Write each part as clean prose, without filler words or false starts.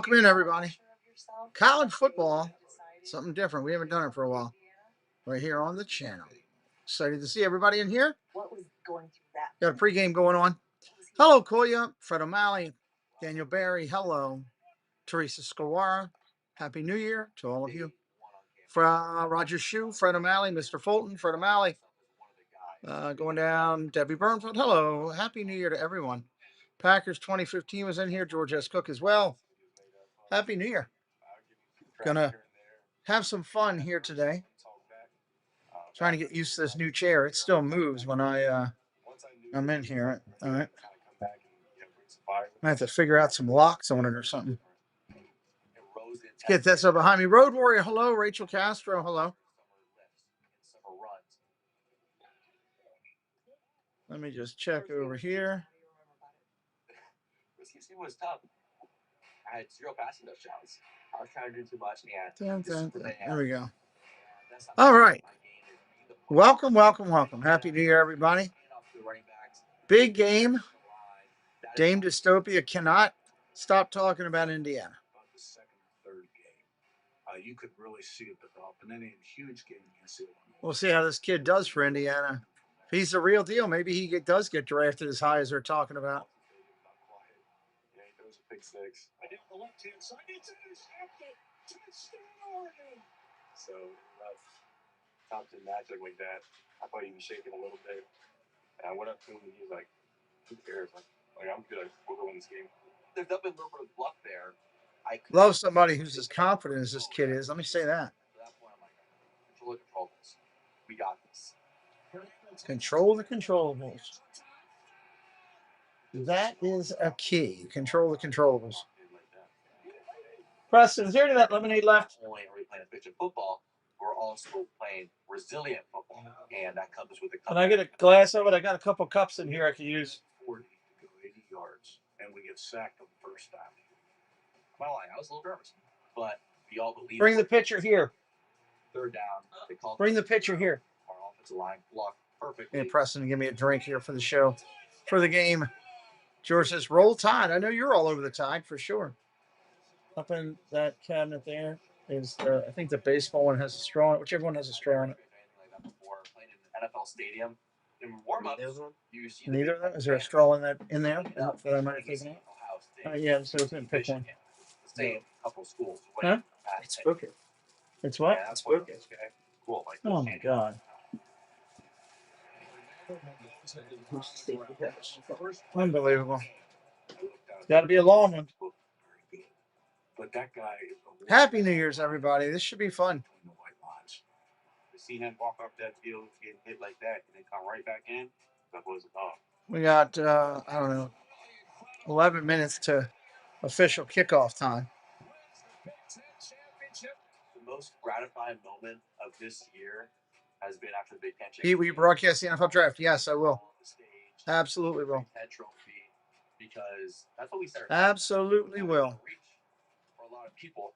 Welcome in, everybody. College football, something different. We haven't done it for a while. Right here on the channel. Excited to see everybody in here. Got a pregame going on. Hello, Koya, Fred O'Malley, Daniel Barry. Hello, Teresa Skawara. Happy New Year to all of you. Roger Shue, Fred O'Malley, Mr. Fulton, Fred O'Malley. Going down, Debbie Burnfield. Hello, Happy New Year to everyone. Packers 2015 was in here. George S. Cook as well. Happy New Year. Gonna have some fun here today. Trying to get used to this new chair. It still moves when I'm in here. All right. I have to figure out some locks on it or something. Get that stuff behind me. Road Warrior, hello. Rachel Castro, hello. Let me just check over here. It was tough. I had 0 passing touchdowns. I was trying to do too much. Yeah. There we go. All right. Welcome, welcome, welcome. Happy New Year, everybody. Big game. Dame Dystopia cannot stop talking about Indiana. The second or third game, you could really see it develop. And then in a huge game, you can see it. We'll see how this kid does for Indiana. If he's the real deal, maybe he does get drafted as high as they're talking about. Yeah, he throws a pick six. I did on the left-hand side. It's intercepted. Touchdown, Oregon. So Thompson magic like that. I thought he was shaking a little bit. And I went up to him and he was like, who cares? Like I'm good. We're going to win this game. There's definitely a little bit of luck there. I love somebody who's as confident as this kid is. Let me say that. We got this. Control the controllables. That is a key. Control the controllables. Preston, is there any of that lemonade left? Only are we playing efficient football, we're also playing resilient football, and that comes with the. Can I get a glass of it? I got a couple cups in here I can use. 40 to go 80 yards, and we get sacked the first time. Well, I was a little nervous, but we all believe. Bring the pitcher here. Third down. They call. Bring the pitcher here. Our offensive line blocked perfectly. Hey, Preston, give me a drink here for the show, for the game. George says, "Roll Tide." I know you're all over the Tide for sure. Up in that cabinet there is I think the baseball one has a straw in it. Whichever one has a straw in it. NFL stadium. In warm-ups, neither of them? Is there a straw in there that I might have taken out? Yeah, so it's in pick one. Same couple schools. Huh? It's spooky. It's what? Yeah, that's spooky. Okay. Cool. Like, oh my god. Unbelievable. Got to be a long one. But that guy. Happy New Year's, everybody. This should be fun. To see him walk off that field, get hit like that, and then come right back in, that was a dog. We got, I don't know, 11 minutes to official kickoff time. The most gratifying moment of this year has been after the Big Ten. Pete, will you broadcast the NFL draft? Yes, I will. Absolutely will. Because that's what we said. Absolutely will. For a lot of people,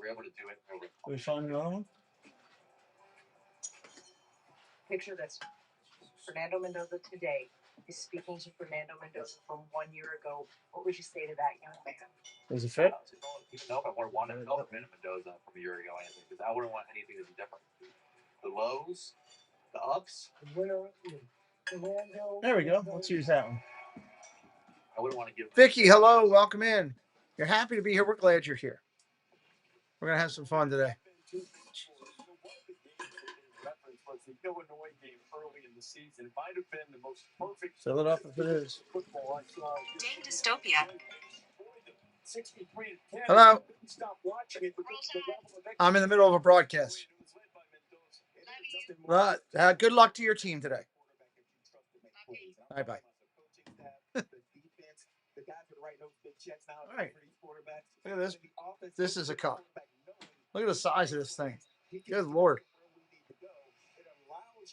we're able to do it. We find another one? Picture this. Fernando Mendoza today is speaking to Fernando Mendoza from 1 year ago. What would you say to that young man? Does it fit? No, I would want to know Mendoza from a year ago, Anthony, because I wouldn't want anything to be different. The lows, the ups. There we go. Let's use that one. I wouldn't want to give. Vicky, hello. Welcome in. You're happy to be here. We're glad you're here. We're going to have some fun today. The Illinois game early in the season might have been the most perfect. Fill it up if it is. Dame Dystopia. Hello. I'm in the middle of a broadcast. Good luck to your team today. Bye-bye. All right. Look at this. This is a cup. Look at the size of this thing. Good Lord.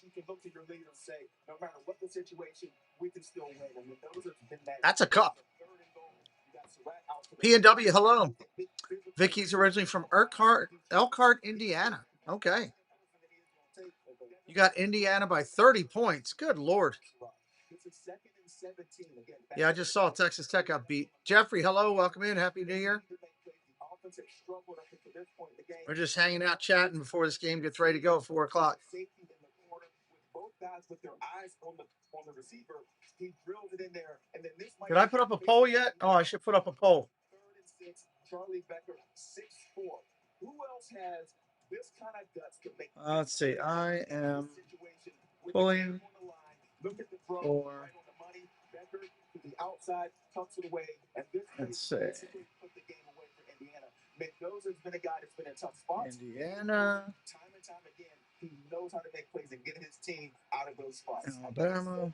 You can look to your leader and say, no matter what the situation, we can still win. I mean, those have been that. That's a cup. P&W, hello. Vicky's originally from Elkhart, Indiana. Okay. You got Indiana by 30 points. Good Lord. Yeah, I just saw Texas Tech got beat. Jeffrey, hello. Welcome in. Happy New Year. We're just hanging out chatting before this game gets ready to go at 4 o'clock. Did I put up a poll yet? Oh, I should put up a poll. Let's see. I am pulling for. Let's see. Indiana. He knows how to make plays and get his team out of those spots. Alabama.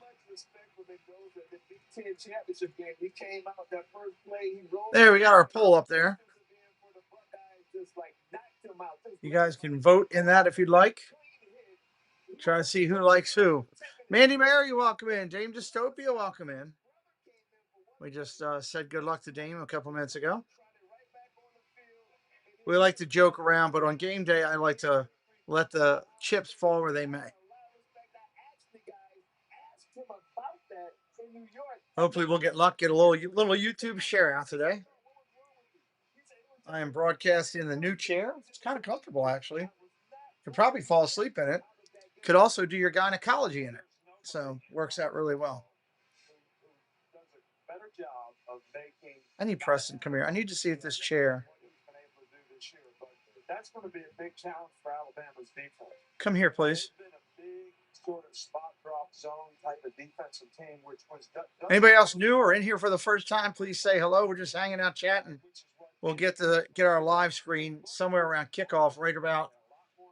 There, we got our poll up there. You guys can vote in that if you'd like. Try to see who likes who. Mandy Mary, welcome in. Dame Dystopia, welcome in. We just said good luck to Dame a couple minutes ago. We like to joke around, but on game day, I like to let the chips fall where they may. Hopefully we'll get luck, get a little YouTube share out today. I am broadcasting in the new chair. It's kind of comfortable, actually. Could probably fall asleep in it. Could also do your gynecology in it. So works out really well. I need Preston to come here. I need to see if this chair. That's going to be a big challenge for Alabama's defense. Come here, please. Sort of spot drop zone type of defensive team, which was anybody else new or in here for the first time, please say hello. We're just hanging out chatting. We'll get our live screen somewhere around kickoff right about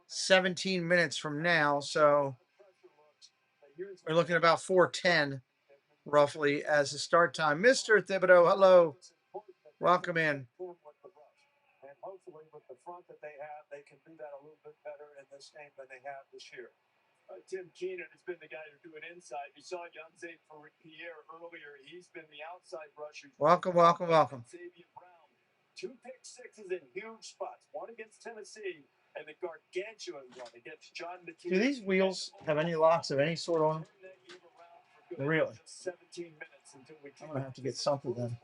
17 minutes from now. So we're looking at about 4:10 roughly as the start time. Mr. Thibodeau, hello. Welcome in. And hopefully with the front that they have, they can do that a little bit better in this game than they have this year. Tim Keenan has been the guy to do it inside. You saw Yanze Pierre earlier. He's been the outside rusher. Welcome. Xavier Brown. 2 pick sixes in huge spots. One against Tennessee and the gargantuan one against John McKee. Do these wheels have any locks of any sort on them? Really? 17 minutes until I'm going to have to get something then.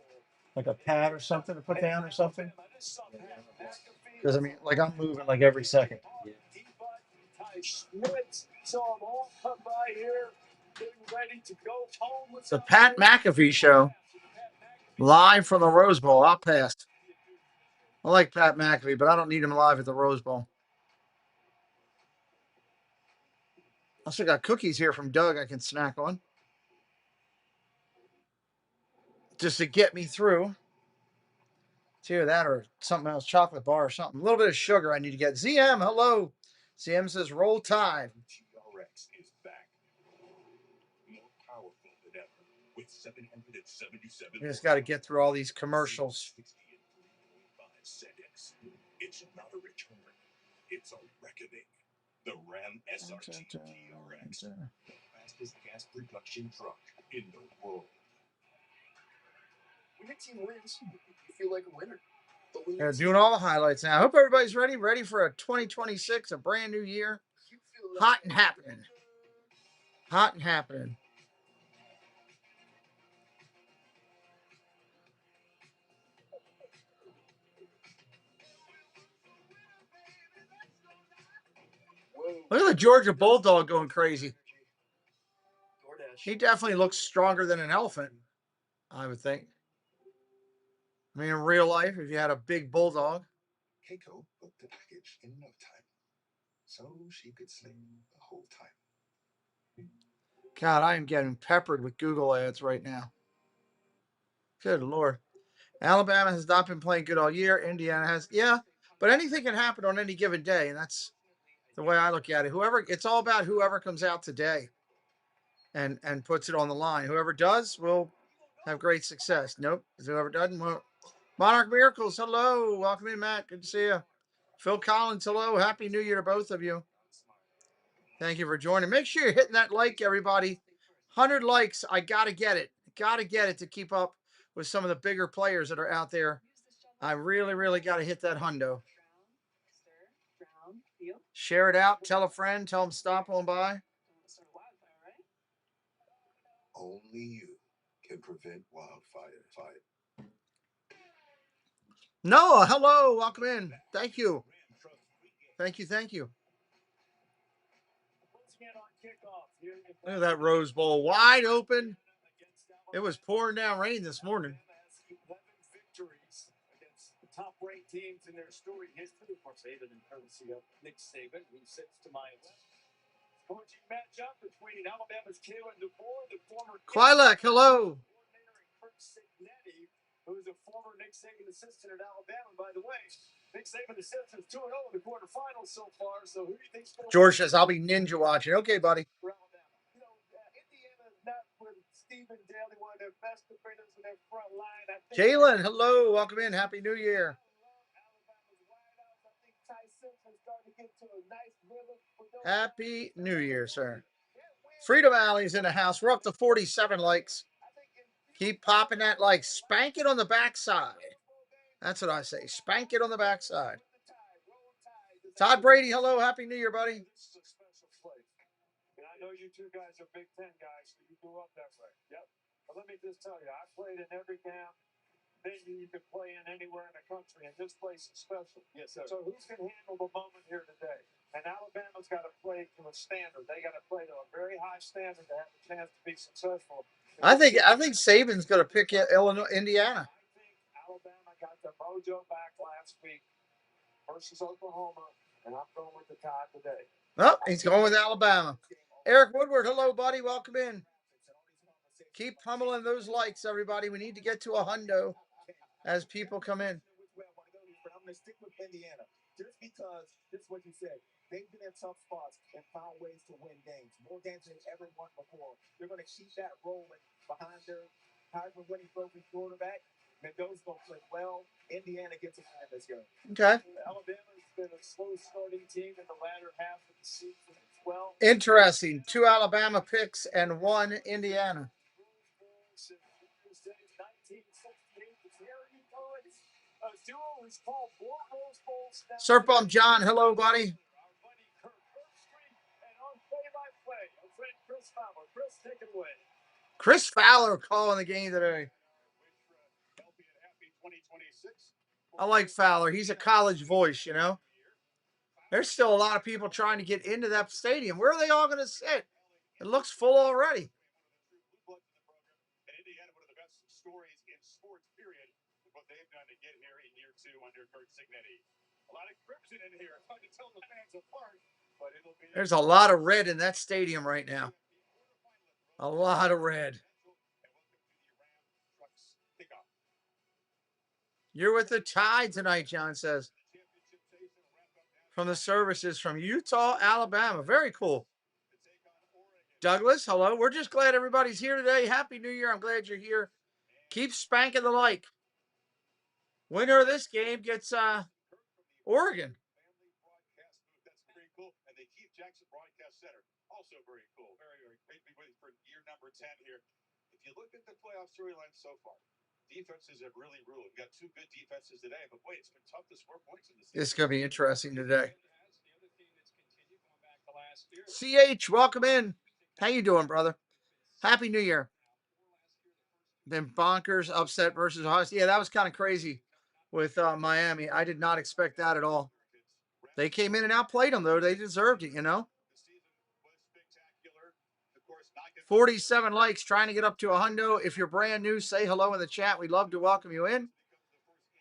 Like a pad or something to put down or something? Because, I mean, like I'm moving like every second. The Pat McAfee Show, live from the Rose Bowl. I'll pass. I like Pat McAfee, but I don't need him live at the Rose Bowl. I also got cookies here from Doug I can snack on. Just to get me through. It's either that or something else, chocolate bar or something. A little bit of sugar I need to get. ZM, hello. ZM says, roll Tide. TRX is back. More powerful than ever. With 777. We just got to get through all these commercials. It's not a return. It's a reckoning. The Ram SRT TRX. The fastest gas production truck in the world. When your team wins, you feel like a winner. They're doing all the highlights now. I hope everybody's ready for a 2026, a brand new year. Hot and happening. Hot and happening. Look at the Georgia Bulldog going crazy. He definitely looks stronger than an elephant, I would think. I mean, in real life, if you had a big bulldog. Keiko booked the package in no time, so she could sleep the whole time. God, I am getting peppered with Google ads right now. Good Lord. Alabama has not been playing good all year. Indiana has, yeah, but anything can happen on any given day, and that's the way I look at it. It's all about whoever comes out today and puts it on the line. Whoever does will have great success. Nope. Whoever doesn't, won't. Monarch Miracles, hello. Welcome in, Matt. Good to see you. Phil Collins, hello. Happy New Year to both of you. Thank you for joining. Make sure you're hitting that like, everybody. 100 likes. I got to get it. Got to get it to keep up with some of the bigger players that are out there. I really, really got to hit that hundo. Share it out. Tell a friend. Tell them stop on by. Only you can prevent wildfire. Noah, hello. Welcome in. Thank you. Thank you. Thank you. Look at that Rose Bowl wide open. It was pouring down rain this morning. 11 victories against the top-ranked teams in their storied history. Of course, Saban in courtesy of Nick Saban, who sits to my left. Coaching matchup between Alabama's Kalen DeBoer, the former Quilek, hello. coordinator, and Kirk Signetti, who's a former Nick Saban assistant at Alabama. By the way, Nick Saban assistant is 2-0 in the quarterfinals so far. So who do you think's going to George says, I'll be ninja watching. Okay, buddy. for Alabama? You know, Indiana is not with Stephen Daly, one of their best defenders in their front line. I think Jalen, hello. Welcome in. Happy New Year. Happy New Year, sir. Freedom Alley's in the house. We're up to 47 likes. Keep popping that like. Spank it on the backside. That's what I say. Spank it on the backside. Todd Brady, hello. Happy New Year, buddy. And I know you two guys are Big Ten guys, so you grew up that way. Yep. But let me just tell you, I played in every damn venue you could play in anywhere in the country, and this place is special. Yes, sir. So who can handle the moment here today? And Alabama's got to play to a standard. They got to play to a very high standard to have a chance to be successful. I think Saban's going to pick Indiana. I think Alabama got the mojo back last week versus Oklahoma, and I'm going with the Tide today. Oh, he's going with Alabama. Eric Woodward, hello, buddy. Welcome in. Keep pummeling those likes, everybody. We need to get to a hundo as people come in. I'm going to stick with Indiana just because this is what you said. They've been in tough spots and found ways to win games. More games than ever won before. They're going to keep that rolling behind their Heisman-winning trophy quarterback. Mendoza's going to play well. Indiana gets a win this game. Okay. Alabama's been a slow starting team in the latter half of the season as well. Interesting. 2 Alabama picks and 1 Indiana. Surfbomb John, hello, buddy. Chris Fowler calling the game today. I like Fowler. He's a college voice, you know. There's still a lot of people trying to get into that stadium. Where are they all going to sit? It looks full already. Indiana, one of the best stories in sports, period, what they've done to get here in year 2 under Kirk Signetti. A lot of crimson in here. It's hard to tell the fans apart, but it'll be. There's a lot of red in that stadium right now. A lot of red. You're with the Tide tonight, John says. From the services from Utah, Alabama. Very cool. Douglas, hello. We're just glad everybody's here today. Happy New Year. I'm glad you're here. Keep spanking the like. Winner of this game gets Oregon. That's very cool. And they keep Jackson Broadcast Center. Also very cool. Very, very great to be with you for year number 10 here. If you look at the playoff storyline so far, defenses have really ruled. We've got 2 good defenses today, but boy, it's been tough to score points in this season. It's going to be interesting today. CH, welcome in. How you doing, brother? Happy New Year. Then bonkers upset versus Ohio State. Yeah, that was kind of crazy with Miami. I did not expect that at all. They came in and outplayed them, though. They deserved it, you know. 47 likes, trying to get up to a hundo. If you're brand new, say hello in the chat. We'd love to welcome you in.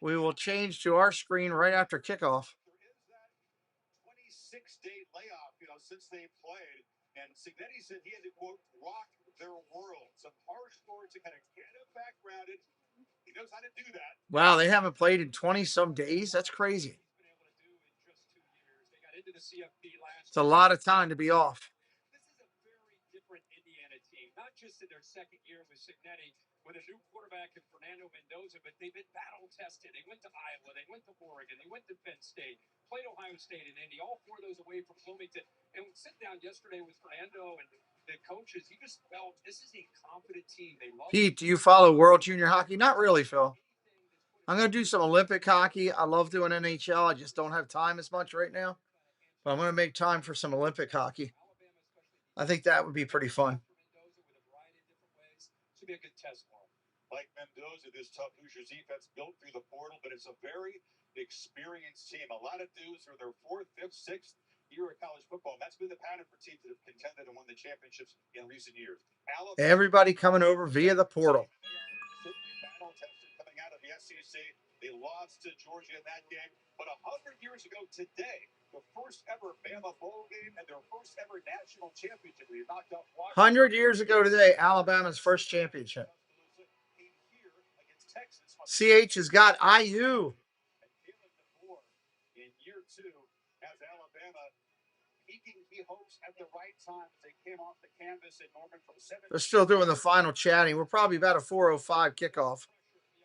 We will change to our screen right after kickoff. There is that 26-day layoff, since they played. And Signetti said he had to, quote, rock their world. Some harsh words to kind of get him back grounded. He knows how to do that. Wow, they haven't played in 20-some days? That's crazy. It's a lot of time to be off. This is a very different Indiana team, not just in their second year with Signetti, with a new quarterback in Fernando Mendoza, but they've been battle-tested. They went to Iowa, they went to Oregon, they went to Penn State, played Ohio State and Indy, all 4 of those away from Bloomington. And sitting down yesterday with Fernando and the coaches, you just felt this is a confident team. They love Pete, do you follow World Junior Hockey? Not really, Phil. I'm going to do some Olympic hockey. I love doing NHL. I just don't have time as much right now. But I'm going to make time for some Olympic hockey. I think that would be pretty fun. Should be a good test for him. like Mendoza, this tough Hoosiers defense built through the portal, but it's a very experienced team. A lot of dudes are their 4th, 5th, 6th year of college football. That's been the pattern for teams that have contended and won the championships in recent years. Everybody coming over via the portal. Certainly battle tested coming out of the SEC. They lost to Georgia in that game, but 100 years ago today, the first ever Bama bowl game and their first ever national championship. They knocked out 100 years ago today, Alabama's first championship. CH has got IU. In year 2, as Alabama peaking key hopes at the right time as they came off the canvas in Norman from 7. They're still doing the final chatting. We're probably about a 4:05 kickoff.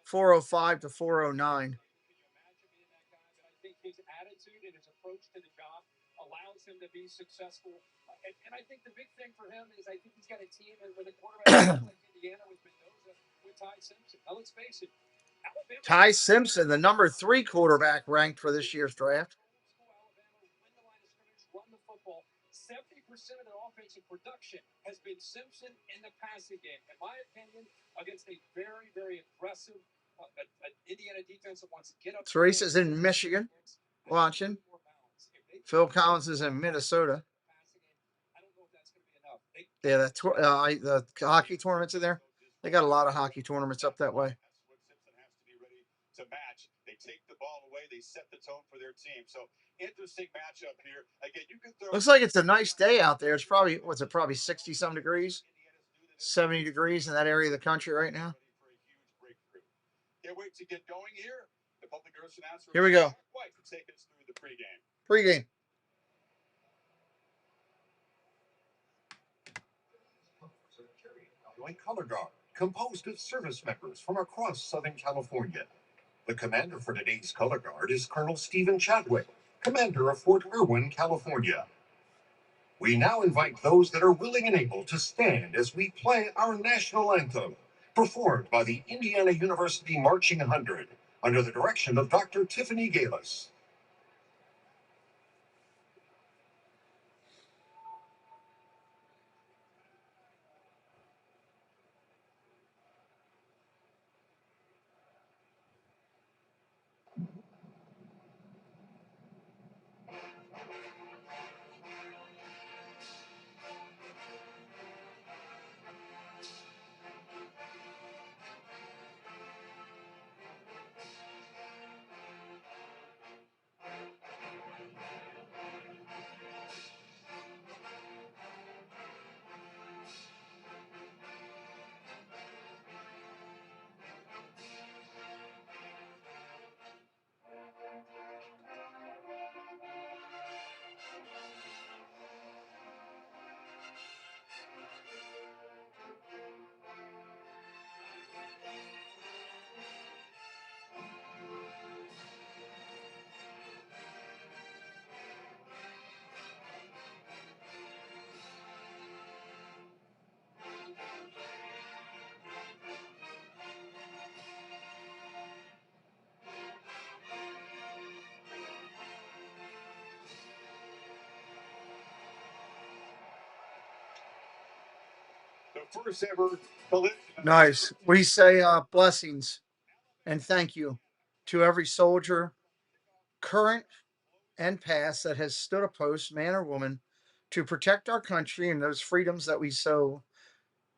4:05 to 4:09. I think his attitude and his approach to the job allows him to be successful. And I think the big thing for him is I think he's got a team with a quarterback like Indiana with Mendoza, with Ty Simpson. Now let's face it, Alabama. Ty Simpson, the number 3 quarterback ranked for this year's draft. Run the football. 70% of their offensive production has been Simpson in the passing game. In my opinion, against a very, very aggressive Indiana defense that wants to get up. Teresa's in Michigan watching. Phil Collins is in Minnesota. I don't know if that's going to be enough. Yeah, the hockey tournaments in there. They got a lot of hockey tournaments up that way. That's what Simpson has to be ready to match. They take the ball away. They set the tone for their team. So interesting matchup here. Again, you can throw. Looks like it's a nice day out there. It's probably, probably 60-some degrees, 70 degrees in that area of the country right now. Can't wait to get going here. The public service announcer. Here we go. To take us through the pregame. Pregame. Color Guard, composed of service members from across Southern California. The commander for today's Color Guard is Colonel Stephen Chadwick, commander of Fort Irwin, California. We now invite those that are willing and able to stand as we play our national anthem, performed by the Indiana University Marching 100, under the direction of Dr. Tiffany Galis. The first ever collision. Nice. We say blessings and thank you to every soldier, current and past, that has stood a post, man or woman, to protect our country and those freedoms that we so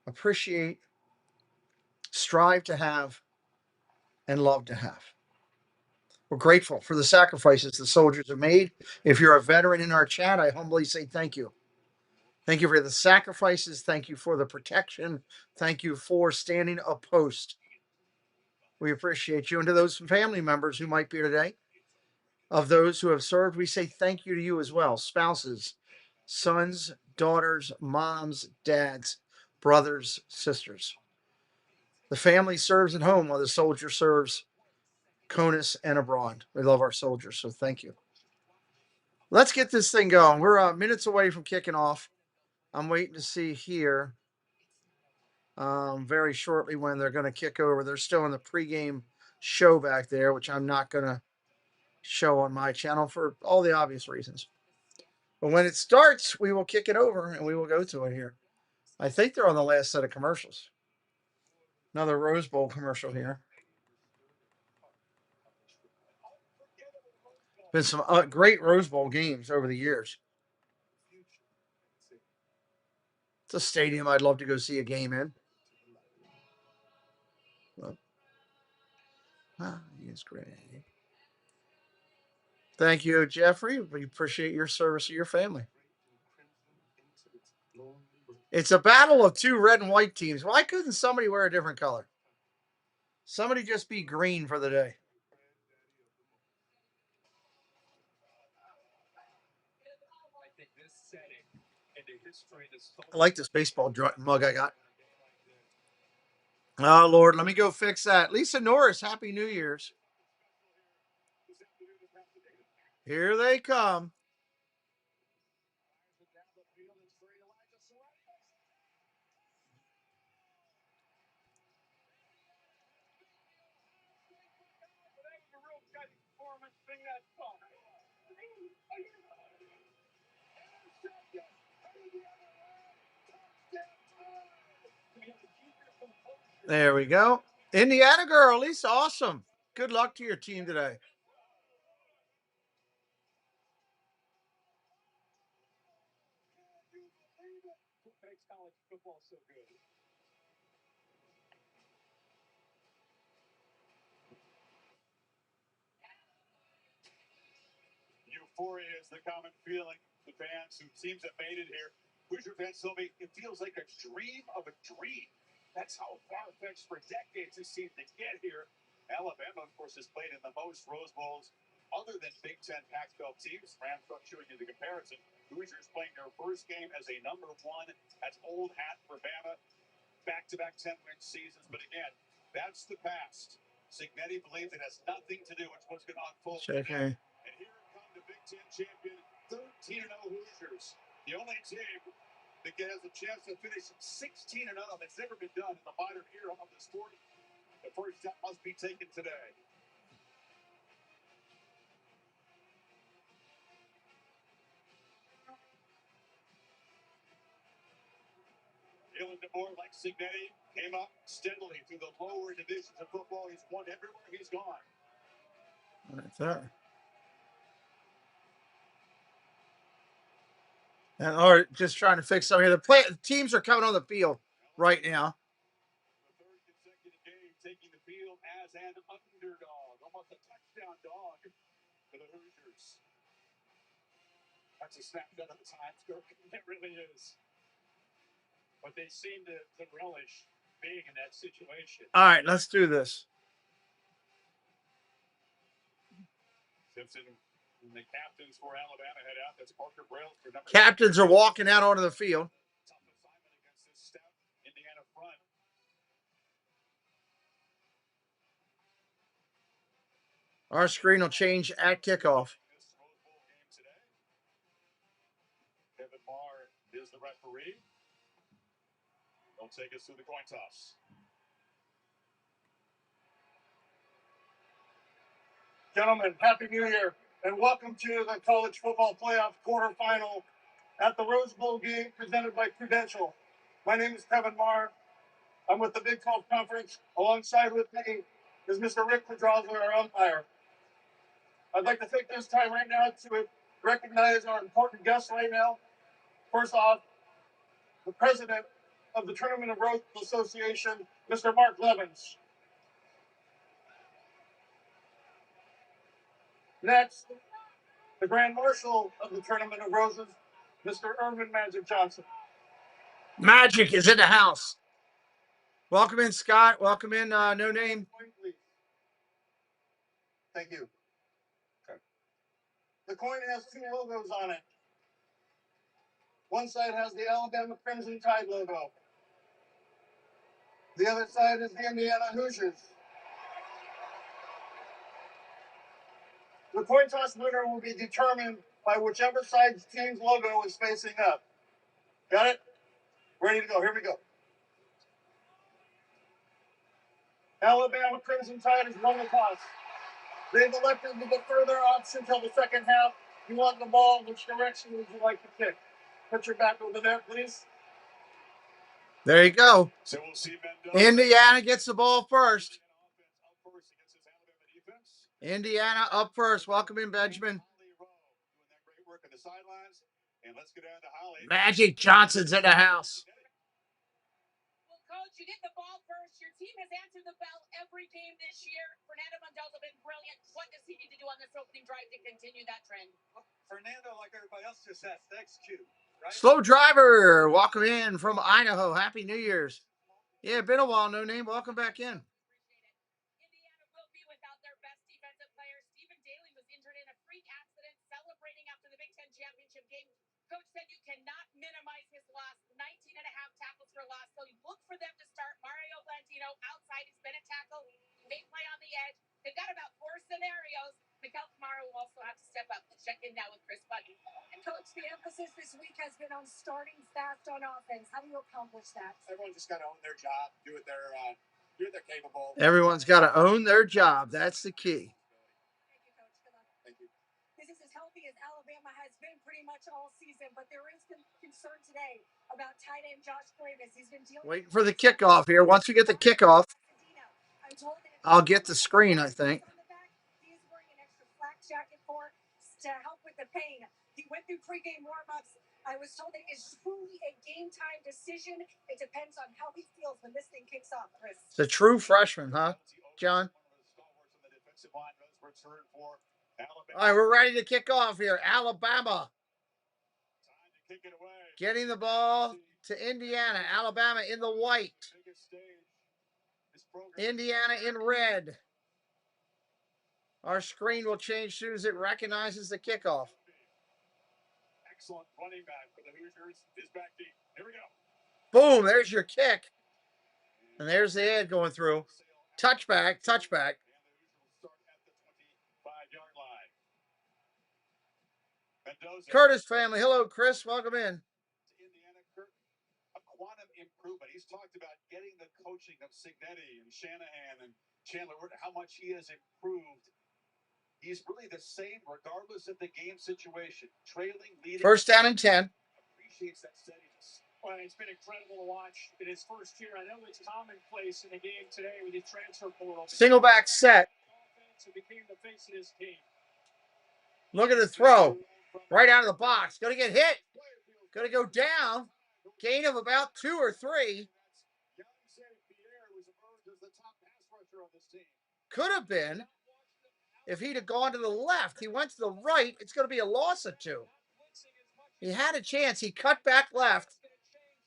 appreciate, strive to have, and love to have. We're grateful for the sacrifices the soldiers have made. If you're a veteran in our chat, I humbly say thank you. Thank you for the sacrifices. Thank you for the protection. Thank you for standing a post. We appreciate you. And to those family members who might be here today, of those who have served, we say thank you to you as well. Spouses, sons, daughters, moms, dads, brothers, sisters. The family serves at home while the soldier serves CONUS and abroad. We love our soldiers, so thank you. Let's get this thing going. We're minutes away from kicking off. I'm waiting to see here very shortly when they're going to kick over. They're still in the pregame show back there, which I'm not going to show on my channel for all the obvious reasons. But when it starts, we will kick it over and we will go to it here. I think they're on the last set of commercials. Another Rose Bowl commercial here. Been some great Rose Bowl games over the years. It's a stadium I'd love to go see a game in. He is great. Thank you, Jeffrey. We appreciate your service to your family. It's a battle of two red and white teams. Why couldn't somebody wear a different color? Somebody just be green for the day. I like this baseball mug I got. Oh, Lord, let me go fix that. Lisa Norris, Happy New Year's. Here they come. There we go. Indiana girl, Lisa, awesome. Good luck to your team today. Euphoria is the common feeling. The fans who teams have made it here. Hoosier fans tell me it feels like a dream of a dream. That's how far-fetched for decades it seemed to get here. Alabama, of course, has played in the most Rose Bowls other than Big Ten Pac-12 teams. Rams not showing you the comparison. Hoosiers playing their first game as a number one. That's old hat for Bama. Back-to-back 10-win seasons. But again, that's the past. Signetti believes it has nothing to do with what's going to unfold. Okay. And here come the Big Ten champion, 13-0 Hoosiers. The only team that has a chance to finish 16-0 that's never been done in the modern era of the sport. The first step must be taken today. Dylan DeBoer, like Signetti, came up steadily through the lower divisions of football. He's won everywhere he's gone. Right there. And or just trying to fix something here. The teams are coming on the field right now. The third consecutive game taking the field as an underdog, almost a touchdown dog for the Hoosiers. That's a snapshot of the times, Kirk. It really is. But they seem to relish being in that situation. All right, let's do this. Simpson and the captains for Alabama head out. That's Parker Braille for number. Captains are walking out onto the field. Tough assignment against this step. Indiana front. Our screen will change at kickoff. Kevin Marr is the referee. They'll take us through the coin toss. Gentlemen, Happy New Year, and welcome to the College Football Playoff quarterfinal at the Rose Bowl game presented by Prudential. My name is Kevin Marr. I'm with the Big 12 Conference. Alongside with me is Mr. Rick Pedraza, our umpire. I'd like to take this time right now to recognize our important guests right now. First off, the president of the Tournament of Rose Association, Mr. Mark Levins. Next, the Grand Marshal of the Tournament of Roses, Mr. Irvin Magic Johnson. Magic is in the house. Welcome in, Scott. Welcome in, No Name. Thank you. Okay. The coin has two logos on it. One side has the Alabama Crimson Tide logo. The other side is the Indiana Hoosiers. The coin toss winner will be determined by whichever side's team's logo is facing up. Got it? Ready to go. Here we go. Alabama Crimson Tide has won the toss. They've elected to defer their option until the second half. You want the ball, which direction would you like to kick? Put your back over there, please. There you go. So we'll see Mendoza. Indiana gets the ball first. Indiana up first. Welcome in, Benjamin. Magic Johnson's in the house. Well, Coach, you get the ball first. Your team has answered the bell every game this year. Fernando Mendoza been brilliant. What does he need to do on this opening drive to continue that trend? Fernando, like everybody else, just has to execute. Right? Slow Driver, welcome in from Idaho. Happy New Year's. Yeah, been a while, no name. Welcome back in. Indiana will be without their best defensive player. Stephen Daly was injured in a freak accident celebrating after the Big Ten championship game. Coach said you cannot minimize his loss. 19 and a half tackles for loss. So you look for them to start. Mario Blandino outside. He's been a tackle. May play on the edge. They've got about 4 scenarios. Miguel Camaro will also have to step up. We'll check in now with Chris Buddy. And Coach, the emphasis this week has been on starting fast on offense. How do you accomplish that? Everyone just got to own their job, do what they're capable. Everyone's got to own their job. That's the key. Thank you, Coach. Good luck. Thank you. This is as healthy as Alabama has been pretty much all season, but there is concern today about tight end Josh Glavis. He's been dealing Waiting for the kickoff here. Once we get the kickoff, I'll get the screen, I think. He is wearing an extra flak jacket to help with the pain. He went through pregame warm-ups. I was told it is truly a game-time decision. It depends on how he feels when this thing kicks off, Chris. It's a true freshman, huh, John? All right, we're ready to kick off here. Alabama getting the ball to Indiana. Alabama in the white. Indiana in red. Our screen will change as soon as it recognizes the kickoff. Excellent running back for the Hoosiers is back deep. Here we go. Boom, there's your kick. And there's the ad going through. Touchback. Curtis family. Hello, Chris. Welcome in. Indiana, a quantum improvement. He's talked about getting the coaching of Signetti and Shanahan and Chandler, how much he has improved. He's really the same regardless of the game situation. Trailing, leading. First down and 10. Appreciates that steadiness. Well, it's been incredible to watch in his first year. I know it's commonplace in the game today with the transfer portal. Single back set. It became the face of his team. Look at the throw. Right out of the box. Going to get hit. Going to go down. Gain of about 2 or 3. Could have been if he'd have gone to the left. He went to the right. It's going to be a loss of 2. He had a chance. He cut back left,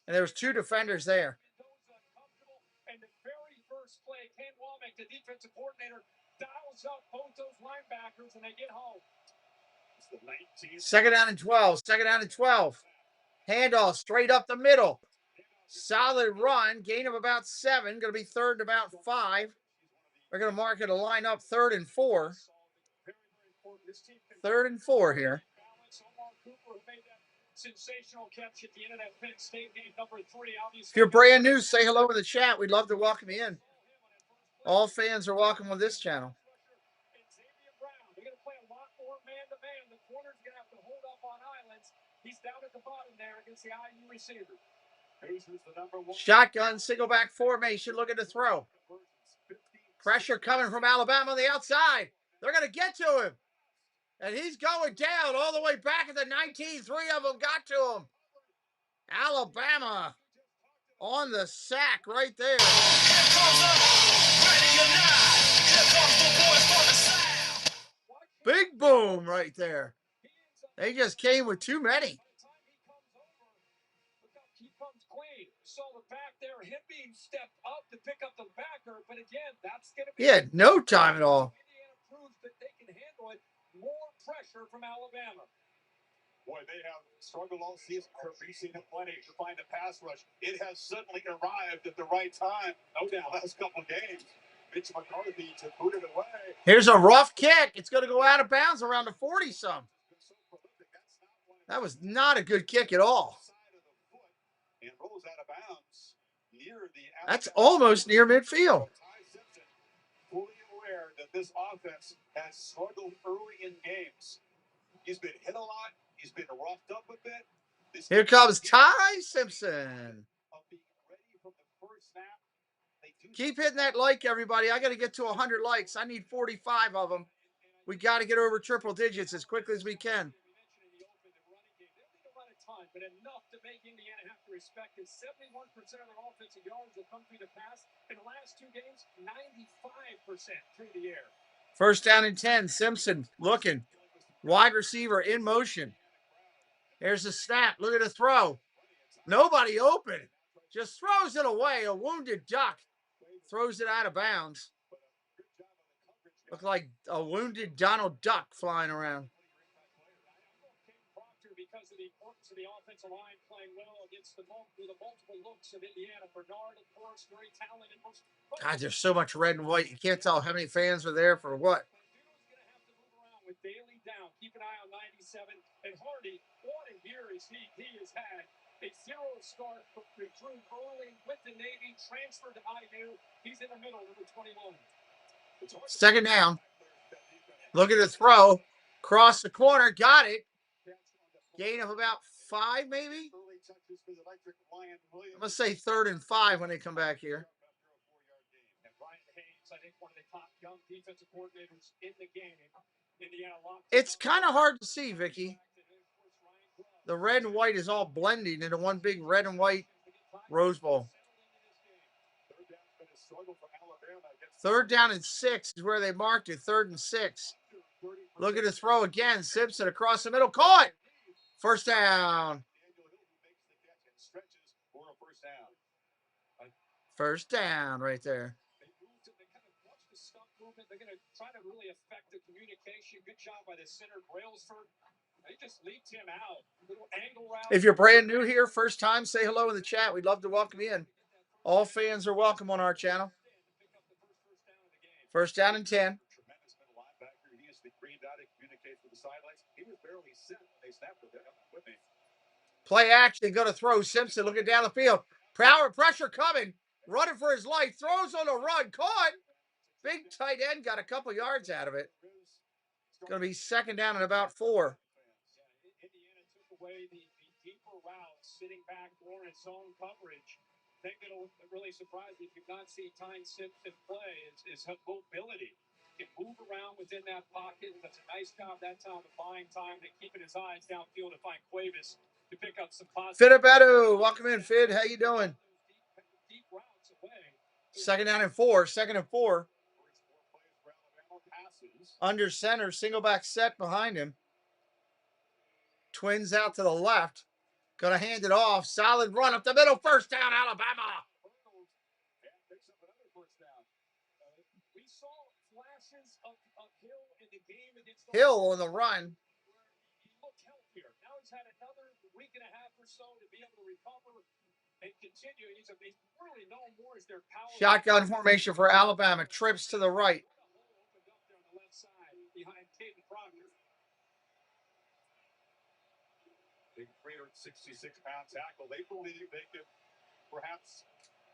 and there was 2 defenders there. And the very first play, Ken Womack, the defensive coordinator, dials up both those linebackers, and they get home. Second down and 12. Handoff straight up the middle. Solid run. Gain of about 7. Going to be 3rd and about 5. They're going to mark it a line up 3rd and 4. 3rd and 4 here. Sensational catch at the end of that Penn State game, number 3. If you're brand new, say hello in the chat. We'd love to welcome you in. All fans are welcome on this channel. They're going to play a lot more man-to-man. The corner's going to have to hold up on islands. He's down at the bottom there against the IU receiver. Shotgun, single back formation, looking to throw. Pressure coming from Alabama on the outside. They're going to get to him. And he's going down all the way back at the 19. 3 of them got to him. Alabama on the sack right there. Big boom right there. They just came with too many. He comes clean. Saw the back there. Him being stepped up to pick up the backer. But again, that's going to be... He had no time at all. Indiana proves that they can handle it. More pressure from Alabama. Boy, they have struggled all season. We've seen it plenty to find a pass rush. It has suddenly arrived at the right time. No doubt, last couple of games. Mitch McCarthy to put it away. Here's a rough kick. It's going to go out of bounds around the 40-some. That was not a good kick at all. And rolls out of bounds near the... That's almost near midfield. Fully aware that this offense has struggled early in games. He's been hit a lot. He's been roughed up a bit. Here comes Ty Simpson. Of being ready Keep hitting that like, everybody. I got to get to 100 likes. I need 45 of them. We got to get over triple digits as quickly as we can. But enough to make Indiana have to respect it. 71% of their offensive yards will come through the pass. In the last 2 games, 95% through the air. First down and 10. Simpson looking. Wide receiver in motion. There's a snap. Look at the throw. Nobody open. Just throws it away. A wounded duck throws it out of bounds. Looked like a wounded Donald Duck flying around. Because of the importance of the offensive line playing well against the multiple looks of Indiana. Bernard, of course, very talented. God, there's so much red and white. You can't tell how many fans are there for what. Going to have to move around with Daly down. Keep an eye on 97. And Hardy, what a year he has had. A 0 start recruit early with the Navy, transferred to IU. He's in the middle, number 21. Second down. Look at the throw. Cross the corner. Got it. Gain of about 5, maybe? I'm going to say 3rd and 5 when they come back here. It's kind of hard to see, Vicky. The red and white is all blending into one big red and white Rose Bowl. 3rd down and 6 is where they marked it. 3rd and 6. Look at the throw again. Simpson across the middle. Caught. First down. First down right there. They're going to try to really affect the communication. Good job by the center, Brailsford. They just leaked him out. Little angle route. If you're brand new here, first time, say hello in the chat. We'd love to welcome you in. All fans are welcome on our channel. First down and 10. Tremendous middle linebacker. He is the green dot that communicates with the sidelines. He was barely set when they snapped with me. Play action. Going to throw. Simpson looking down the field. Power pressure coming. Running for his life. Throws on a run. Caught. Big tight end got a couple yards out of it. It's going to be second down and about 4. Indiana took away the deeper route, sitting back more in zone coverage. I think it'll really surprise you if you've not seen Tyne Simpson play is mobility. He can move around within that pocket. That's a nice job that time of buying time and keeping his eyes downfield to find Cuevas to pick up some positive. Fidabedu, welcome in, Fid. How you doing? Deep routes away. Second down and 4. Second and 4. Under center, single back set behind him. Twins out to the left. Gonna hand it off. Solid run up the middle. First down, Alabama. We saw flashes of Hill in the game against Hill on the run. He looked healthier. Now he's had another week and a half or so to be able to recover and continue. He's really known more as their power. Shotgun formation for Alabama. Trips to the right. Behind Caden Proctor. Big 366-pound tackle. They believe they could perhaps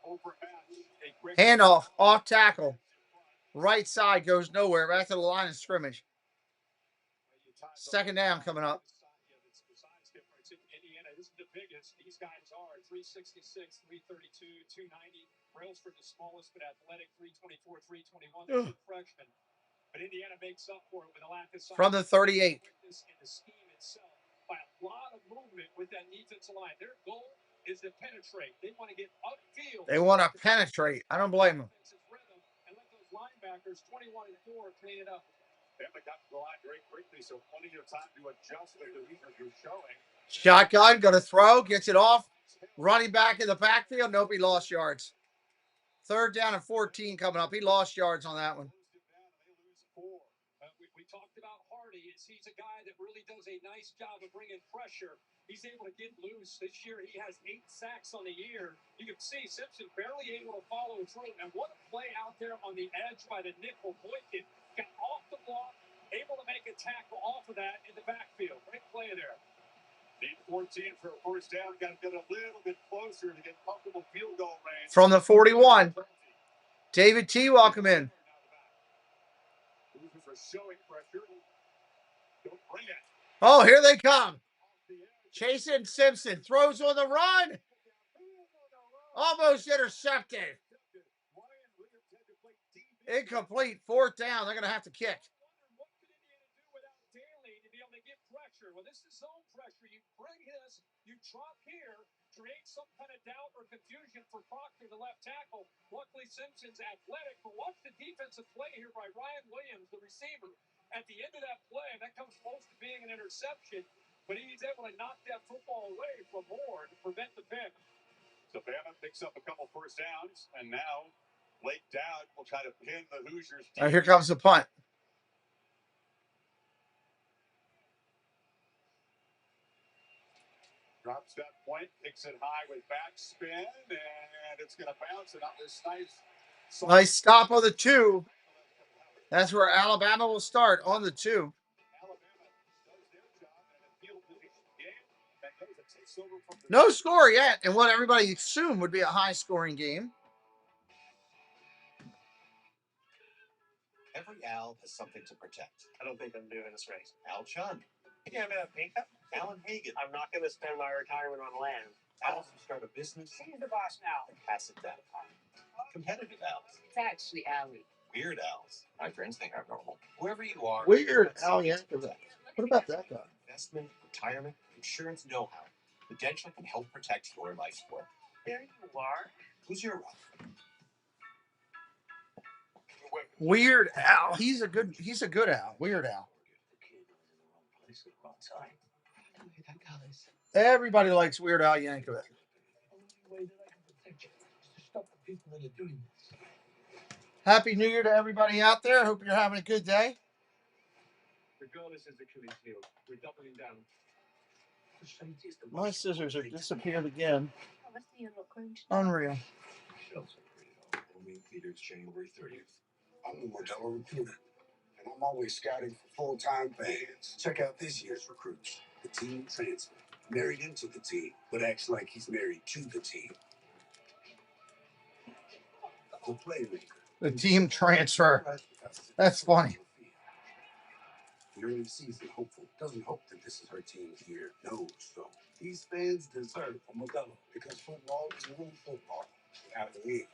overmatch a quick handoff, off tackle. Right side goes nowhere. Back to the line of scrimmage. Second down coming up. Indiana isn't the biggest. These guys are 366, 332, 290. Brailsford the smallest but athletic, 324, 321. Freshman. But Indiana makes up for it with a lack of size. From the 38. In the scheme itself, by a lot of movement with that defensive line. Their goal is to penetrate. They want to get upfield. They want to penetrate. I don't blame them. And let those linebackers, 21 and 4, clean it up. Bama got to the line very quickly, so plenty of time to adjust to the leaders you're showing. Shotgun, going to throw, gets it off. Running back in the backfield. Nope, he lost yards. Third down and 14 coming up. He lost yards on that one. We talked about Hardy. He's a guy that really does a nice job of bringing pressure. He's able to get loose. This year, he has 8 sacks on the year. You can see Simpson barely able to follow through. And what a play out there on the edge by the nickel. Boykin got off the block, able to make a tackle off of that in the backfield. Great play there. Need 14 for a first down. Got to get a little bit closer to get comfortable field goal range. From the 41. David T, welcome in. Hoosiers are showing pressure. Don't bring it. Oh, here they come. Chasing Simpson. Throws on the run. Almost intercepted. Incomplete. 4th down. They're going to have to kick. What could Indiana do without Daly to be able to get pressure? Well, this is zone pressure. You bring this, you drop here, create some kind of doubt or confusion for Proctor, the left tackle. Luckily, Simpson's athletic, but watch the defensive play here by Ryan Williams, the receiver. At the end of that play, that comes close to being an interception, but he's able to knock that football away from Moore to prevent the pick. So Bama picks up a couple first downs, and now Blake Dowd will try to pin the Hoosiers. All right, here comes the punt. Drops that point, picks it high with backspin, and it's going to bounce it out this Nice stop on the 2. That's where Alabama will start, on the 2. No score yet, and what everybody assumed would be a high-scoring game. Every owl has something to protect. I don't think I'm doing this race. Al Chun, Yeah, man, pink up. Alan Hagan, I'm not going to spend my retirement on land. owls who start a business He's the boss now. and pass it down. Competitive owls, It's actually Allie. weird owls. My friends think I'm normal. Whoever you are, Weird that's Al something to Yankovic. protect. What about that guy? Investment, retirement, insurance know-how. Prudential can help protect your life's work. There you are. Who's your Weird Al. He's a good Al. Weird Al. Everybody likes Weird Al Yankovic. Happy New Year to everybody out there. Hope you're having a good day. Regardless of Achilles heel, we're doubling down. My scissors are disappeared again. Unreal. Leaders January 30th. I'm a Modelo recruiter, and I'm always scouting for full-time fans. Check out this year's recruits. The team transfer. Married into the team, but acts like he's married to the team. The playmaker. The team transfer. That's funny. The early season hopeful doesn't hope that this is her team's year. No, so these fans deserve a Modelo because football is really football. Out of the league.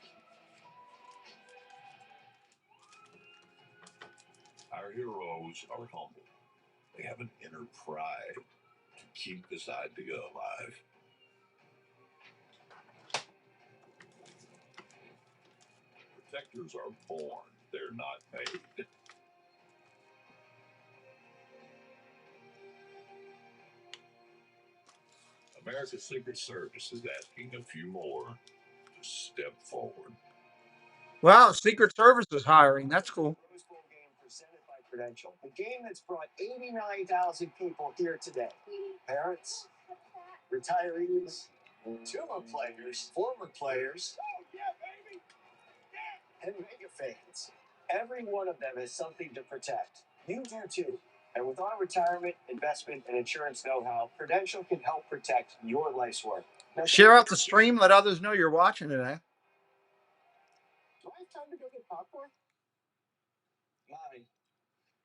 Our heroes are humble. They have an inner pride to keep this idea alive. Protectors are born, they're not made. America's Secret Service is asking a few more to step forward. Wow, Secret Service is hiring. That's cool. Rose Bowl game presented by Prudential. The game that's brought 89,000 people here today. Parents, retirees, Tuma players, former players, and mega fans. Every one of them has something to protect. You do too. And with our retirement, investment, and insurance know-how, Prudential can help protect your life's work. Now, Share out the stream. Let others know you're watching today. do I have time to go get popcorn? Mommy,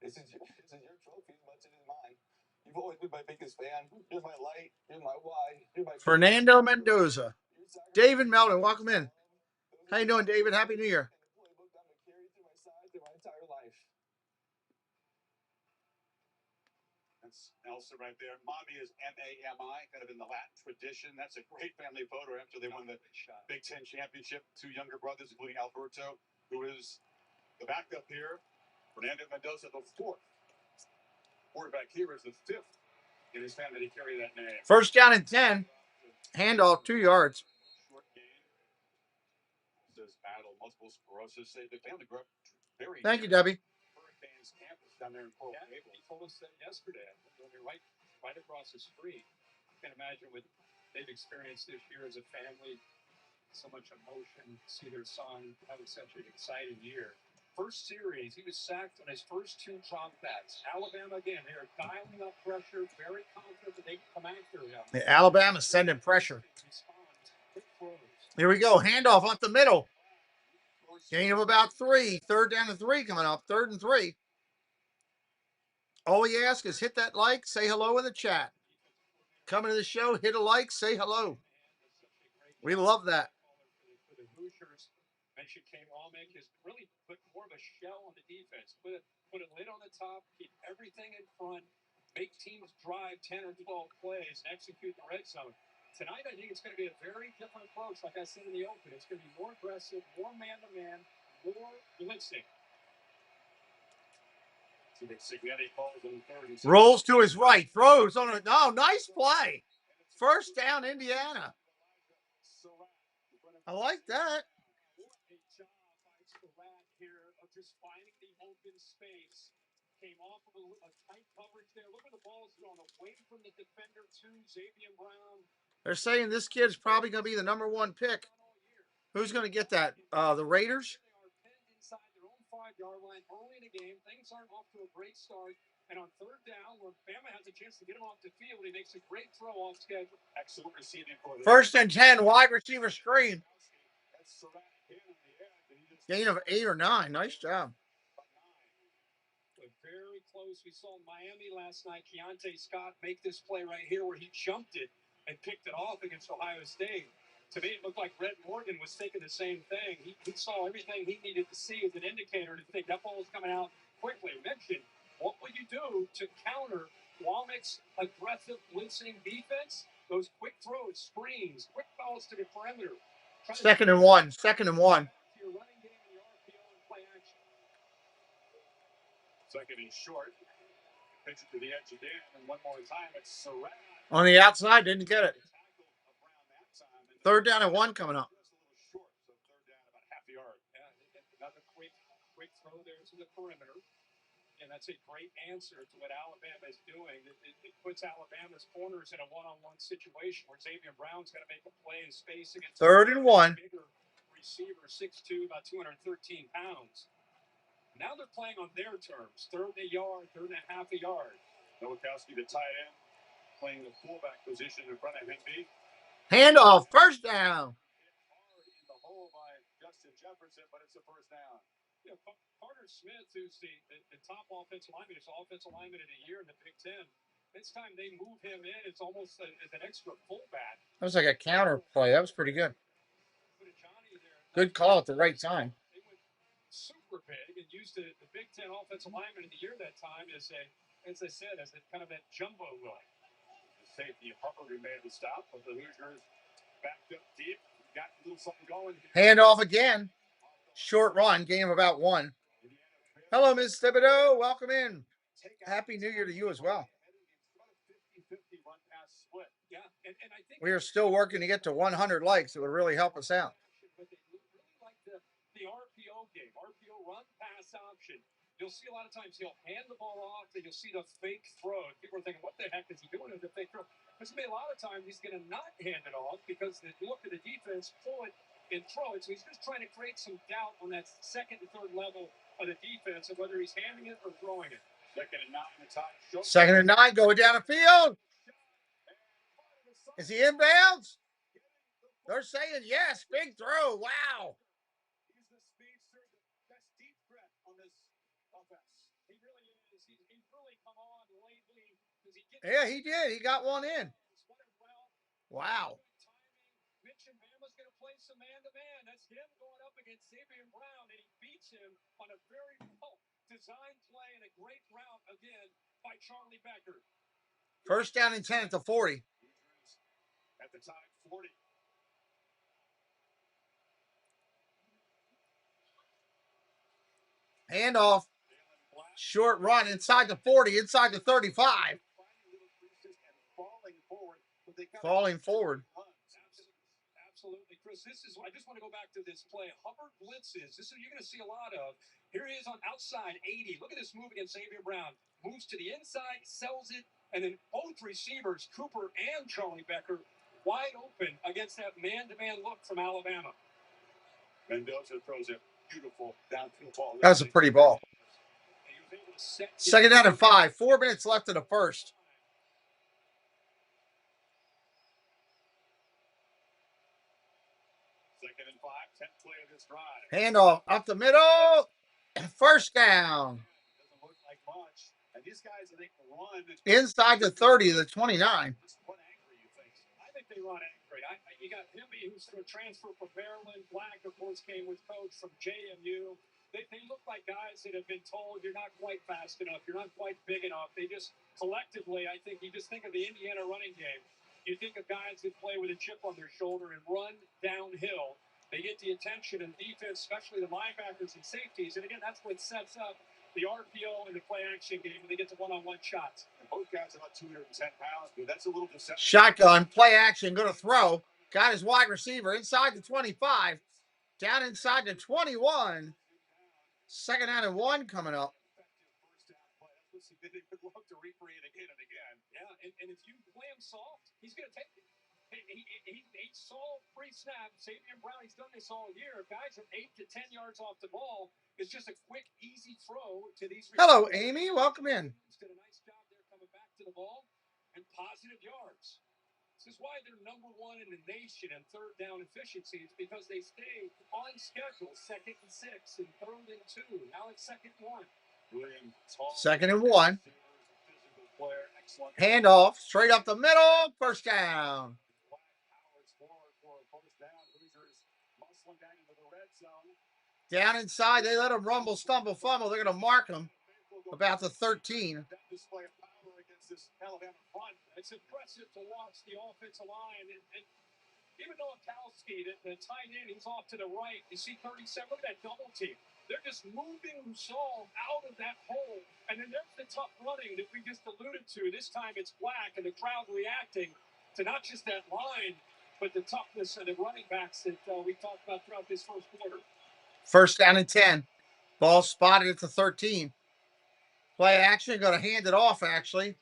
this is your trophy as much as it is mine. You've always been my biggest fan. You're my light. You're my why. You're my Fernando Mendoza. David Melvin, welcome in. How you doing, David? Happy New Year. playbook I'm gonna carry through my side through my entire life. That's Elsa right there. Mommy is M-A-M-I, kind of in the Latin tradition. That's a great family photo after they won the Big Ten championship. 2 younger brothers, including Alberto, who is the backup here. Fernando Mendoza, the 4th. Quarterback here is the 5th in his family to carry that name. First down and 10. Handoff, 2 yards. Short gain. Says battle multiple sclerosis. The family grew up very. Thank you, Debbie. Hurricanes campus down there in Coral Gables. He told us that yesterday. When you're right across the street. I can imagine what they've experienced this year as a family. So much emotion. See their son having such an exciting year. First series, he was sacked on his first 2 dropbacks. Alabama again, they're dialing up pressure, very confident that they can come after him. Yeah, Alabama's sending pressure. Here we go. Handoff up the middle. Gain of about 3. 3rd down and 3 coming up. 3rd and 3. All we ask is hit that like, say hello in the chat. Coming to the show, hit a like, say hello. We love that. mentioned Kane Walmick has really put more of a shell on the defense. Put a lid on the top, keep everything in front, make teams drive 10 or 12 plays, and execute the red zone. Tonight, I think it's going to be a very different approach. Like I said in the open, it's going to be more aggressive, more man-to-man, more blitzing. Rolls to his right, throws on it. Oh, nice play. First down, Indiana. I like that. A job by Scoreless here of just finding the open space. Came off of a tight coverage there. Look at the ball's going away from the defender to Xavier Brown. They're saying this kid's probably going to be the #1 pick. Who's going to get that? The Raiders? They are pinned inside their own 5-yard line early in the game. Things aren't off to a great start. And on third down, where Bama has a chance to get him off the field, he makes a great throw off schedule. Excellent receiving for the 1st and 10, wide receiver screen. Gain of 8 or 9. Nice job. Very close. We saw Miami last night. Keontae Scott make this play right here where he jumped it and picked it off against Ohio State. To me, it looked like Red Morgan was thinking the same thing. He saw everything he needed to see as an indicator to think that ball was coming out quickly. Mentioned, what will you do to counter Walmick's aggressive blitzing defense? Those quick throws, screens, quick balls to the perimeter. 2nd and 1. 2nd and 1. Your running game in the RPO and play action. Second and short. Pitch it to the edge again, and one more time. It's Surratt. On the outside, didn't get it. 3rd down and 1 coming up. Just a little short, so third down about half a yard. Another quick throw there to the perimeter. And that's a great answer to what Alabama is doing. It puts Alabama's corners in a one-on-one situation where Xavier Brown's got to make a play in space against 3rd and 1. Bigger receiver, 6'2", about 213 pounds. Now they're playing on their terms. 3rd and a yard, 3rd and a half a yard. Nowakowski, the tight end, playing the fullback position in front of Higby. Handoff, 1st down. Hard in the hole by Justin Jefferson, but it's a first down. You know, Carter Smith, who's the top offensive lineman, is offensive lineman of the year in the Big Ten. This time they move him in. It's almost as an extra fullback. That was like a counter play. That was pretty good. Good call at the right time. They went super big and used the Big Ten offensive lineman of the year that time as I said, as a kind of that jumbo look. The safety Hubbard made the stop, but the Hoosiers backed up deep. Got a little something going. Handoff again. Short run. Game about 1. Hello, Ms. Thibodeau. Welcome in. Happy New Year to you as well. Yeah, and I think we are still working to get to 100 likes. It would really help us out. But they really like the RPO game, RPO run pass option. You'll see a lot of times he'll hand the ball off, and you'll see the fake throw. People are thinking, what the heck is he doing with the fake throw? Because a lot of times he's going to not hand it off because they look at the defense, pull it, and throw it. So he's just trying to create some doubt on that 2nd and 3rd level of the defense of whether he's handing it or throwing it. 2nd and 9 in the top. 2nd and 9 going down the field. Is he inbounds? They're saying yes. Big throw. Wow. He's the speedster, the best deep threat on this offense. He really is. He's really come on lately. Yeah, he did. He got one in. Wow. Mitch and Bama's going to play some man-to-man. That's him going up against Xavier Brown, and he beats him on a very well-designed play and a great route again by Charlie Becker. 1st down and 10 at the 40. At the time, 40. Handoff. Short run inside the 40, inside the 35. Falling forward. Absolutely, Chris. I just want to go back to this play. Hubbard blitzes. This is you're going to see a lot of. Here he is on outside 80. Look at this move against Xavier Brown. Moves to the inside, sells it, and then both receivers, Cooper and Charlie Becker, wide open against that man-to-man look from Alabama. Mendoza throws a beautiful downfield ball. That was a pretty ball. 2nd down and 5. 4 minutes left in the 1st. 2nd and 5. 10th play of this drive. Handoff up the middle. 1st down. Doesn't look like much. And these guys, I think, run inside the 30, the 29. What angle you think? I think they run angry. You got Himby, who's a transfer from Maryland. Black, of course, came with coach from JMU. They look like guys that have been told you're not quite fast enough, you're not quite big enough. They just collectively, I think, you just think of the Indiana running game. You think of guys that play with a chip on their shoulder and run downhill. They get the attention and defense, especially the linebackers and safeties. And again, that's what sets up the RPO and the play action game when they get to one-on-one shots. And both guys are about 210 pounds, but that's a little deceptive. Shotgun, play action, going to throw. Got his wide receiver inside the 25. Down inside the 21. Second down and 1 coming up. They would love to recreate again and again. Yeah, and if you play him soft, he's going to take it. He saw pre-snap. Savion Brown, he's done this all year. If guys are 8 to 10 yards off the ball, it's just a quick, easy throw to these. Hello, Amy. Welcome in. Did a nice job there coming back to the ball and positive yards. This is why they're number 1 in the nation in third down efficiencies, because they stay on schedule, 2nd and 6 and 3rd and 2. Now it's 2nd and 1. Second and 1. Handoff straight up the middle. First down. Down inside, they let him rumble, stumble, fumble. They're going to mark him about the 13. It's impressive to watch the offensive line. And even though Kalski, the tight end, he's off to the right. You see 37, look at that double team. They're just moving Saul out of that hole. And then there's the tough running that we just alluded to. This time it's Black and the crowd reacting to not just that line, but the toughness of the running backs that we talked about throughout this first quarter. First down and 10. Ball spotted at the 13. Play action, going to hand it off, actually.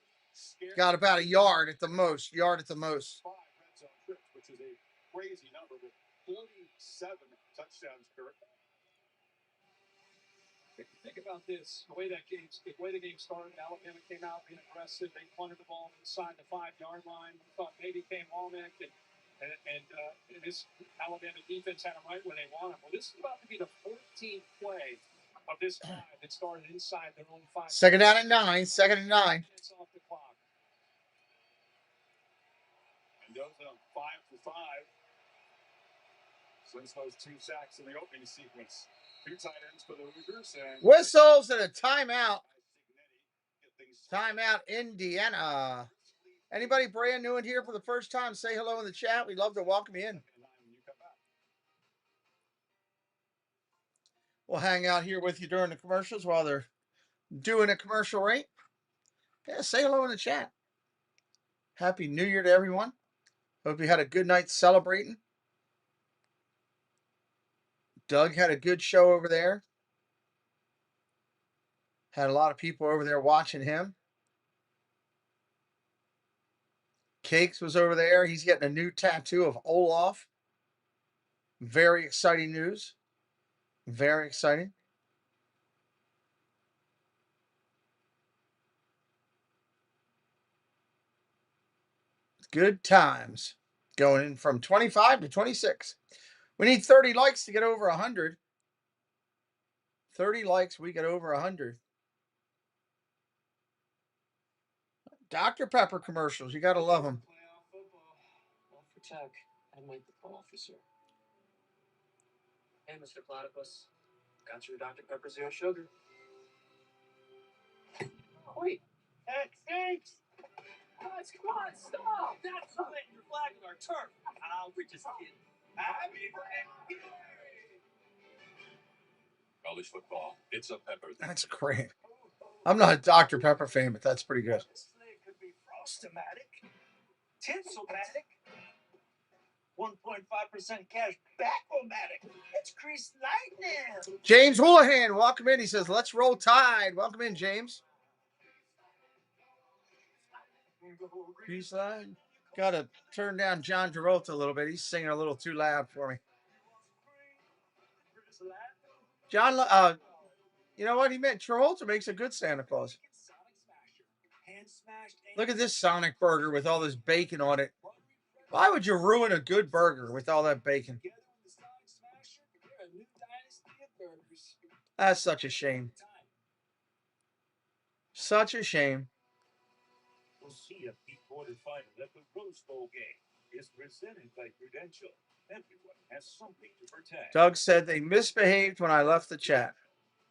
Got about a yard at the most. Which is a crazy number, but 47 touchdowns, Kurt. Think about this. The way the game started, Alabama came out being aggressive. They punted the ball inside the 5-yard line. We thought maybe came Womack and this Alabama defense had them right where they want them. Well, this is about to be the 14th play of this drive that started inside their own 5. Second down and 9. Second and 9. It's off the clock. And goes on 5 for 5. Since those 2 sacks in the opening sequence. 2 tight ends for the Hoosiers. And Whistles and a timeout. Timeout, Indiana. Anybody brand new in here for the first time, say hello in the chat. We'd love to welcome you in. We'll hang out here with you during the commercials while they're doing a commercial rate. Yeah, say hello in the chat. Happy New Year to everyone. Hope you had a good night celebrating. Doug had a good show over there. Had a lot of people over there watching him. Cakes was over there. He's getting a new tattoo of Olaf. Very exciting news. Very exciting. Good times. Going in from 25 to 26. We need 30 likes to get over 100. 30 likes, we get over 100. Dr. Pepper commercials. You got to love them. Well, for Tech, I'm like the officer. Hey, Mr. Platypus. Got your Dr. Pepper Zero Sugar. Oh, wait. Thanks. Guys, come on, stop. That's not letting your flag on our turf. We're just kidding. Happy birthday! college football. It's a Pepper. That's great. I'm not a Dr. Pepper fan, but that's pretty good. This thing could be Frostomatic, Tinselmatic, 1.5% cash back-o-matic. It's Crease Lightning. James Houlihan, welcome in. He says, let's roll Tide. Welcome in, James. Crease Line. Got to turn down John Travolta a little bit. He's singing a little too loud for me. John, you know what he meant? Travolta makes a good Santa Claus. Look at this Sonic burger with all this bacon on it. Why would you ruin a good burger with all that bacon? That's such a shame. Such a shame. We'll see a beat quarterfinal at the Rose Bowl game. is presented by Prudential. Everyone has something to protect. Doug said they misbehaved when I left the chat.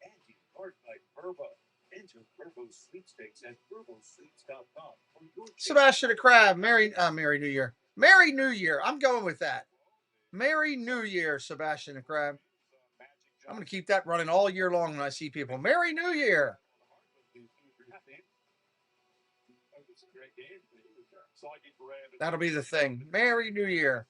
Anti-Fart by Verbo. Enter Verbo sweepstakes at verbosweeps.com for your chance. Sebastian the Crab, Merry New Year. Merry New Year. I'm going with that. Merry New Year, Sebastian the Crab. I'm going to keep that running all year long when I see people. Merry New Year. That'll be the thing. Merry New Year.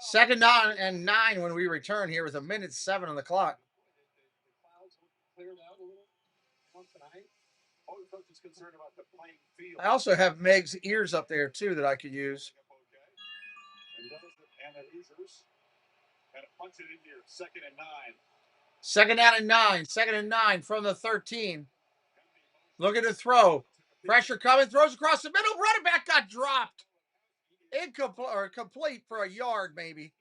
Second down and 9 when we return here with 1:07 on the clock. I also have Meg's ears up there too that I could use. Second down and 9. Second and 9 from the 13. Looking to throw. Pressure coming. Throws across the middle. Running back got dropped. Incomplete or complete for a yard, maybe.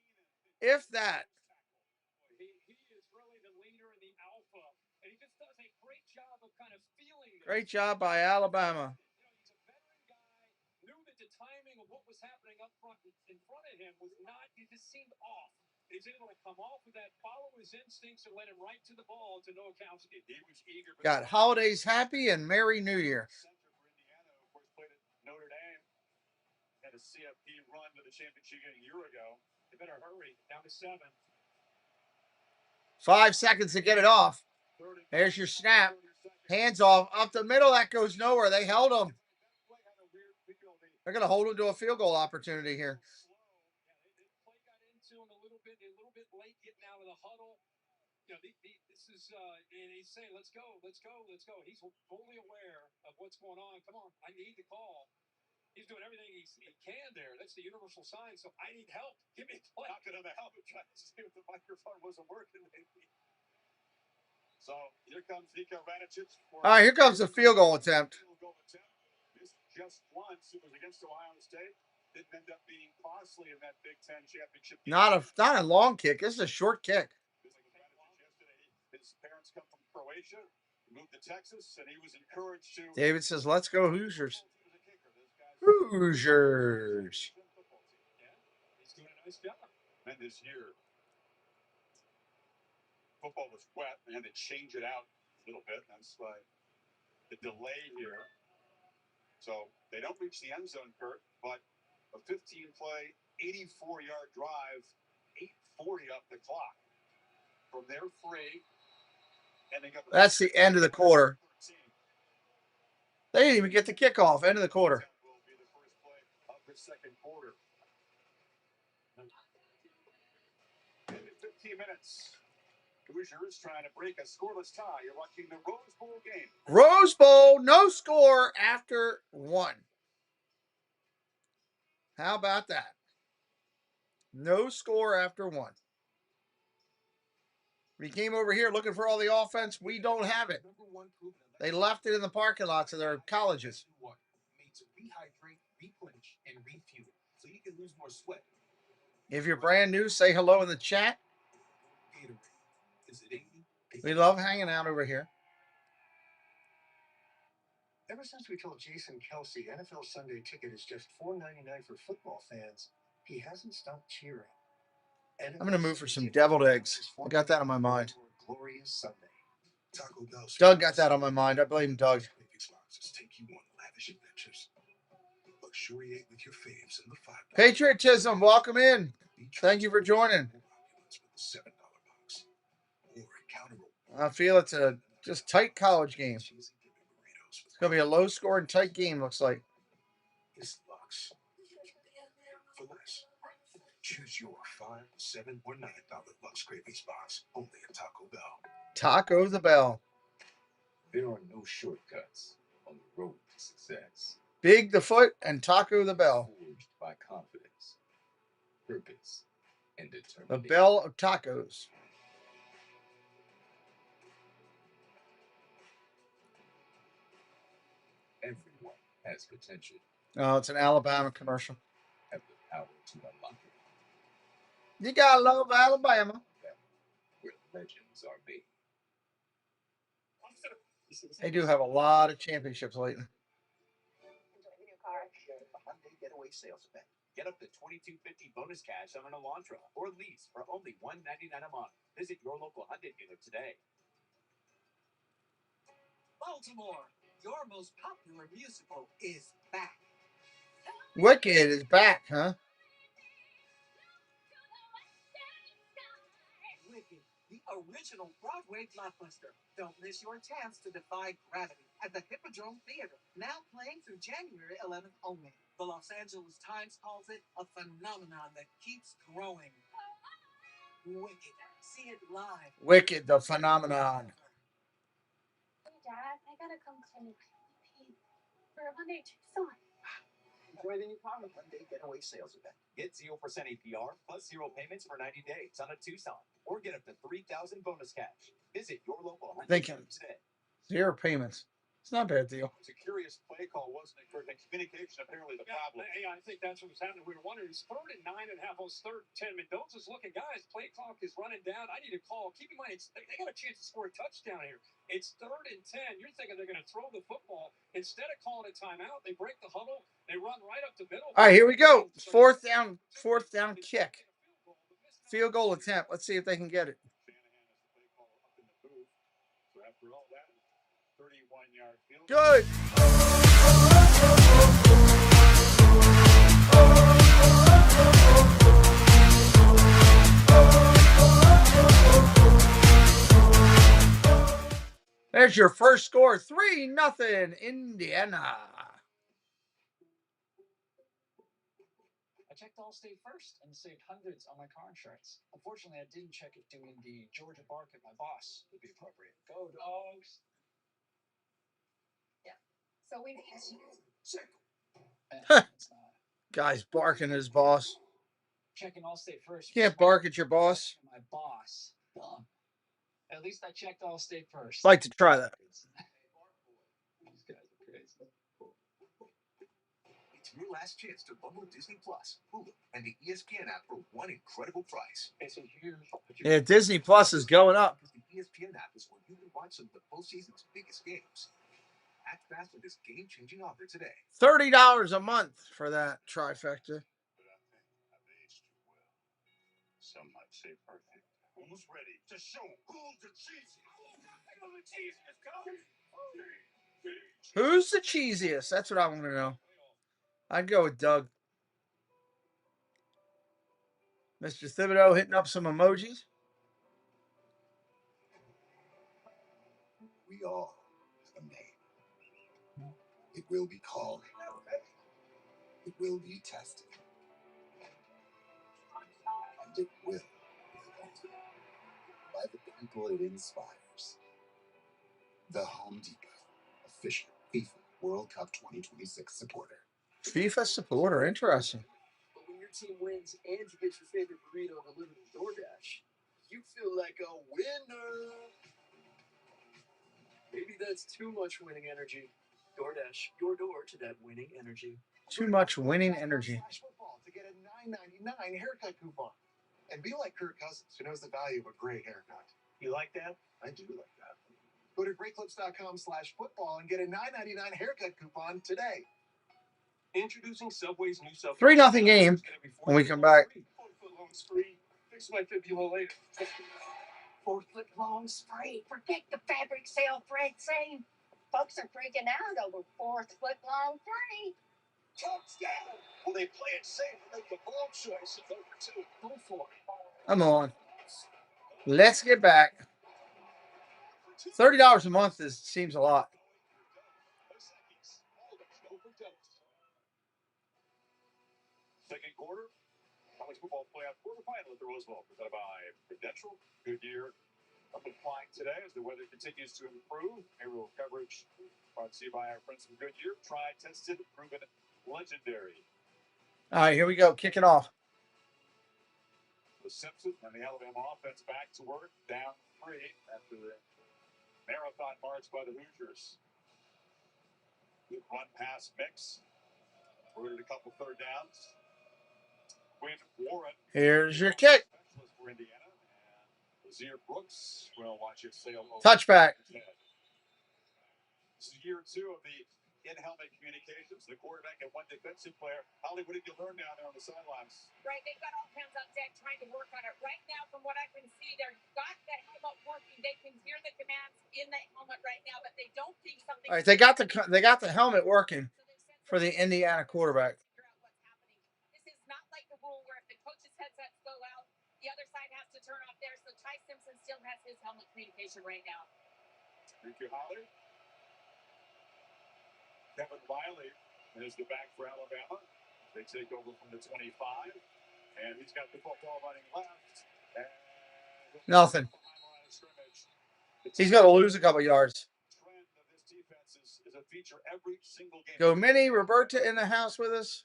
If that. He is really the leader in the alpha, and he just does a great job of kind of feeling this. Great job by Alabama. He's a veteran guy, knew that the timing of what was happening up front in front of him was not, it just seemed off. He's able to come off with that, follow his instincts, and let him right to the ball to Noah Kowski. He was eager. Got holidays happy and Merry New Year. Center for Indiana, of course, played at Notre Dame. Had a CFB run to the championship game a year ago. They better hurry. Down to 7. 5 seconds to get it off. There's your snap. Hands off. Up the middle. That goes nowhere. They held him. They're going to hold him to a field goal opportunity here. Play got into him a little bit late getting out of the huddle. You know, this is, and he's saying, let's go. He's fully aware of what's going on. Come on, I need the call. He's doing everything he can there. That's the universal sign. So I need help. Give me a play. Knocking on the helmet, trying to see if the microphone wasn't working, maybe. So here comes Nico Vanicic. All right, here comes the field goal attempt. Missed just once. It was against Ohio State. Didn't end up being costly in that Big Ten championship game. Not a long kick. This is a short kick. His parents come from Croatia. He moved to Texas, and he was encouraged to. David says, "Let's go Hoosiers." Hoosiers. He's doing a nice job. And this year, football was wet. They had to change it out a little bit. That's why the delay here. So they don't reach the end zone, Kurt, but a 15-play, 84-yard drive, 8:40 up the clock. From their 3, ending up. That's the end of the quarter. They didn't even get the kickoff. End of the quarter. Will be the first play of the second quarter. In 15 minutes. Hoosiers trying to break a scoreless tie. You're watching the Rose Bowl game. Rose Bowl, no score after 1. How about that? No score after 1. We came over here looking for all the offense. We don't have it. They left it in the parking lots of their colleges. Made to rehydrate, replenish, and refuel, so you can lose more sweat. If you're brand new, say hello in the chat. We love hanging out over here. Ever since we told Jason Kelsey NFL Sunday Ticket is just $4.99 for football fans, he hasn't stopped cheering. I'm going to move for some deviled eggs. I got that on my mind. Glorious Sunday. Doug got that on my mind. I blame Doug. Patriotism, welcome in. Thank you for joining. I feel it's a just tight college game. It's going to be a low score and tight game, looks like. Choose your $5, $7, or $9 Lux Cravings box only at Taco Bell. Taco the Bell. There are no shortcuts on the road to success. Big the Foot and Taco the Bell. Forged by confidence, purpose, and The determination. Bell of Tacos. Everyone has potential. Oh, it's an Alabama commercial. Have the power to unlock it. You gotta love Alabama. Where legends are made. They do have a lot of championships lately. Hyundai Getaway Sales Event. Get up to $2,250 bonus cash on an Elantra or lease for only $199 a month. Visit your local Hyundai dealer today. Baltimore, your most popular musical is back. Wicked is back, huh? Wicked, the original Broadway blockbuster. Don't miss your chance to defy gravity at the Hippodrome Theater. Now playing through January 11th only. The Los Angeles Times calls it a phenomenon that keeps growing. Wicked. See it live. Wicked, the phenomenon. Hey, Dad, I gotta come clean for a Monday Tucson. Enjoy the new car with Hyundai Getaway Sales Event. Get 0% APR plus 0 payments for 90 days on a Tucson, or get up to $3,000 bonus cash. Visit your local Hyundai dealer today. 0 payments. It's not a bad deal. It's a curious play call, wasn't it, Kurt? And communication apparently the problem. Yeah, I think that's what was happening. We were wondering, it's 3rd and 9.5. On 3rd and 10. Mendoza's looking, guys, play clock is running down. I need a call. Keep in mind, they got a chance to score a touchdown here. It's 3rd and 10. You're thinking they're going to throw the football. Instead of calling a timeout, they break the huddle. They run right up the middle. All right, here we go. Fourth down kick. Field goal attempt. Let's see if they can get it. So after all that, 31-yard field. Good. There's your first score, 3-0 Indiana. I checked Allstate first and saved hundreds on my car insurance. Unfortunately, I didn't check it doing the Georgia bark at my boss would be appropriate. Go Dogs! Yeah. So we It's not. Guy's barking at his boss. Checking Allstate first. You can't bark at your boss. My boss. Dumb. At least I checked Allstate first. I'd like to try that. These guys are crazy. It's your last chance to bundle Disney Plus, Hulu, and the ESPN app for one incredible price. Okay, so here's Yeah, Disney Plus is going up. Because the ESPN app is where you can watch some of the postseason's biggest games. Act fast with this game-changing offer today. $30 a month for that trifecta. But I think I've aged too well. Some might say perfect. Who's ready to show who's the cheesiest? Who's the cheesiest? That's what I want to know. I'd go with Doug. Mr. Thibodeau hitting up some emojis. We all have a name. It will be called. It will be tested. And it will be voted by the people it inspires. The Home Depot, official FIFA World Cup 2026 supporter. FIFA supporter, interesting. But when your team wins and you get your favorite burrito delivered to DoorDash, you feel like a winner. Maybe that's too much winning energy. DoorDash, your door to that winning energy. Too much winning energy. Football to get a $9.99 haircut coupon. And be like Kirk Cousins, who knows the value of a great haircut. You like that? I do like that. Go to greatclips.com/football and get a $9.99 haircut coupon today. Introducing Subway's new Subway. 3-0 game when we come back. 4-foot long spree. Fix my 50 low later. 4-foot long spree. Forget the fabric sale Fred saying. Folks are freaking out over 4-foot long spree. Touchdown! Well, they play it safe and make the ball choice. It's over 2. Go for it. Come on. Let's get back. $30 a month seems a lot. Second quarter, college football playoff quarterfinal at the Rose Bowl, presented by Prudential. Goodyear up and flying today as the weather continues to improve. Aerial coverage brought to you by our friends from Goodyear. Tried, tested, proven legendary. All right, here we go. Kick it off. The Simpson and the Alabama offense back to work, down 3 after the marathon march by the Hoosiers. Good run pass mix. Rooted a couple third downs. Quinn Warren. Here's your kick. Specialist for Indiana. And Lazir Brooks will watch it sail over. Touchback. This is year 2 of the in-helmet communications. The quarterback and one defensive player. Holly, what did you learn down there on the sidelines? Right, they've got all hands on deck trying to work on it. Right now, from what I can see, they've got the helmet working. They can hear the commands in the helmet right now, but they don't think something. All right, they got the helmet working for the Indiana quarterback. This is not like the rule where if the coach's headsets go out, the other side has to turn off theirs. So Ty Simpson still has his helmet communication right now. Thank you, Holly. Kevin Riley is the back for Alabama. They take over from the 25, and he's got the football running left. And nothing. He's going to lose a couple yards. Trend of this defense is a feature every single game. Go Minnie Roberta in the house with us.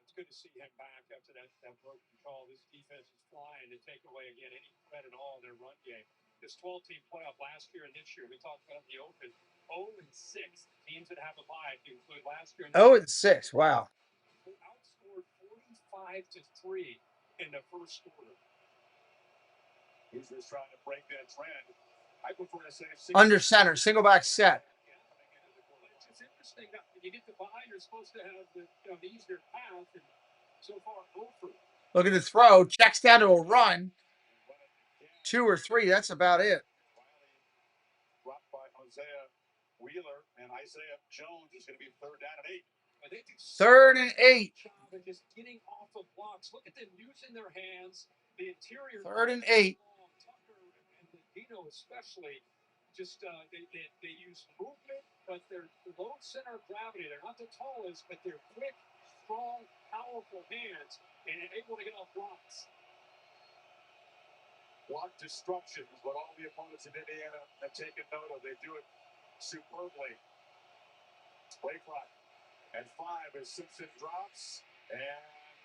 It's good to see him back after that broken call. This defense is flying to take away again any threat at all in their run game. This 12-team playoff last year and this year, we talked about the open 0-6 teams that have a bye to include last year. 0-6, wow. Outscored 45-3 in the first quarter. Hoosiers trying to break that trend. I prefer to say under center, single back set. It's interesting that when you get the bye, you're supposed to have the easier path, and so far, over. Look at the throw. Checks down to a run. 2 or 3. That's about it. Dropped by Hosea Wheeler, and Isaiah Jones is going to be 3rd down and 8. 3rd and 8. Just getting off of blocks. Look at them using their hands. The interior. 3rd and 8. Tucker and Dino especially. Just they use movement, but they're low center of gravity. They're not the tallest, but they're quick, strong, powerful hands, and able to get off blocks. Block destruction is what all the opponents in Indiana have taken note of. They do it superbly. Play clock at 5 as Simpson drops, and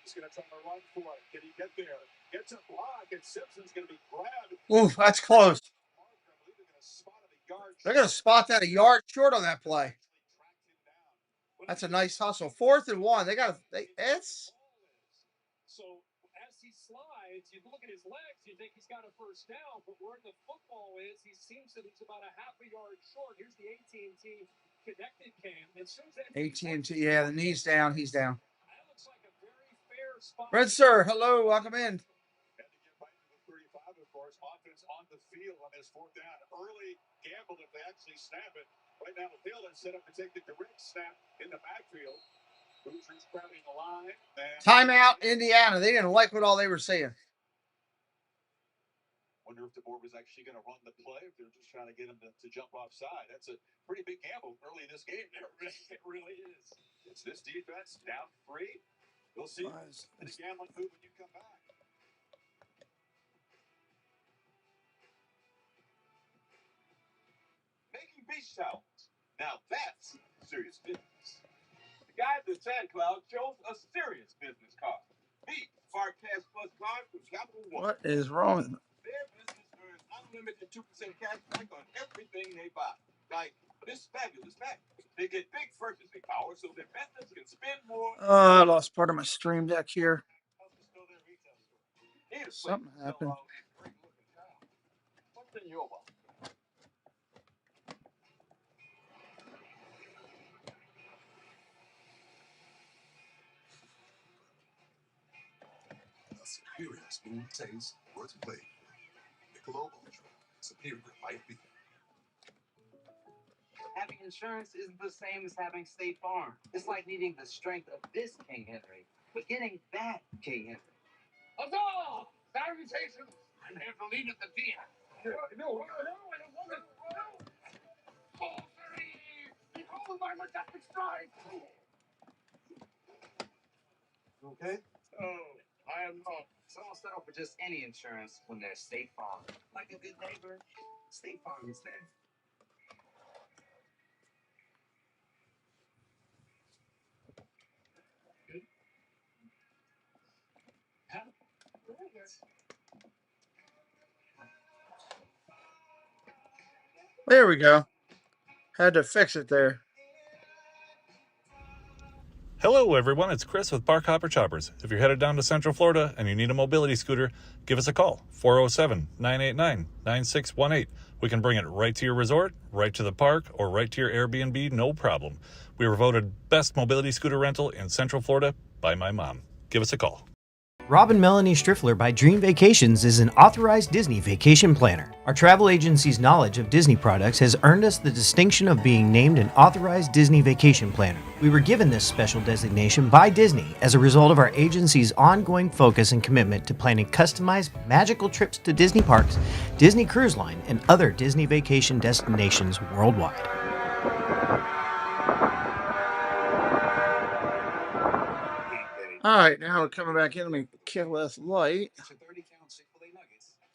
he's going to try to run for it. Can he get there? Gets a block, and Simpson's going to be grabbed. Oof, that's close. They're going to spot that a yard short on that play. That's a nice hustle. 4th and 1. They got it's. So as he slides, you look at his legs, you think he's got a first down, but where the football is, he seems that he's about a half a yard short. Here's the AT&T connected cam. As soon as that AT&T, yeah, the knee's down. He's down. That looks like a very fair spot. Red Sir, hello, welcome in. Had to get back to the 35, of course. Offense on the field on this 4th down. Early gamble if they actually snap it. Right now, Hill is set up to take the direct snap in the backfield. Hoosiers crowding the line. Timeout, Indiana. They didn't like what all they were saying. Wonder if the board was actually going to run the play, if they're just trying to get him to jump offside. That's a pretty big gamble early in this game. It really is. It's this defense down 3. We'll see the gambling move when you come back. Making beach towels. Now that's serious business. The guy at the Sand Cloud shows a serious business card. Meet Farcash Plus card from Capital One. What is wrong? Their business earns unlimited 2% cash back on everything they buy. Like this fabulous package. They get big purchasing power so their business can spend more. I lost part of my stream deck here. Something happened. What's in your wallet? Superior smooth taste, worth play. Michelob Ultra, superior life beer. Having insurance isn't the same as having State Farm. It's like needing the strength of this King Henry, but getting that King Henry. Huzzah! Salutations! I'm here to lead at the deer. No, I don't want it. Oh, three! Behold my majestic stride! Okay? Oh, I am not. So I'll settle for just any insurance when there's State Farm. Like a good neighbor, State Farm is there. There we go. Had to fix it there. Hello, everyone. It's Chris with Park Hopper Choppers. If you're headed down to Central Florida and you need a mobility scooter, give us a call, 407-989-9618. We can bring it right to your resort, right to the park, or right to your Airbnb, no problem. We were voted best mobility scooter rental in Central Florida by my mom. Give us a call. Rob and Melanie Striffler by Dream Vacations is an authorized Disney vacation planner. Our travel agency's knowledge of Disney products has earned us the distinction of being named an authorized Disney vacation planner. We were given this special designation by Disney as a result of our agency's ongoing focus and commitment to planning customized, magical trips to Disney parks, Disney Cruise Line, and other Disney vacation destinations worldwide. All right, now we're coming back in. Let me kill this light.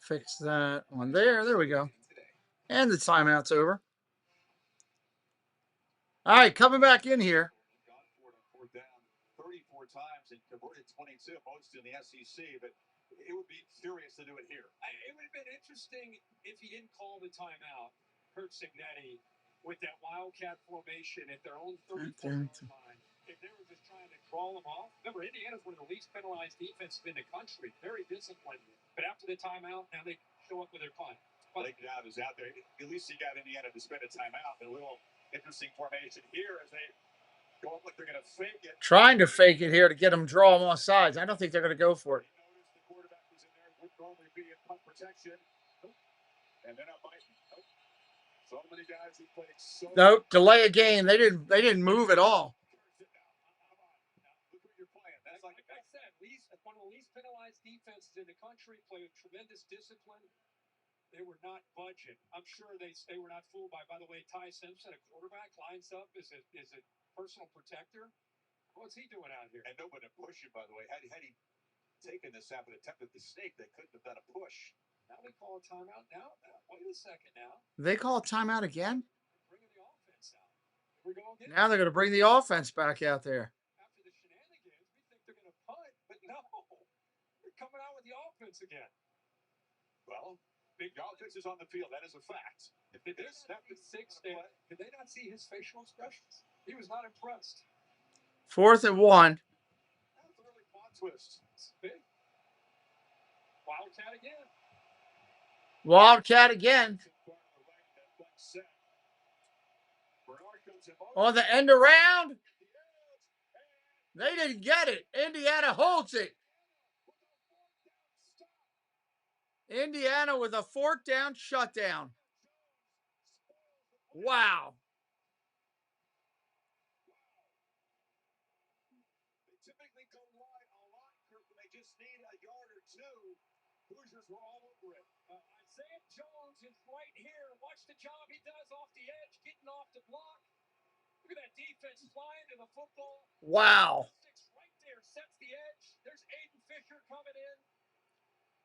Fix that on there. There we go. And the timeout's over. All right, coming back in here. 34 times and converted 22, most in the SEC, but it would be curious to do it here. It would have been interesting if he didn't call the timeout, Kurt Signetti, with that wildcat formation at their own 34-yard line. If they were just trying to crawl them off. Remember, Indiana's one of the least penalized defenses in the country. Very disciplined. But after the timeout, now they show up with their punt. Blake Dowd is out there. At least he got Indiana to spend a timeout. A little interesting formation here as they go up like they're going to fake it. Trying to fake it here to get them draw them off sides. I don't think they're going to go for it. The quarterback was in there. Would normally be in punt protection. And then up by so many guys who played so nope, delay a game. They didn't move at all. Like I said, one of the least penalized defenses in the country, played with tremendous discipline. They were not budging. I'm sure they were not fooled by the way, Ty Simpson, a quarterback, lines up as a personal protector. What's he doing out here? And nobody to push him, by the way. Had he taken the snap and attempted the snake, they couldn't have done a push. Now they call a timeout. Now, wait a second now. They call a timeout again? Bringing the offense out. Here we go again. Now they're going to bring the offense back out there. After the shenanigans, we think they're going to punt, but no. They're coming out with the offense again. Well, big offense is on the field. That is a fact. If they did snap the six, did they not see his facial expressions? He was not impressed. 4th and 1. That was an early plot twist. It's big. Wildcat again. Wildcat again. On the end around. They didn't get it. Indiana holds it. Indiana with a 4th down shutdown. Wow. They typically go wide a lot, Kirk, when they just need a yard or two. Hoosiers were all over it. Isaiah Jones is right here. Watch the job he does off the edge, getting off the block. Look at that defense flying to the football. Wow. Right there sets the edge. There's Aiden Fisher coming in.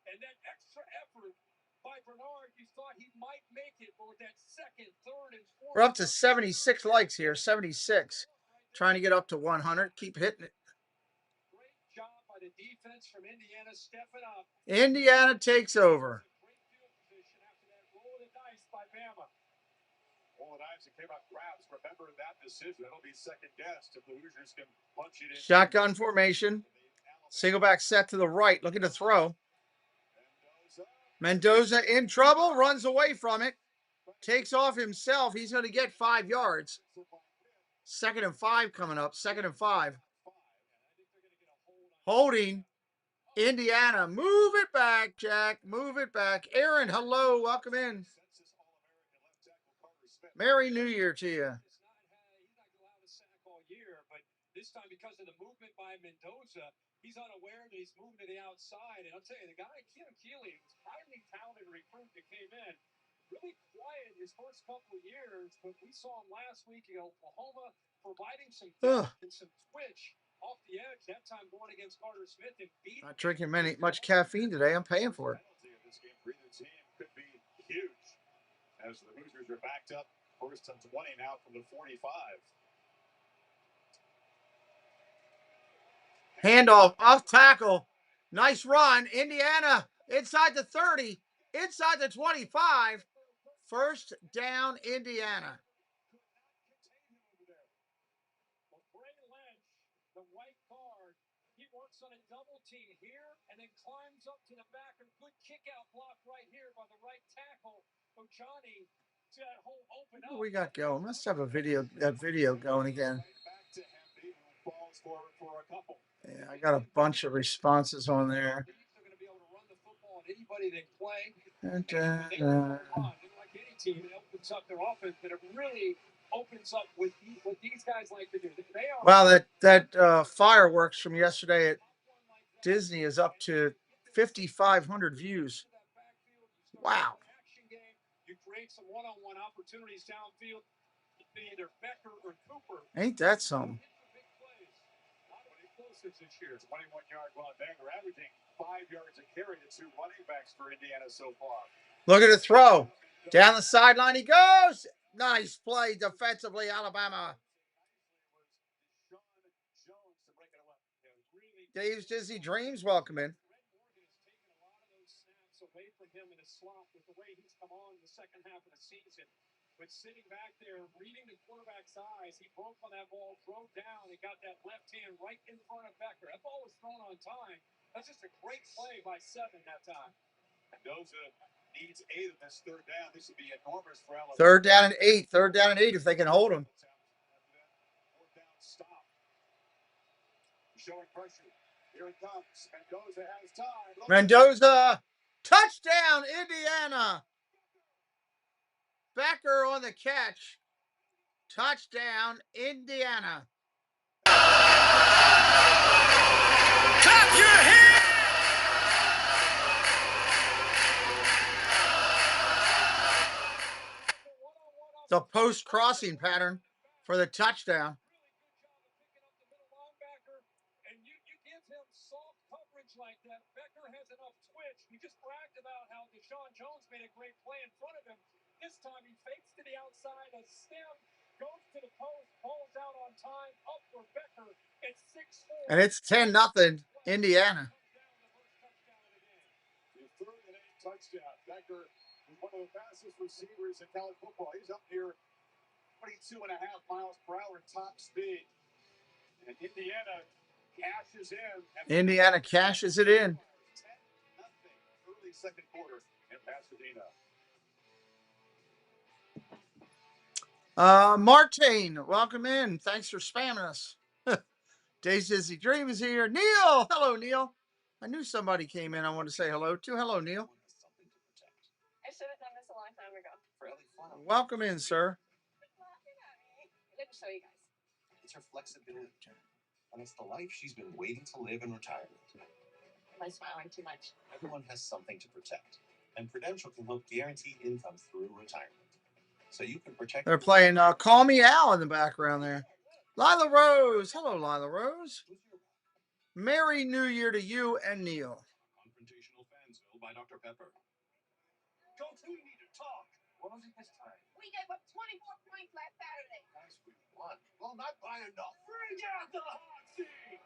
And that extra effort by Bernard, you thought he might make it, but with that 2nd, 3rd, and 4th. We're up to 76 likes here. 76. Trying to get up to 100. Keep hitting it. Great job by the defense from Indiana stepping up. Indiana takes over. Great field position after that roll of the dice by Bama. Roll of the dice and came up Krabs. Remember that decision. That'll be second guessed if the Hoosiers can punch it in. Shotgun formation. Single back set to the right. Looking to throw. Mendoza in trouble. Runs away from it. Takes off himself. He's going to get 5 yards. 2nd and 5 coming up. 2nd and 5. Holding. Indiana. Move it back, Jack. Move it back. Aaron, hello. Welcome in. Merry New Year to you. He's not allowed a sack all year, but this time because of the movement by Mendoza, he's unaware that he's moving to the outside. And I'll tell you, the guy, Keelan Keeley, was a highly talented recruit that came in. Really quiet his first couple of years, but we saw him last week in Oklahoma providing some depth and some twitch off the edge. That time going against Carter Smith and beat. Not drinking much caffeine today. I'm paying for it. This game for either team could be huge as the Hoosiers are backed up 1st and 20 now from the 45. Handoff, off tackle. Nice run. Indiana inside the 30, inside the 25. 1st down, Indiana. the right guard. He works on a double team here and then climbs up to the back. A good kick out block right here by the right tackle. So Johnny to that whole open up. What do we got going? Let's have that video going again. Yeah, I got a bunch of responses on there. They're going to be able to run the football on anybody they play. Like any team, it opens up their offense, but it really opens up what these guys like to do. Wow, that fireworks from yesterday at Disney is up to 5,500 views. Wow. You create some one-on-one opportunities downfield. Either Becker or Cooper. Ain't that something? This year, 21-yard run there. They're averaging 5 yards a carry to 2 running backs for Indiana so far. Look at the throw. Down the sideline he goes. Nice play defensively, Alabama. Dave's Disney Dreams, welcome in. Away from him in a slot with the way he's come on in the second half of the season. But sitting back there, reading the quarterback's eyes, he broke on that ball, drove down, and got that left hand right in front of Becker. That ball was thrown on time. That's just a great play by 7 that time. Mendoza needs 8 of this third down. This would be enormous for Alabama. Third down and 8 if they can hold him. Fourth down stop. Showing pressure. Here it comes. Mendoza has time. Mendoza, touchdown, Indiana. Becker on the catch. Touchdown, Indiana. Clap your hands! The post crossing pattern for the touchdown. And you give him soft coverage like that. Becker has enough twitch. We just bragged about how Deshaun Jones made a great play in front of him. This time he fakes to the outside, a stem, goes to the post, falls out on time, up for Becker. It's 6-4. And it's 10-0 Indiana. The third and 8 touchdown. Becker is one of the fastest receivers in college football. He's up here 22.5 miles per hour top speed. And Indiana cashes in. Indiana cashes it in. 10-0 early second quarter in Pasadena. Martine, welcome in. Thanks for spamming us. Dave's Disney Dream is here. Neil, hello, Neil. I knew somebody came in I wanted to say hello to. Hello, Neil. I should have done this a long time ago. Welcome in, sir. Let me show you guys. It's her flexibility turn, and it's the life she's been waiting to live in retirement. Am I smiling too much? Everyone has something to protect, and Prudential can help guarantee income through retirement. So you can protect. They're playing Call Me Al in the background there. Lila Rose. Hello, Lila Rose. Merry New Year to you and Neil. Confrontational Fansville by Dr. Pepper. Coach, we need to talk. What was it this time? We gave up 24 points last Saturday. Guys, we won. Well, not by enough. Bring out the hot seat.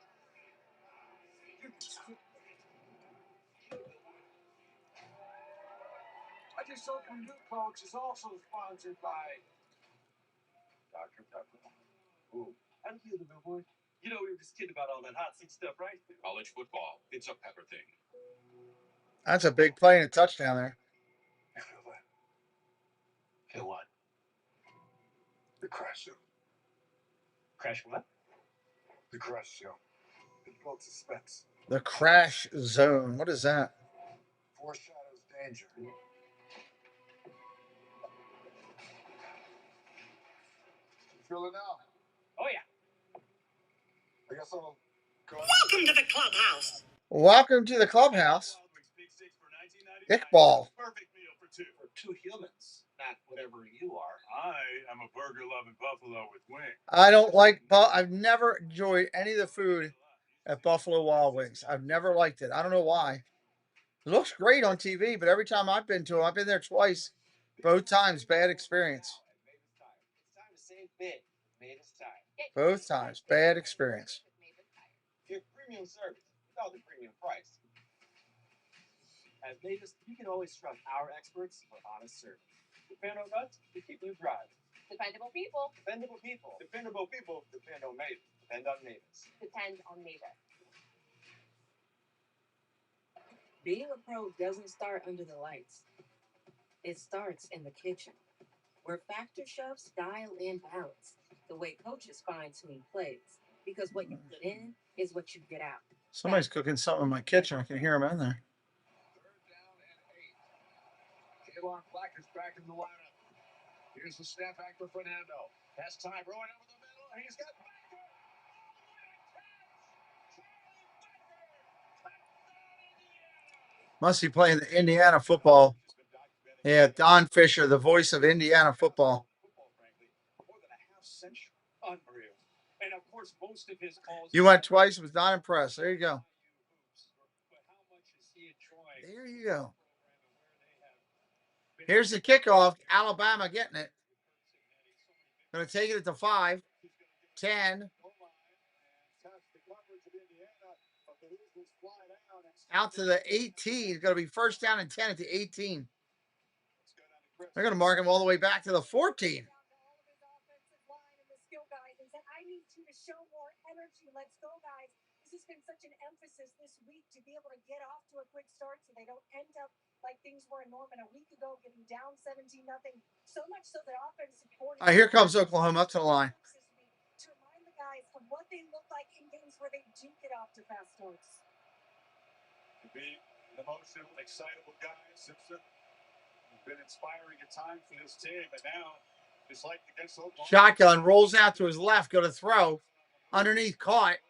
I just hope your new coach is also sponsored by Dr. Pepper. Ooh, how do you feel the billboard? You know we were just kidding about all that hot seat stuff, right? College football. It's a Pepper thing. That's a big play and a touchdown there. You feel that? Feel what? The crash zone. Crash what? The crash zone. It builds suspense. The crash zone. What is that? Foreshadows danger. You feel it now? Oh yeah. I guess I'll go. Welcome to the clubhouse. Welcome to the clubhouse. Iqbal. Perfect meal for 2. For 2 humans, not whatever you are. I am a burger-loving buffalo with wings. I don't like, I've never enjoyed any of the food at Buffalo Wild Wings. I've never liked it. I don't know why. It looks great on TV, but every time I've been to them, I've been there twice. Both times, bad experience. It's time to save big. Made us tired. Both times, bad experience. Get premium service without the premium price. At Mavis, you can always trust our experts for honest service. Depend on us to keep you driving. Dependable people. Dependable people. Dependable people depend on Mavis. Depend on Mavis. Depend on Mavis. Being a pro doesn't start under the lights. It starts in the kitchen, where factor chefs dial in balance, the way coaches fine-tune plays, because what you put in is what you get out. Somebody's cooking something in my kitchen. I can hear them in there. 3rd down and 8. Kalon Black is back in the lineup. Here's the snap back for Fernando. Has time rolling over the middle, and he's got Baker. Must be playing the Indiana football. Yeah, Don Fisher, the voice of Indiana football. More than a half century. Unreal. And of course, most of his calls. You went twice, was not impressed. There you go. But how much is he enjoying? There you go. Here's the kickoff. Alabama getting it. Going to take it at the 5, 10. Out to the 18. It's going to be 1st down and 10 at the 18. They're going to mark him all the way back to the 14. I need you to show more energy. Let's go, guys. This has been such an emphasis this week to be able to get off to a quick start so they don't end up like things were in Norman a week ago, getting down 17-0. So much so that offensive coordinator. Here comes Oklahoma up to the line. To remind the guys of what they look like in games where they do get off to fast starts. To be the most excitable guy since been inspiring at times for this team, but now, just like against Oklahoma, Shotgun rolls out to his left, go to throw. Underneath, caught.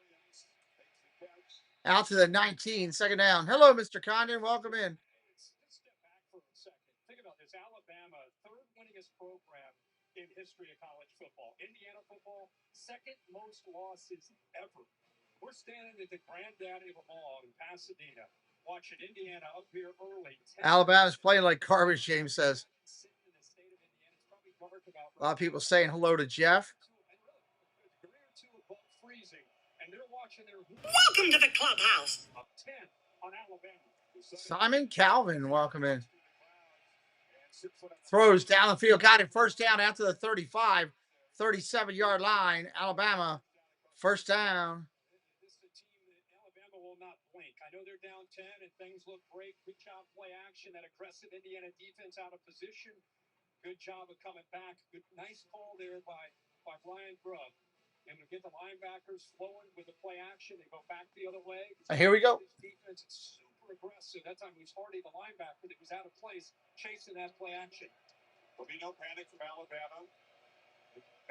Out to the 19, 2nd down. Hello, Mr. Condon. Welcome in. Let's step back for a second. Think about this. Alabama, 3rd winningest program in history of college football. Indiana football, 2nd most losses ever. We're standing at the granddaddy of them all in Pasadena, watching Indiana up here early. Alabama's playing like garbage, James says. A lot of people saying hello to Jeff. Welcome to the clubhouse. Simon Calvin, welcome in. Throws down the field. Got it 1st down after the 35, 37-yard line. Alabama, 1st down. Alabama will not blink. I know they're down 10 and things look great. Good job play action. That aggressive Indiana defense out of position. Good job of coming back. Good, nice call there by Brian Grubb. And we get the linebackers flowing with the play action. They go back the other way. Here we go. This defense is super aggressive. That time it was Hardy, the linebacker, that was out of place, chasing that play action. There'll be no panic from Alabama.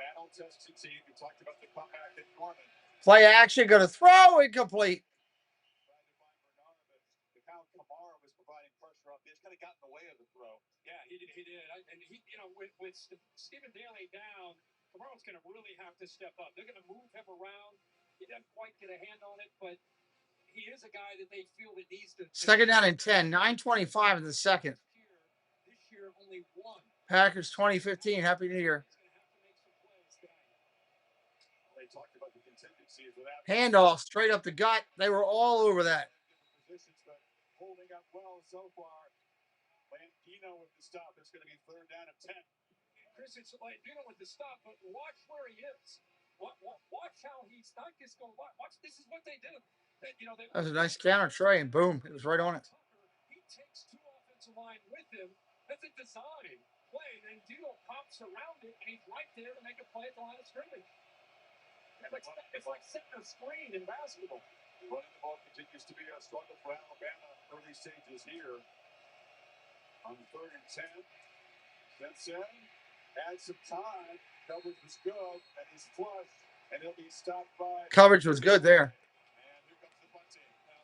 Battle-tested team. We talked about the comeback in Norman. Play action, going to throw, incomplete. Kamara was providing pressure up. He just kind of got in the way of the throw. Yeah, he did. And he, with Stephen Daly down, Kamara's going to really have to step up. They're going to move him around. He doesn't quite get a hand on it, but he is a guy that they feel that needs to. 2nd down and 10, 9:25 in the 2nd. This year, only 1. Packers 2015. Happy New Year. They talked about the contingencies of that. Handoff straight up the gut. They were all over that. Positions, but holding up well so far. Landino with the stop. It's going to be 3rd down and 10. Chris, it's Landino with the stop, but watch where he is. Watch how he's not just going. Watch. This is what they do. That was a nice counter, Trey, and boom, it was right on it. He takes 2 offensive line with him. That's a design play. And Dino pops around it, and he's right there to make a play at the line of scrimmage. It's like setting a screen in basketball. Running the ball continues to be a struggle for Alabama early stages here. On 3rd and 10. Benson had some time. Coverage was good, and he's flushed, and he'll be stopped by. Coverage was good there.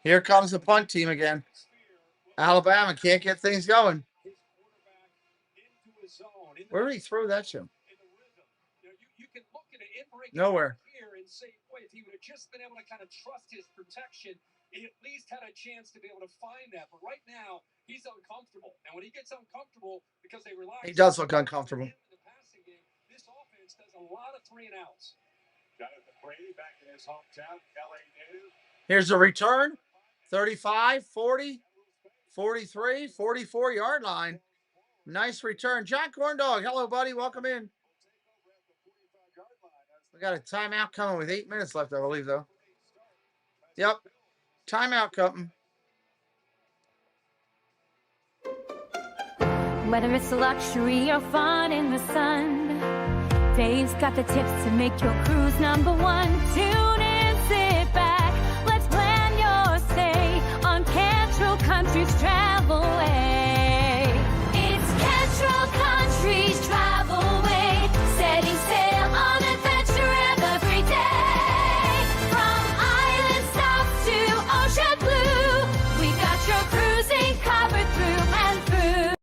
Here comes the punt team again. Alabama can't get things going. Where did he throw that to? Nowhere. And say, boy, if he would have just been able to kind of trust his protection, he at least had a chance to be able to find that. But right now, he's uncomfortable. And when he gets uncomfortable, because they relax, he does look uncomfortable. In the passing game, this offense does a lot of 3 and outs. Jonathan Brady back in his hometown, LA native. Here's the return. 35, 40, 43, 44-yard line. Nice return. John Corndog, hello, buddy. Welcome in. We got a timeout coming with 8 minutes left, I believe, though. Yep. Timeout coming. Whether it's a luxury or fun in the sun, Dave's got the tips to make your cruise #1. Tune in, sit back, let's plan your stay on Cantrell Country's Travel Way. It's Cantrell Country's Travel Way, setting sail on adventure every day. From island stops to ocean blue, we got your cruising covered through and through.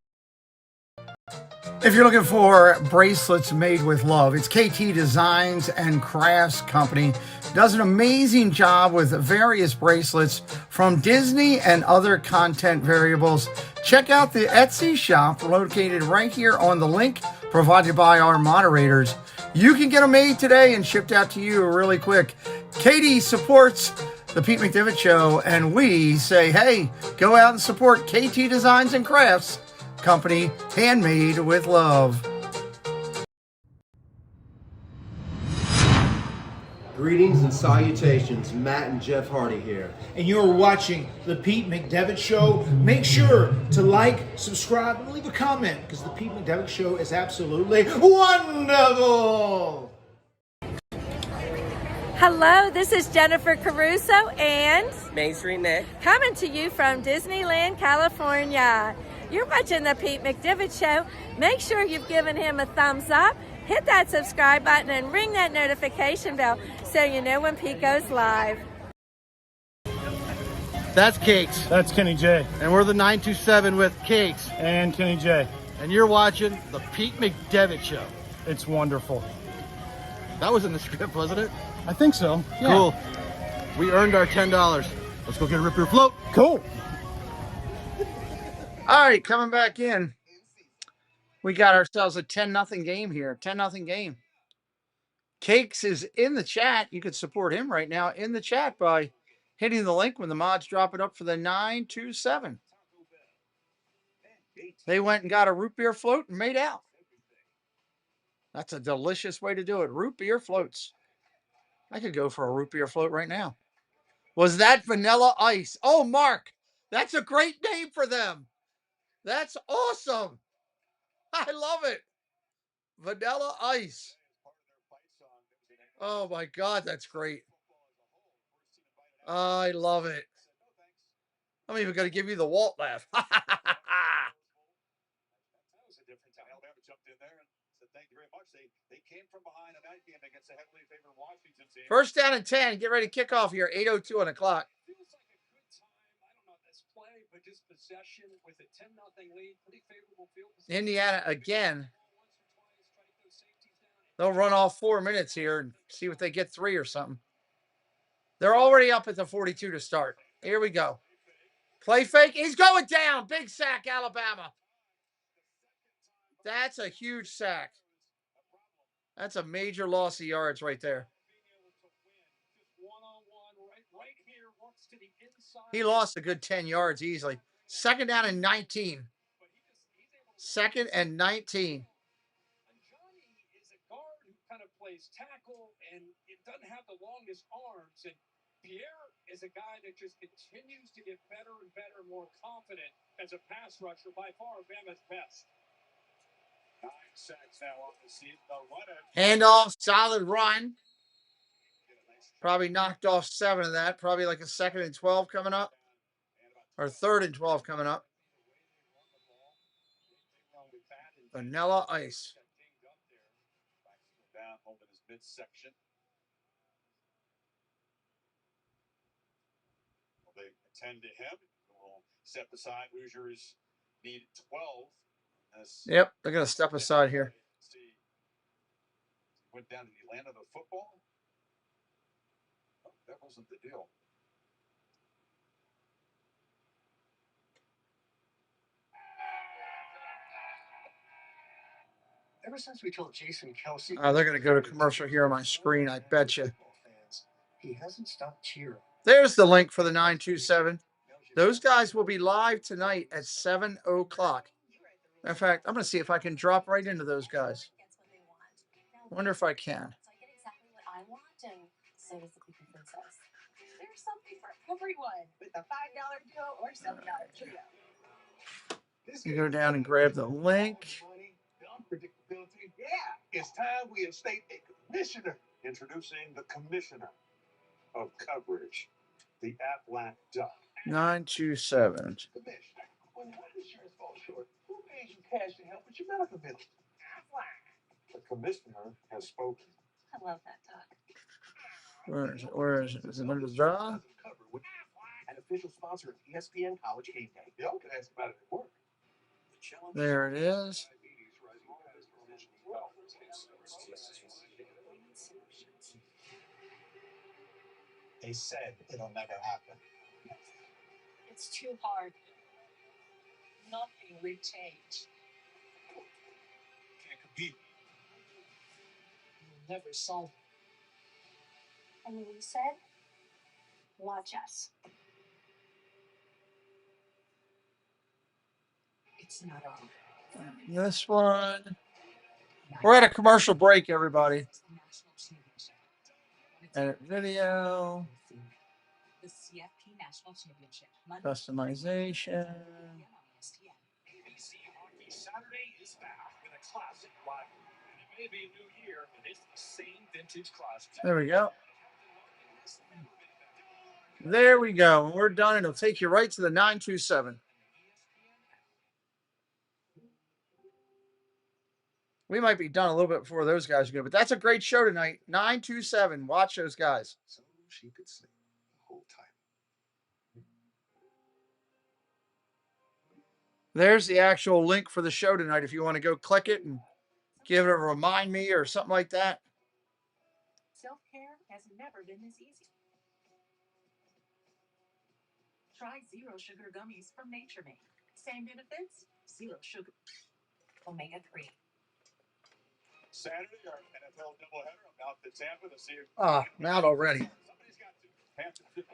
If you're looking for bracelets made with love, it's KT Designs and Crafts Company. Does an amazing job with various bracelets from Disney and other content variables. Check out the Etsy shop located right here on the link provided by our moderators. You can get them made today and shipped out to you really quick. KT supports the Pete McDevitt Show, and we say, hey, go out and support KT Designs and Crafts Company, handmade with love. Greetings and salutations, Matt and Jeff Hardy here. And you're watching the Pete McDevitt Show. Make sure to like, subscribe, and leave a comment, because the Pete McDevitt Show is absolutely wonderful. Hello, this is Jennifer Caruso and Main Street Nick, coming to you from Disneyland, California. You're watching the Pete McDevitt Show. Make sure you've given him a thumbs up, hit that subscribe button, and ring that notification bell so you know when Pete goes live. That's Cakes. That's Kenny J. And we're the 927 with Cakes. And Kenny J. And you're watching the Pete McDevitt Show. It's wonderful. That was in the script, wasn't it? I think so. Yeah. Cool. We earned our $10. Let's go get a rip your float. Cool. All right, coming back in. We got ourselves a 10-0 game here. 10-0 game. Cakes is in the chat. You could support him right now in the chat by hitting the link when the mods drop it up for the 927. They went and got a root beer float and made out. That's a delicious way to do it. Root beer floats. I could go for a root beer float right now. Was that Vanilla Ice? Oh, Mark, that's a great name for them. That's awesome. I love it. Vanilla Ice. Oh, my God, that's great. I love it. I'm even going to give you the Walt laugh. Alabama jumped in there and said thank you very much. They came from behind in that game against the heavily favored Washington team. First down and 10. Get ready to kick off here. 8:02 on the clock. Feels like a good time. I don't know if that's play, but just possession with a 10-0 lead. Pretty favorable field position. Indiana again. They'll run all 4 minutes here and see if they get 3 or something. They're already up at the 42 to start. Here we go. Play fake. He's going down. Big sack, Alabama. That's a huge sack. That's a major loss of yards right there. He lost a good 10 yards easily. Second down and 19. Second and 19. Kind of plays tackle, and it doesn't have the longest arms. And Pierre is a guy that just continues to get better and better, more confident as a pass rusher. By far, Bama's best. 9 sacks now on the season. Handoff, solid run. Probably knocked off 7 of that. Probably like a 2nd and 12 coming up, or 3rd and 12 coming up. Vanilla Ice. Down over his midsection. Well, they attend to him. We'll step aside. Hoosiers need 12. Yep, they're going to step aside here. Went down to the land of the football. Oh, that wasn't the deal. Ever since we told Jason Kelsey, They're going to go to commercial here on my screen, I bet you. he hasn't stopped cheering. There's the link for the 927. Those guys will be live tonight at 7 o'clock. In fact, I'm going to see if I can drop right into those guys. Wonder if I can. There's something for everyone with the $5 duo or $7 trio. You go down and grab the link. Unpredictability. Yeah, it's time we instate a commissioner. Introducing the commissioner of coverage, the Aflac Duck. 927. Commissioner, when life insurance falls short, who pays you cash to help with your medical bills? Aflac. The commissioner has spoken. I love that duck. Where is it? Where is it? Is it under the? An official sponsor of ESPN College Game Day. Y'all can ask about it at work. There it is. They said it'll never happen. It's too hard. Nothing will change. Can't compete. You'll never solve it. And we said, watch us. It's not over. This one. We're at a commercial break, everybody. Edit video. The CFP National Championship. Customization. ABC Hockey Saturday is back with a classic rivalry. It may be a new year, but it's the same vintage classic. There we go. There we go. We're done. It'll take you right to the 927. We might be done a little bit before those guys go, but that's a great show tonight. 927. Watch those guys. So she could sleep the whole time. There's the actual link for the show tonight if you want to go click it and give it a remind me or something like that. Self-care has never been this easy. Try Zero Sugar Gummies from Nature Made. Same benefits, zero sugar. Omega-3. Saturday, our NFL doubleheader. I'm out to Tampa to see if. I'm out already.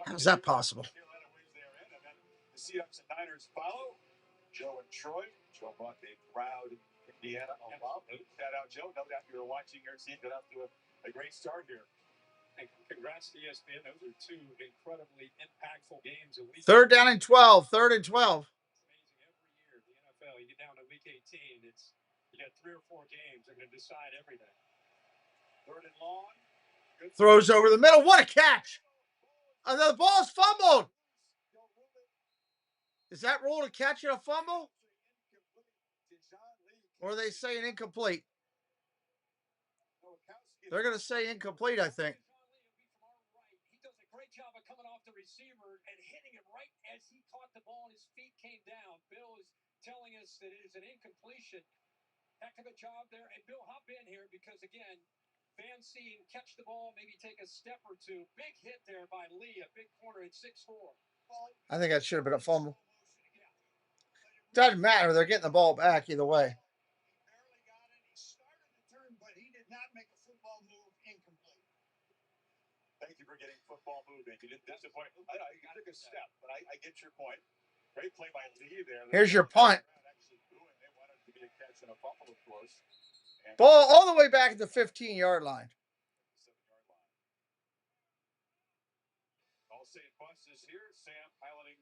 How's that possible? The Seahawks and Niners follow. Joe and Troy. Joe brought a proud Indiana alum. Shout out, Joe. No doubt you were watching your seat. Got off to a great start here. And congrats to ESPN. Those are two incredibly impactful games. Third down and 12. Third and 12. Amazing every year. The NFL, you get down to week 18. You got 3 or 4 games that are going to decide everything. Third and long. Throws over the middle. What a catch. The ball's fumbled. Is that ruled a catch and a fumble? Or are they saying incomplete? They're going to say incomplete, I think. He does a great job of coming off the receiver and hitting him right as he caught the ball and his feet came down. Bill is telling us that it is an incompletion. Heck of a job there. And Bill, hop in here because, again, fans see him catch the ball, maybe take a step or two. Big hit there by Lee, a big corner at 6'4". I think that should have been a fumble. Doesn't matter. They're getting the ball back either way. Barely got it. He started the turn, but he did not make a football move. Incomplete. Thank you for getting football moving. You didn't disappoint. I took a step, but I get your point. Great play by Lee there. Here's your punt. They wanted it to be a catch and a fumble, of course. Ball all the way back at the 15-yard line. All St. Bus is here. Sam piloting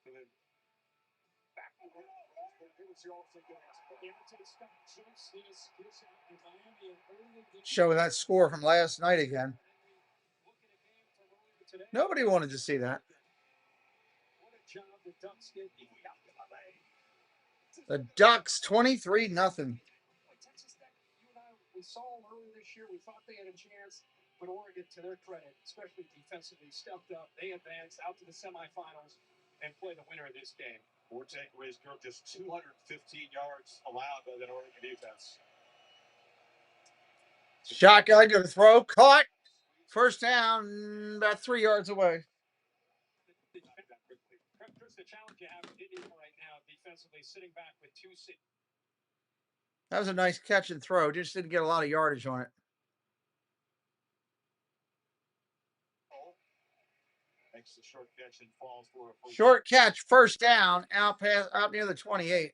to the back. Showing that score from last night again. Nobody wanted to see that. The Ducks 23-0. We saw them earlier this year. We thought they had a chance, but Oregon, to their credit, especially defensively, stepped up. They advanced out to the semifinals and play the winner of this game. 4 takeaways, Kirk, just 215 yards allowed by that Oregon defense. Shotgun going to throw. Caught. First down, about 3 yards away. Chris, the challenge you have with Indiana right now, defensively, sitting back with 2 6. That was a nice catch and throw. Just didn't get a lot of yardage on it. Makes the short catch and falls for a short catch, first down, out near the 28.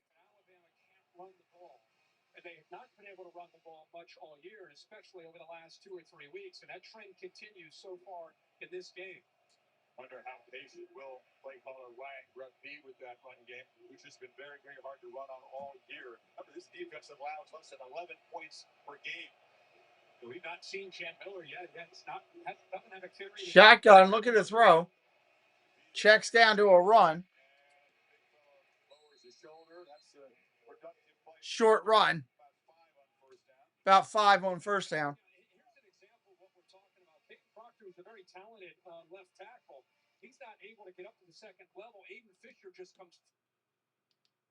and they have not been able to run the ball much all year, especially over the last 2 or 3 weeks, and that trend continues so far in this game. Wonder how patient will play caller Wang be with that run game, which has been very, very hard to run on all year. Remember, this defense allows less than 11 points per game. We've not seen Chan Miller yet. It's not, doesn't have a carry. Shotgun, looking to throw. Checks down to a run. Short run. About 5 on first down. Here's an example of what we're talking about. Peyton Proctor is a very talented left tackle. He's not able to get up to the second level. Aiden Fisher just comes.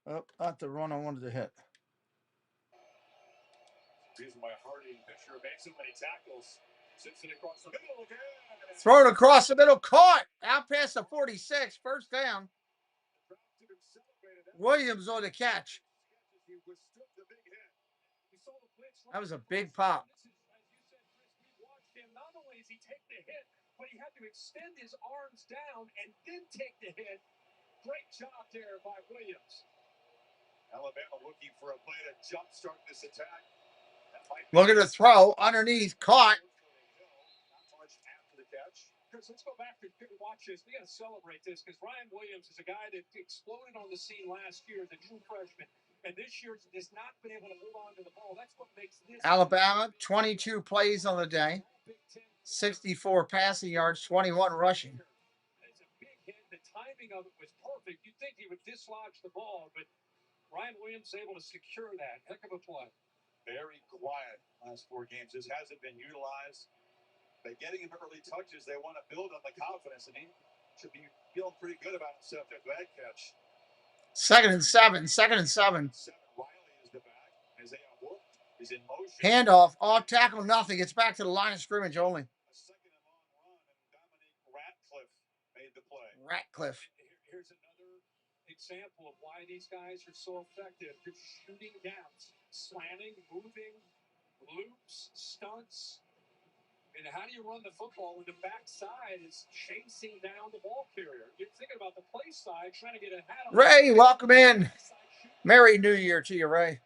Oh, not the run I wanted to hit. Reason why Hardy and Fisher made so many tackles. Sits it across the middle again. Thrown across the middle, caught. Out past the 46, first down. Williams on the catch. That was a big pop. As you said, Chris, we watched him. Not only does he take the hit, but he had to extend his arms down and then take the hit. Great job there by Williams. Alabama looking for a play to jumpstart this attack. Looking to throw underneath, caught. Chris, let's go back to watch this. We got to celebrate this because Ryan Williams is a guy that exploded on the scene last year as a true freshman. And this year has not been able to hold on to the ball. That's what makes this. Alabama, 22 plays on the day, 64 passing yards, 21 rushing. It's a big hit. The timing of it was perfect. You'd think he would dislodge the ball, but Ryan Williams able to secure that. Heck of a play. Very quiet last 4 games. This hasn't been utilized. By getting him early touches, they want to build on the confidence, and he should be feeling pretty good about himself after that catch. Second and seven. Riley is the back. Isaiah Wolf is in motion. Handoff, off tackle, nothing. It's back to the line of scrimmage only. A second and long run, and Dominique Ratcliffe made the play. Ratcliffe. Here's another example of why these guys are so effective. Just shooting gaps, slanting, moving, loops, stunts. And how do you run the football when the backside is chasing down the ball carrier? You're thinking about the play side, trying to get a hat on. Ray, welcome in. Merry New Year to you, Ray.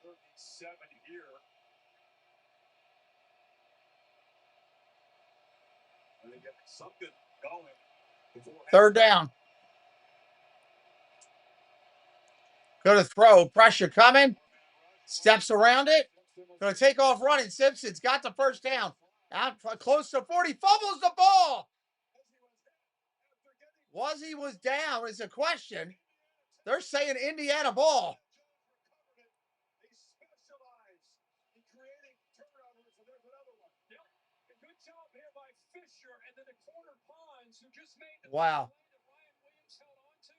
37 here. And they get something going. Third down. Going to throw. Pressure coming. Steps around it. Going to take off running. Simpson's got the first down. Out close to 40. Fumbles the ball. Was down is a question. They're saying Indiana ball. They specialize in creating turnovers, and there's another one. Yep. A good job here by Fisher, and then the corner Pons, who just made the Wow. play that Ryan Williams held on to.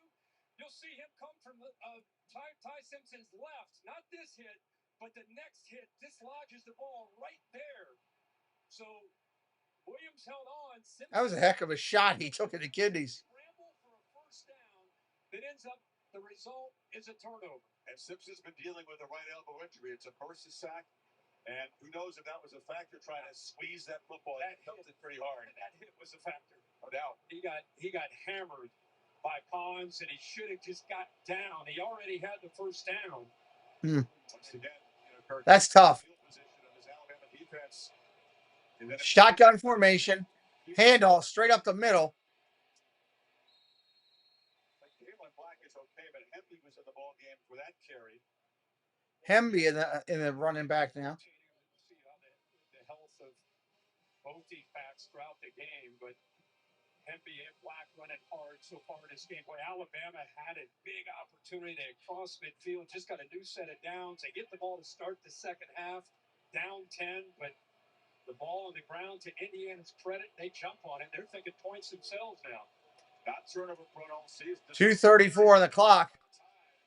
You'll see him come from Ty Simpson's left. Not this hit, but the next hit dislodges the ball right there. So Williams held on. Simpson That was a heck of a shot he took in the kidneys. scrambled for a first down that ends up the result is a turnover. And Simpson's been dealing with a right elbow injury. It's a Persis sack. And who knows if that was a factor trying to squeeze that football. That hit it pretty hard. And that hit was a factor. No doubt. He got hammered by Pons, and he should have just got down. He already had the first down. Once again, Kirk, That's tough. field position of his Alabama defense. And then Shotgun formation. Handoff straight up the middle. Galen Black is okay, but Hempy was in the ball game for that carry. Hemby in the running back now. See how the health of both these backs throughout the game, but Hempy and Black running hard so far in this game. Boy, Alabama had a big opportunity across midfield. Just got a new set of downs. They get the ball to start the second half, down 10, but the ball on the ground, to Indiana's credit, they jump on it. They're thinking points themselves now. Not turnover prone all season. 2:34 on the clock.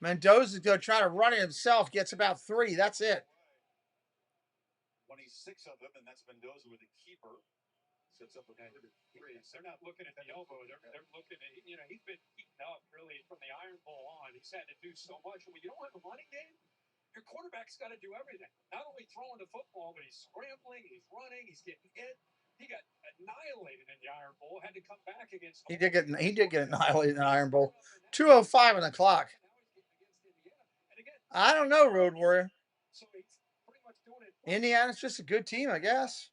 Mendoza's going to try to run it himself. Gets about 3. That's it. 26 of them, and that's Mendoza with a keeper. Sets up with number 3. They're not looking at the elbow. They're looking at, he's been eaten up really from the Iron Bowl on. He's had to do so much. When you don't have a running game, your quarterback's got to do everything. Not only throwing the football, but he's scrambling, he's running, he's getting hit. He got annihilated in the Iron Bowl. Had to come back against. He did get annihilated in the Iron Bowl. 2:05 on the clock. And again, I don't know, Road Warrior. Indiana's just a good team, I guess.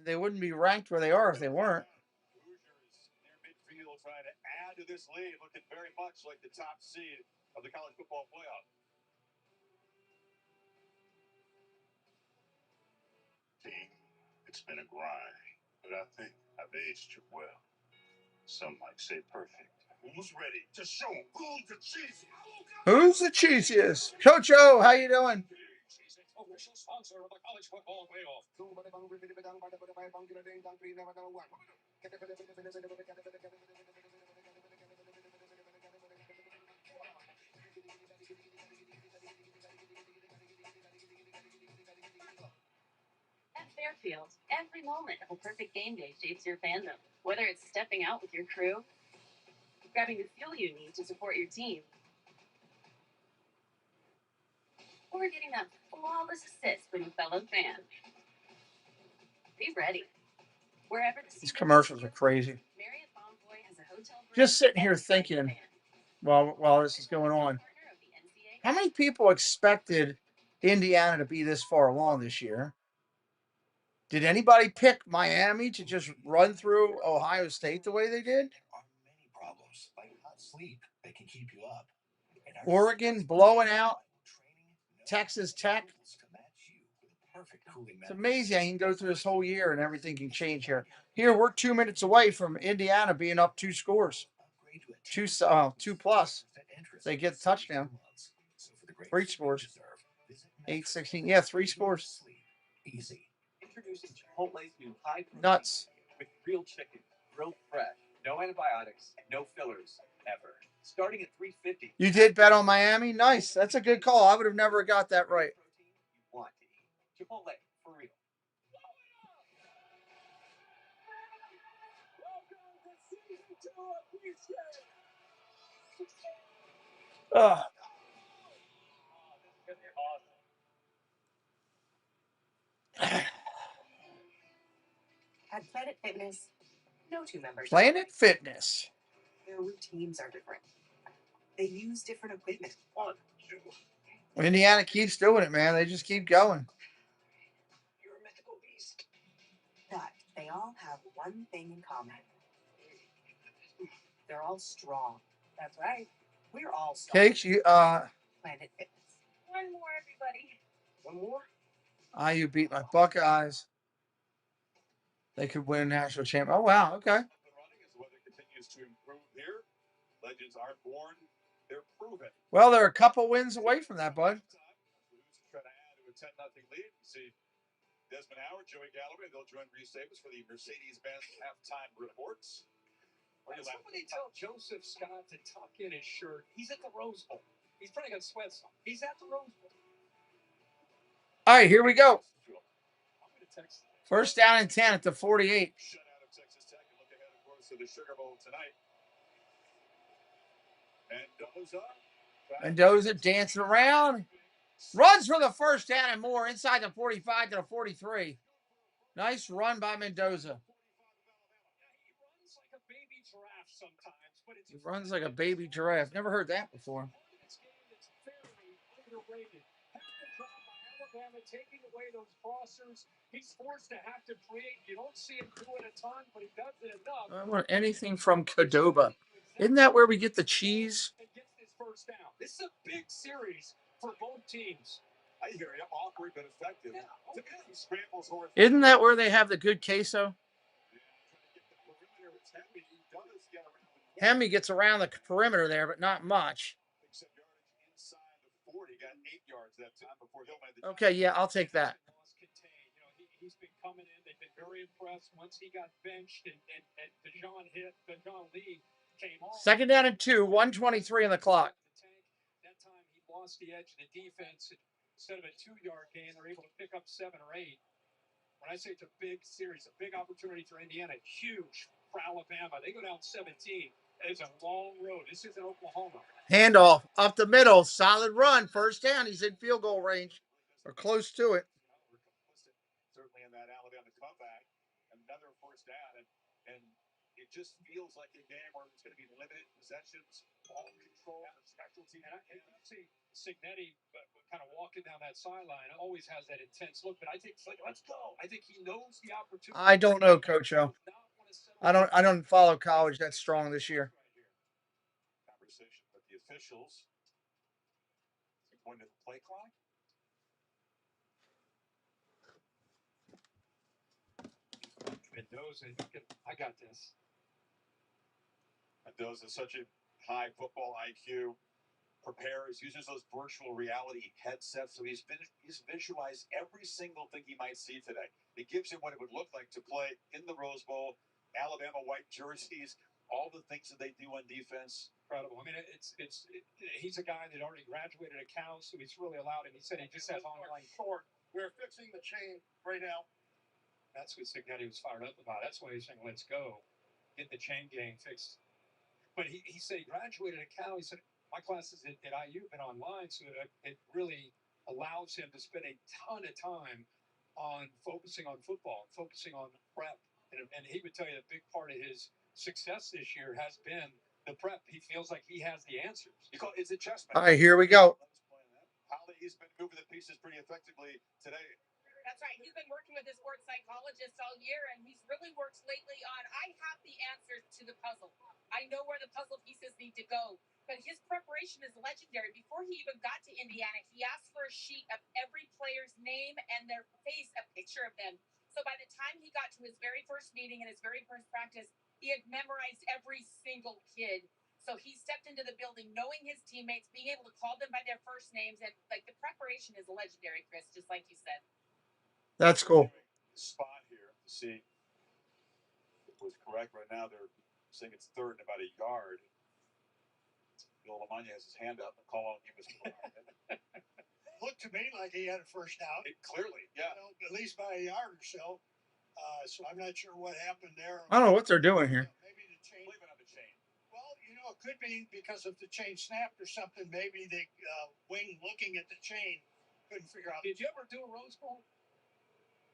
They wouldn't be ranked where they are if they weren't. Hoosiers near midfield trying to add to this lead, looking very much like the top seed of the college football playoff. Team, it's been a grind, but I think I've aged you well. Some might say perfect. Who's ready to show who's the cheesiest? Who's the cheesiest? Coach O, how you doing? Official sponsor of the college football playoff. At Fairfield, every moment of a perfect game day shapes your fandom. Whether it's stepping out with your crew, grabbing the fuel you need to support your team, or getting that flawless assist from a fellow fan. Be ready. Wherever the These commercials are crazy. Marriott Bonvoy has a hotel Just sitting here thinking while this is going on. How many people expected Indiana to be this far along this year? Did anybody pick Miami to just run through Ohio State the way they did? Many problems like not sleep that can keep you up. Oregon blowing out Texas Tech. It's amazing how you can go through this whole year and everything can change here. Here, we're 2 minutes away from Indiana being up 2 scores. 2 plus. They get the touchdown. 3 scores. 8-16. Yeah, 3 scores. Easy. Introducing Chipotle's new high Nuts. with real chicken, grilled fresh, no antibiotics, no fillers, ever. Starting at $3.50. You did bet on Miami? Nice. That's a good call. I would have never got that right. You want to eat. Chipotle, for real. Ugh. At Planet Fitness, no two members. Planet Fitness. Their routines are different. They use different equipment. Indiana keeps doing it, man. They just keep going. You're a mythical beast. But they all have one thing in common. They're all strong. That's right. We're all strong. Cakes, you Planet Fitness. One more, everybody. One more? IU beat my Buckeyes. They could win a national champ. Oh wow, okay. The running as the weather continues to improve here. Legends aren't born, they're proven. Well, they're a couple wins away from that, bud. Hoosiers try to add to a 10-0 lead. You see Desmond Howard, Joey Galloway, they'll join Reese Davis for the Mercedes-Benz halftime reports. Somebody tell Joseph Scott to tuck in his shirt. He's at the Rose Bowl. He's putting on sweats. He's at the Rose Bowl. All right, here we go. I'm going to text. First down and 10 at the 48. Shut out of Texas Tech and look ahead, of course, to the Sugar Bowl tonight. Mendoza dancing around. Runs for the first down and more inside the 45 to the 43. Nice run by Mendoza. He runs like a baby giraffe. Never heard that before. Alabama taking away those crossers. He's forced to have to create. You don't see him do it a ton, but he does it enough. I want anything from Qdoba. Isn't that where we get the cheese? And gets this first down. This is a big series for both teams. I hear you. Awkward but effective. Yeah, okay. Scrambles horse. Isn't that where they have the good queso? Hemi gets around the perimeter there, but not much. Okay, yeah, I'll take that. He's been coming in. They've been very impressed once he got benched and Dejon Lee came on. Second down and 2, 1:23 on the clock. That time he lost the edge of the defense. Instead of a 2-yard gain, they're able to pick up 7 or 8. When I say it's a big series, a big opportunity for Indiana, huge for Alabama. They go down 17. It's a long road. This isn't Oklahoma. Handoff up the middle. Solid run. First down. He's in field goal range or close to it. Certainly in that Alabama comeback. Another first down. And it just feels like a game where it's going to be limited possessions, ball control, and special team. And I see Signetti kind of walking down that sideline. Always has that intense look, but I think it's like, let's go. I think he knows the opportunity. I don't know, Coach O. I don't follow college that strong this year. Conversation with the officials. Going to the play clock. Mendoza, I got this. Mendoza is such a high football IQ. Prepares, uses those virtual reality headsets, so he's visualized every single thing he might see today. It gives him what it would look like to play in the Rose Bowl, Alabama white jerseys, all the things that they do on defense. Incredible. I mean, he's a guy that already graduated at Cal, so he's really allowed it. He said he just has online short. We're fixing the chain right now. That's what Signetti was fired up about. That's why he's saying, let's go. Get the chain gang fixed. But he said he graduated at Cal. He said, my classes at IU have been online, so it really allows him to spend a ton of time on focusing on football, focusing on prep. And he would tell you a big part of his success this year has been the prep. He feels like he has the answers. It's a chess match. All right, here we go. He's been moving the pieces pretty effectively today. That's right. He's been working with his sports psychologist all year, and he's really worked lately on, I have the answers to the puzzle. I know where the puzzle pieces need to go. But his preparation is legendary. Before he even got to Indiana, he asked for a sheet of every player's name and their face, a picture of them. So by the time he got to his very first meeting and his very first practice, he had memorized every single kid. So he stepped into the building knowing his teammates, being able to call them by their first names. And like the preparation is legendary, Chris, just like you said. That's cool. Spot here to see if it was correct. Right now they're saying it's third and about a yard. Bill Lamagna has his hand up. The call on him was Looked to me like he had a first down. Clearly, yeah. At least by a yard or so. So I'm not sure what happened there. I don't know what they're doing here. Maybe the chain. Well, it could be because if the chain snapped or something. Maybe the wing looking at the chain couldn't figure out. Did you ever do a Rose Bowl?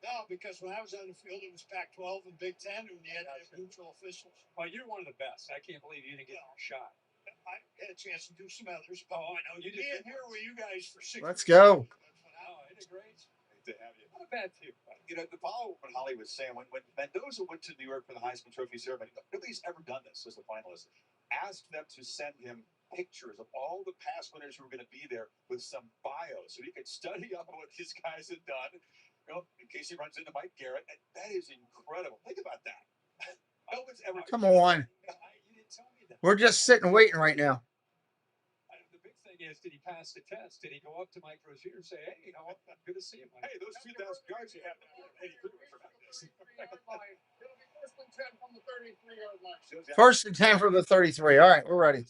No, because when I was on the field, it was Pac-12 and Big Ten, and you had neutral officials. Well, you're one of the best. I can't believe you didn't get a shot. I had a chance to do some others. Oh, I know. You did. Being here with you guys for 6 Let's go. Oh, isn't it great? To have you. Not a bad team. The follow what Holly was saying, when Mendoza went to New York for the Heisman Trophy ceremony, nobody's ever done this as a finalist. Asked them to send him pictures of all the past winners who were going to be there with some bios so he could study up on what these guys had done. In case he runs into Mike Garrett. And that is incredible. Think about that. No one's ever. Come on. We're just sitting waiting right now. The big thing is, did he pass the test? Did he go up to Mike Rozier and say, hey, good to see you, Mike? Hey, those 2,000 yards you have. Hey, you couldn't remember this. It'll be first and 10 from the 33-yard line. First and 10 from the 33. All right, we're ready.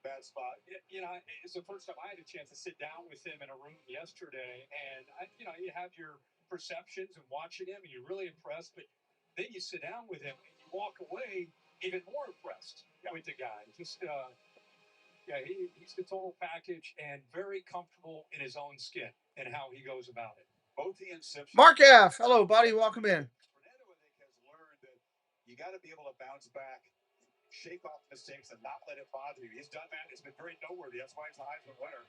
Bad spot. It's the first time I had a chance to sit down with him in a room yesterday, and you have your perceptions and watching him, and you're really impressed. But then you sit down with him and you walk away even more impressed with the guy. Just he's the total package and very comfortable in his own skin and how he goes about it. Both he and Simpson. Mark F. Hello, buddy. Welcome in. Fernando, I think, has learned that you got to be able to bounce back, shake off mistakes, and not let it bother you. He's done that. It's been very noteworthy. That's why he's the Heisman winner.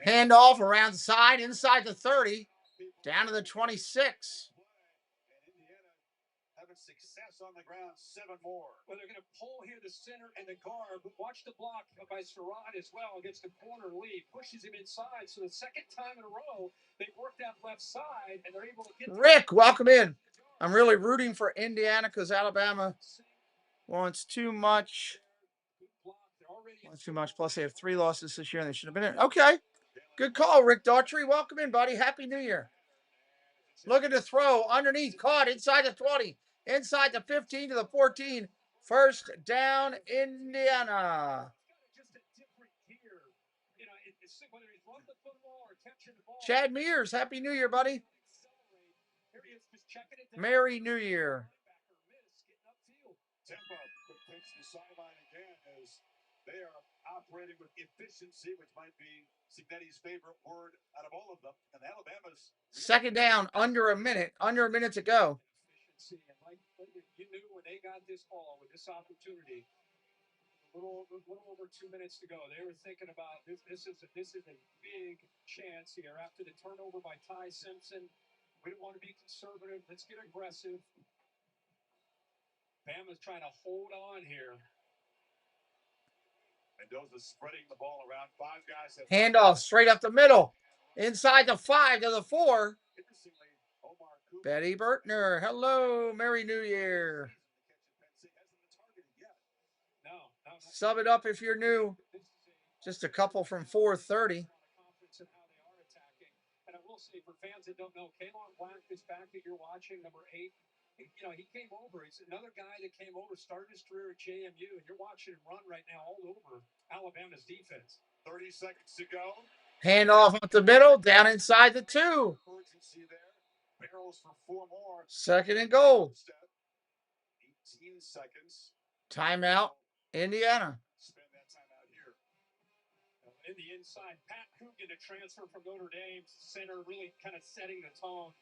Handoff around the side, inside the 30, down to the 26. And Indiana having success on the ground, 7 more. Well, they're going to pull here the center and the guard, but watch the block by Surratt as well against the corner lead. Pushes him inside. So the second time in a row, they've worked out left side, and they're able to get Rick, welcome in. I'm really rooting for Indiana because Alabama wants too much. Plus, they have 3 losses this year, and they should have been in. Okay. Good call, Rick Daughtry. Welcome in, buddy. Happy New Year. Looking to throw underneath. Caught inside the 20. Inside the 15 to the 14. First down, Indiana. Chad Mears, Happy New Year, buddy. Merry New Year. Tempo takes the sideline again as they are operating with efficiency, which might be Signetti's favorite word out of all of them. And Alabama's second down, under a minute to go. And like they got this ball with this opportunity, a little over 2 minutes to go, they were thinking about this. This is a big chance here after the turnover by Ty Simpson. We don't want to be conservative. Let's get aggressive. Bama's trying to hold on here. Mendoza spreading the ball around. 5 guys. Handoff straight up the middle. Inside the 5 to the 4. Betty Bertner. Hello. Merry New Year. Sub it up if you're new. Just a couple from 4:30. And I will say, for fans that don't know, Kalon Black, this back that you're watching, number 8, he came over. He's another guy that came over, started his career at JMU, and you're watching him run right now all over Alabama's defense. 30 seconds to go. Handoff up the middle, down inside the 2. Barrels for 4 more. 2nd and goal. 18 seconds. Timeout, Indiana. Spend that timeout here. In the inside, Pat Coogan, a transfer from Notre Dame, center, really kind of setting the tone.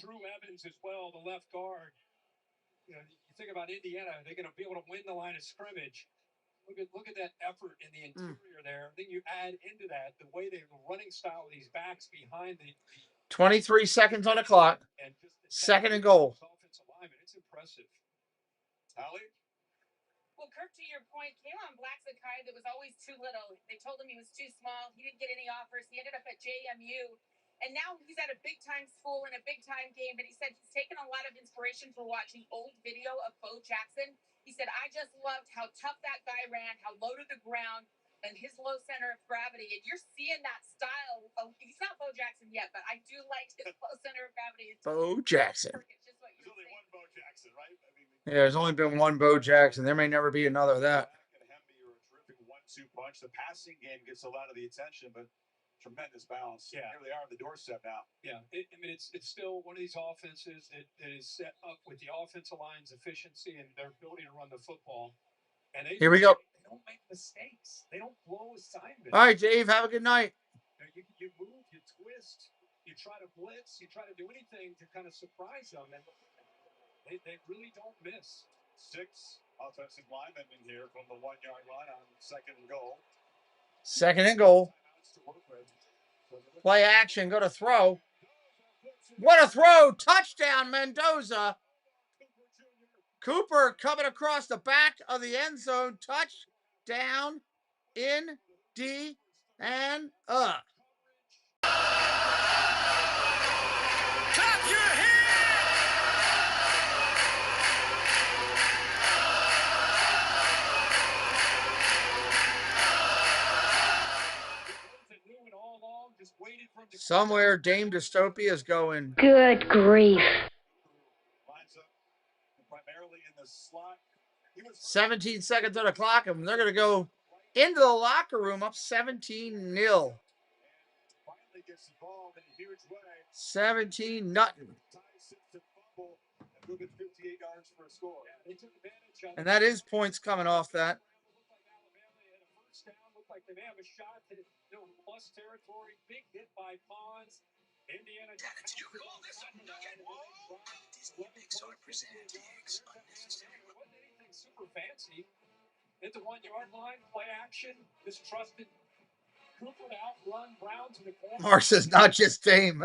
Drew Evans as well, the left guard. You think about Indiana, they're going to be able to win the line of scrimmage. Look at that effort in the interior there. Then you add into that the way the running style of these backs behind the 23 seconds on the clock. 2nd and goal. It's impressive. Allie? Well, Kirk, to your point, Kalon Black's the kind that was always too little. They told him he was too small. He didn't get any offers. He ended up at JMU. And now he's at a big-time school in a big-time game. But he said he's taken a lot of inspiration from watching old video of Bo Jackson. He said, I just loved how tough that guy ran, how low to the ground, and his low center of gravity. And you're seeing that style. He's not Bo Jackson yet, but I do like his low center of gravity. Bo Jackson. There's only one Bo Jackson, right? Yeah, there's only been one Bo Jackson. There may never be another of that. Hemby are a terrific 1-2 punch. The passing game gets a lot of the attention, but tremendous balance. Yeah. Here they are on the doorstep now. Yeah, it's still one of these offenses that is set up with the offensive line's efficiency and their ability to run the football. And Here we go. They don't make mistakes. They don't blow assignments. All right, Dave, have a good night. You move, you twist, you try to blitz, you try to do anything to kind of surprise them, and they really don't miss. 6 offensive linemen in here from the 1-yard line on 2nd and goal. 2nd and goal. Play action, go to throw. What a throw! Touchdown, Mendoza. Cooper coming across the back of the end zone. Touchdown, Indiana. Clap your hands! Somewhere Dame Dystopia is going. Good grief. Lines up primarily in the slot. 17 seconds on the clock, and they're going to go into the locker room up 17-0. Finally gets the ball in a huge way. 17-0. Move it 58 yards for a score. They took advantage of And that is points coming off that. Looked like they may have a shot to plus territory. Big hit by Pons. Indiana. Did you call this a nugget? Disney Pixar presents Unnecessary. Wasn't anything super fancy. At the 1-yard line, play action. This trusted Cooper to outrun Brown to the corner. Mark says not just Dame.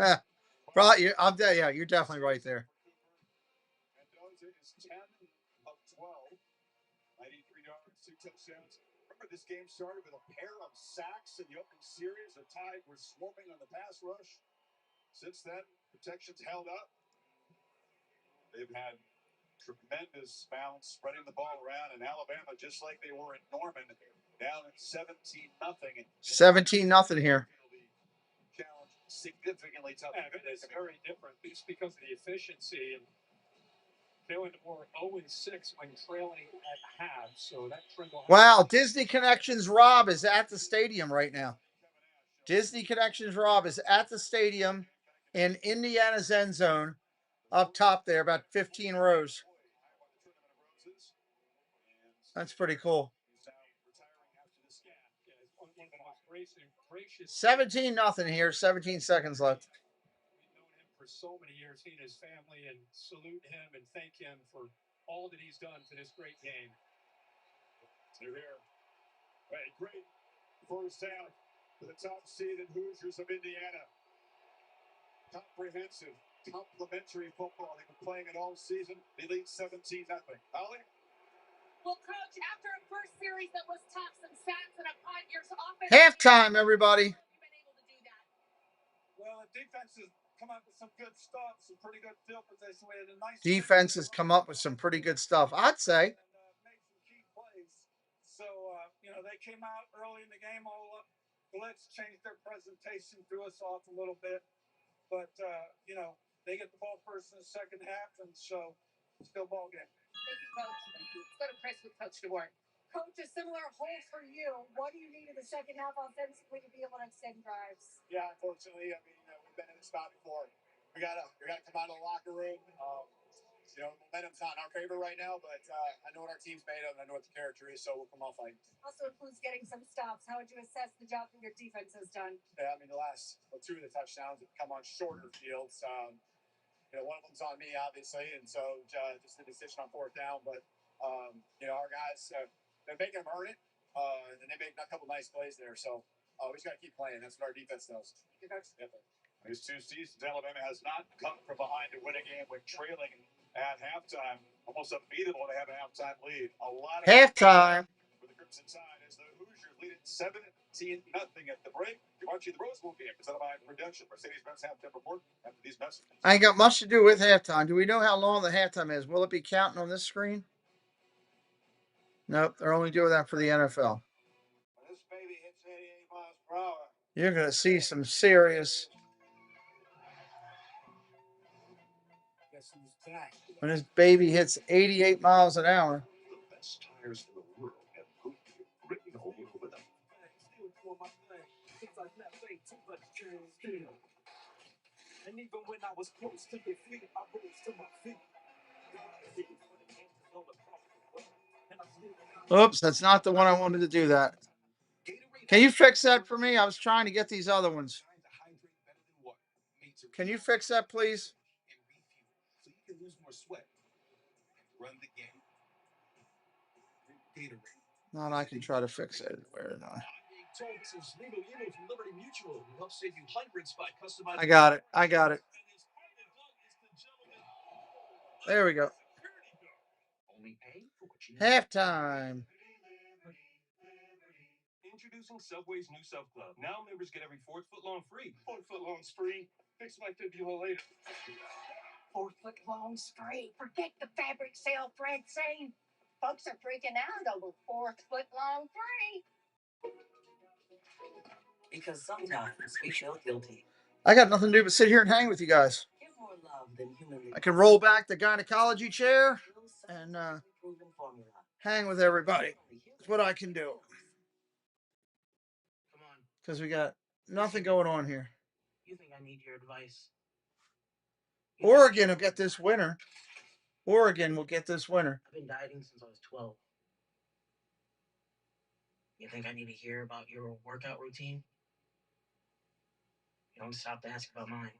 Probably, you're definitely right there. Mendoza is 10 of 12. 93 yards, 2 touchdowns. Remember, this game started with a pair of sacks in the opening series. The Tide were swarming on the pass rush. Since then, protection's held up. They've had tremendous bounce, spreading the ball around, and Alabama, just like they were in Norman, down at 17-0. 17-0 here. Challenge significantly tougher. Yeah, it's very different. It's because of the efficiency. And they went more 0-6 when trailing at half. So that trend will Wow, Disney Connections Rob is at the stadium right now. Disney Connections Rob is at the stadium in Indiana's end zone, up top there, about 15 rows. That's pretty cool. 17-0 here, 17 seconds left. We've known him for so many years, he and his family, and salute him and thank him for all that he's done for this great game. They're here. Hey, great first half for the top seeded Hoosiers of Indiana. Comprehensive, complimentary football. They've been playing it all season. They lead 17-0. Holly? Well, Coach, after a first series that was tough, some stats and a 5 years offense. Halftime, everybody. You've been able to do that. Well, the defense has come up with some good stuff, some pretty good field position. We had a nice Defense has come up with some pretty good stuff, I'd say. made some key plays. So, they came out early in the game, all up blitz, changed their presentation, threw us off a little bit. But, they get the ball first in the second half, and so still ball game. Thank you, Coach. Let's go to Chris with Coach DeWart. Coach, a similar hole for you. What do you need in the second half offensively to be able to extend drives? Yeah, unfortunately, we've been in this spot before. We gotta come out of the locker room. Momentum's not in our favor right now, but I know what our team's made of, and I know what the character is, so we'll come out fighting. Also includes getting some stops. How would you assess the job that your defense has done? Yeah, the last two of the touchdowns have come on shorter fields. One of them's on me, obviously, and so just the decision on fourth down. But our guys, they're making them earn it, and they made a couple nice plays there. So we just got to keep playing. That's what our defense does. These two seasons, Alabama has not come from behind to win a game when trailing at halftime. Almost unbeatable to have a halftime lead. A lot of Halftime. for the Crimson Tide as the Hoosiers lead it 17-0 at the break. You're watching the Rose Bowl game presented by Prudential. Mercedes-Benz halftime report after these messages. I ain't got much to do with halftime. Do we know how long the halftime is? Will it be counting on this screen? Nope, they're only doing that for the NFL. When this baby hits 88 miles per hour, You're going to see some serious. guess who's back? When this baby hits 88 miles an hour. The best tires in the world have Goodyear written all over them. And even when I was close to defeat, I rose to my feet. Oops, that's not the one I wanted to do that. Can you fix that for me? I was trying to get these other ones. Can you fix that, please? So you can lose more sweat. Run the game. Gatorade. Not I can try to fix it. Where not? I got it. I got it. There we go. Halftime. Introducing Subway's new Sub Club. Now members get every 4th foot long free. 4 foot long's free. Fix my fibula later. 4 foot long's free. Forget the fabric sale Fred's saying. Folks are freaking out over 4 foot long free. Because sometimes we feel guilty. I got nothing to do but sit here and hang with you guys. Give more love than humanly I can roll back the gynecology chair and proven formula. hang with everybody. That's what I can do. Come on. Because we got nothing going on here. You think I need your advice? Oregon will get this winner. Oregon will get this winner. I've been dieting since I was 12. You think I need to hear about your workout routine? You don't stop to ask about mine.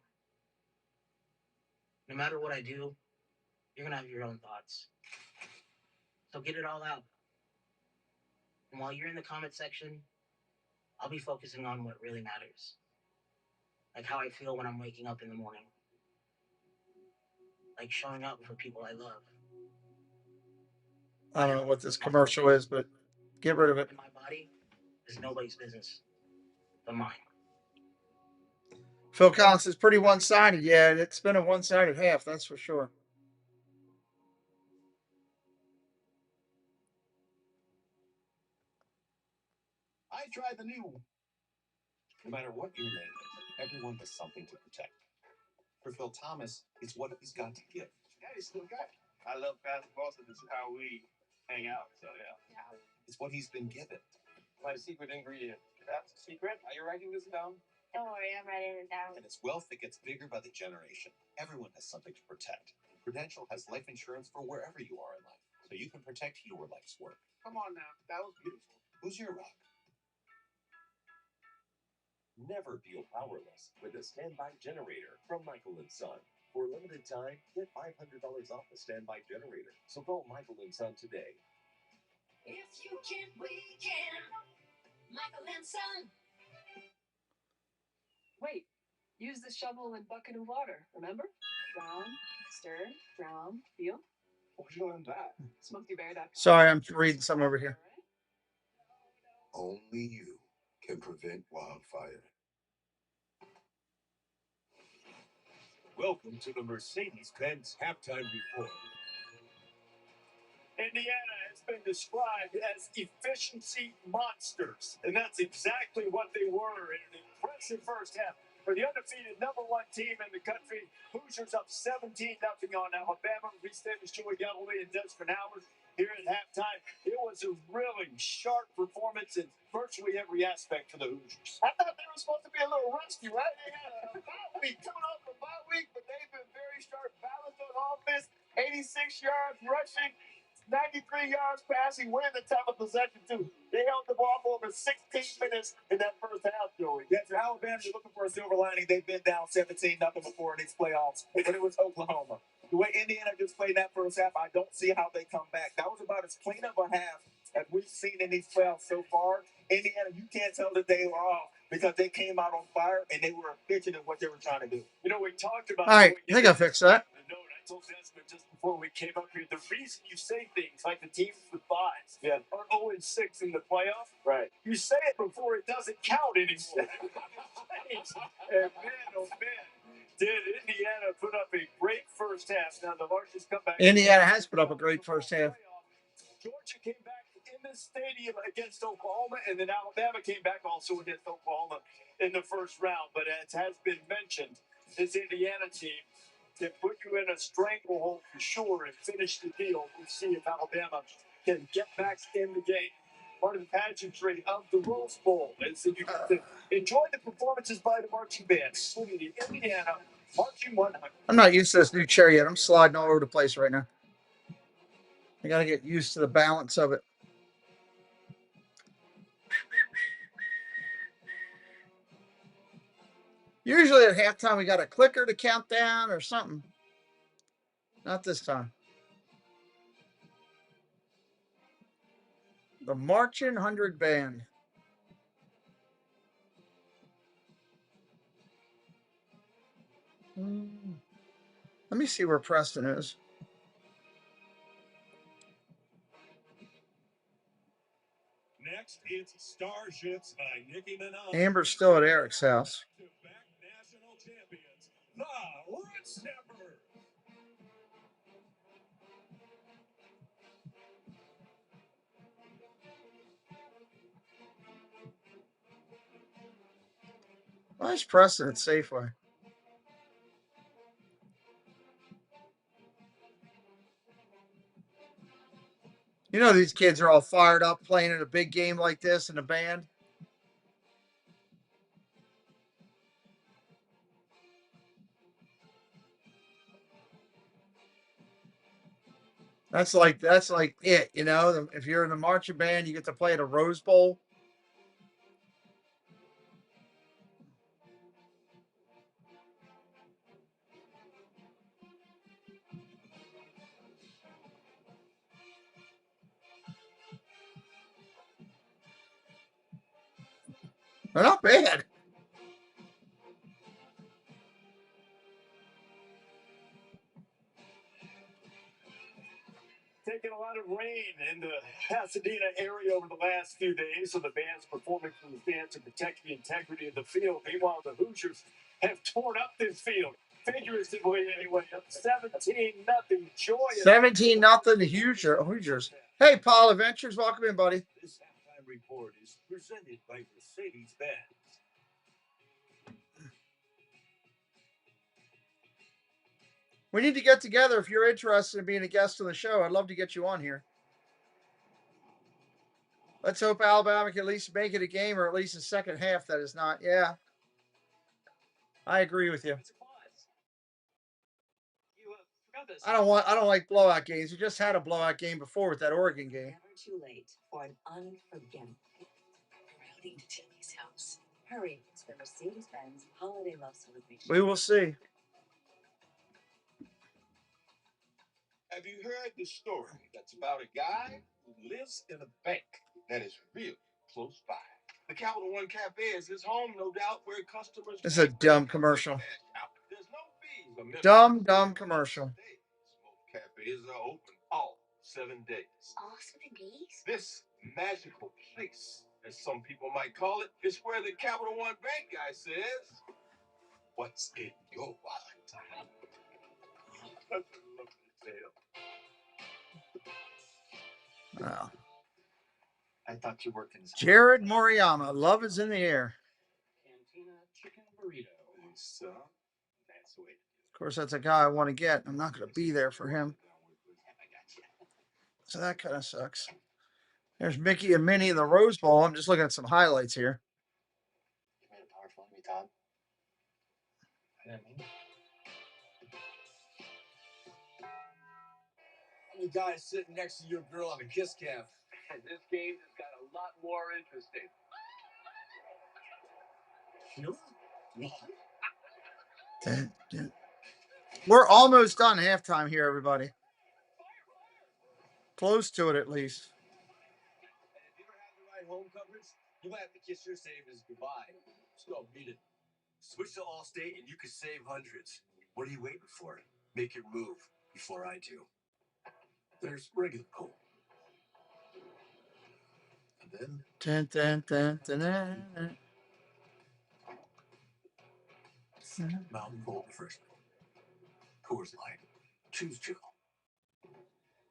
No matter what I do, you're gonna have your own thoughts. So get it all out. And while you're in the comment section, I'll be focusing on what really matters. Like how I feel when I'm waking up in the morning. Like showing up for people I love. I don't know what this commercial is, but get rid of it. And my body is nobody's business but mine. Phil Collins is pretty one-sided. Yeah, it's been a one-sided half, that's for sure. I tried the new. No matter what your name is, everyone has something to protect. For Phil Thomas, it's what he's got to give. He's still got it. I love basketball, so this is how we hang out. So, yeah. It's what he's been given. My secret ingredient. That's a secret? Are you writing this down? Don't worry, I'm writing it down. And it's wealth that gets bigger by the generation. Everyone has something to protect. Prudential has life insurance for wherever you are in life, so you can protect your life's work. Come on now. That was beautiful. Who's your rock? Never feel powerless with a standby generator from Michael & Son. For a limited time, get $500 off the standby generator. So call Michael and Son today. If you can, we can. Michael and Son. Wait, use the shovel and bucket of water, remember? Drown, stir, drown, feel. What you learn that? SmokeyBear.com. Sorry, I'm reading some over here. Only you can prevent wildfire. Welcome to the Mercedes-Benz halftime report. Indiana has been described as efficiency monsters, and that's exactly what they were in an impressive first half. For the undefeated #1 team in the country, Hoosiers up 17-0 on Alabama. We stayed with Joey Galloway and Desmond Howard here at halftime. It was a really sharp performance in virtually every aspect for the Hoosiers. I thought they were supposed to be a little rusty, right? They had a bye week, coming off a bye week, but they've been very sharp, balanced on offense, 86 yards rushing, 93 yards passing, winning the time of possession, too. They held the ball for over 16 minutes in that first half, Joey. Yeah, for Alabama, you're looking for a silver lining. They've been down 17-0 before in these playoffs, but it was Oklahoma. The way Indiana just played that first half, I don't see how they come back. That was about as clean of a half as we've seen in these playoffs so far. Indiana, you can't tell that they were off because they came out on fire and they were efficient in what they were trying to do. You know, we talked about... All right, I think I fixed that. I told Desmond just before we came up here, the reason you say things like the teams with buys are 0-6 in the playoffs, right? You say it before it doesn't count anymore. And man, oh man, did Indiana put up a great first half. Now the largest comeback. Indiana has put up a great first half. Georgia came back in the stadium against Oklahoma, and then Alabama came back also against Oklahoma in the first round. But as has been mentioned, this Indiana team can put you in a stranglehold for sure and finish the deal. We'll see if Alabama can get back in the game. Part of the pageantry of the Rose Bowl is that you get to enjoy the performances by the marching bands, including the Indiana Marching 100. I'm not used to this new chair yet. I'm sliding all over the place right now. I got to get used to the balance of it. Usually at halftime, we got a clicker to count down or something. Not this time. The Marching 100 Band. Let me see where Preston is. Next, it's Starships by Nicki Minaj. Amber's still at Eric's house. National champions, the Red Snapper. Why is Preston at Safeway? You know these kids are all fired up playing in a big game like this in a band. That's like it, you know. If you're in the marching band, you get to play at a Rose Bowl. They're not bad. Taking a lot of rain in the Pasadena area over the last few days, so the band's performing from the stands to protect the integrity of the field. Meanwhile, the Hoosiers have torn up this field, figuratively anyway. 17-0. Joy. 17-0 Hoosiers. Hey, Paul Adventures, welcome in, buddy. This halftime report is presented by Mercedes-Benz. We need to get together if you're interested in being a guest on the show. I'd love to get you on here. Let's hope Alabama can at least make it a game, or at least a second half that is not. Yeah, I agree with you. I don't like blowout games. We just had a blowout game before with that Oregon game. Never too late for an unforgettable routing to Timmy's house. Hurry, it's the Mercedes-Benz holiday love celebration. We will see. Have you heard the story that's about a guy who lives in a bank that is really close by? The Capital One Cafe is his home, no doubt, where customers. This is a dumb commercial. There's no fees or Dumb commercial. Most cafes are open all 7 days. All 7 days? This magical place, as some people might call it, is where the Capital One Bank guy says, "What's in your wallet?" That's a lovely tale. Wow. I thought you worked in this. Jared Moriyama, love is in the air. Cantina chicken burrito. So, that's the way. Of course, that's a guy I want to get. I'm not going to be there for him. So that kind of sucks. There's Mickey and Minnie in the Rose Bowl. I'm just looking at some highlights here. You made a powerful me, Todd. I'm the guy sitting next to your girl on a kiss cam. And this game has got a lot more interesting. We're almost done halftime here, everybody. Close to it, at least. And if you ever have the right home coverage, you might have to kiss your savings goodbye. Just go beat it. Switch to Allstate and you can save hundreds. What are you waiting for? Make your move before I do. There's regular coal. And then Mountain Gold Refreshment. Coors Light. Choose chill.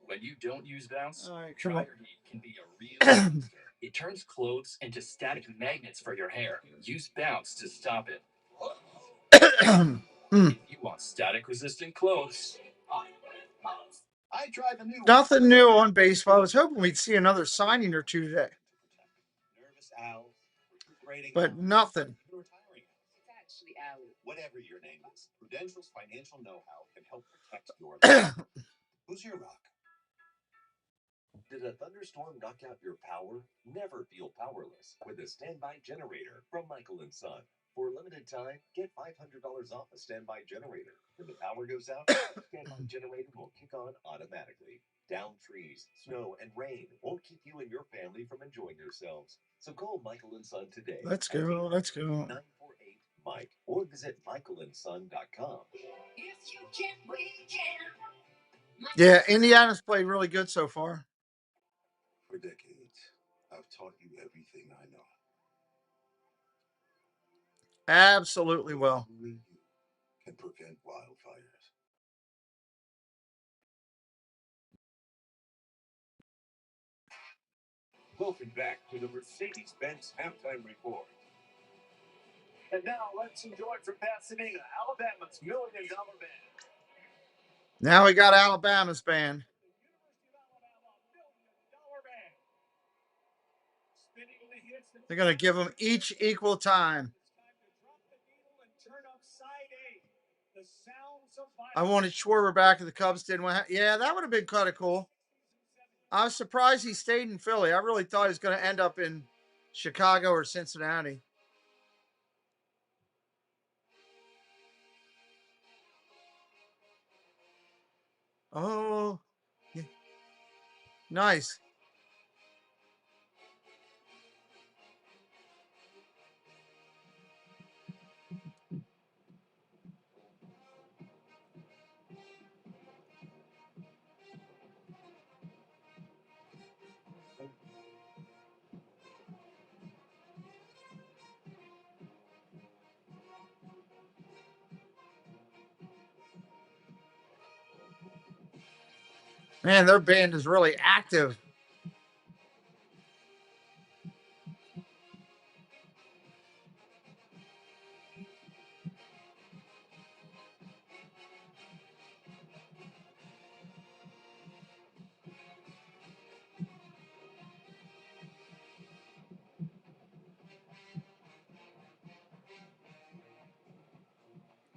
When you don't use Bounce, All right, come on. dryer heat can be a real monster. It turns clothes into static magnets for your hair. Use Bounce to stop it. If you want static-resistant clothes, I tried the new Nothing new on baseball. I was hoping we'd see another signing or two today, Nervous owls, recuperating but owls, nothing. retiring owls. It's actually out. Whatever your name is, Prudential's financial know-how can help protect your life. Who's your rock? Did a thunderstorm knock out your power? Never feel powerless with a standby generator from Michael & Son. For a limited time, get $500 off a standby generator. When the power goes out, the standby generator will kick on automatically. Downed trees, snow, and rain won't keep you and your family from enjoying yourselves. So call Michael & Son today. Let's go. 948-MIKE or visit michaelandson.com. If you can, we can. Yeah, Indiana's played really good so far. For decades, I've taught you everything I know. Absolutely well. Only you can prevent wildfires. Welcome back to the Mercedes-Benz Halftime Report. and now let's enjoy from Pasadena, Alabama's $1 Million Band. Now we got Alabama's band. They're going to give them each equal time. I wanted Schwarber back if the Cubs didn't win. Yeah, that would have been kind of cool. I was surprised he stayed in Philly. I really thought he was going to end up in Chicago or Cincinnati. Oh, yeah. Nice. Man, their band is really active.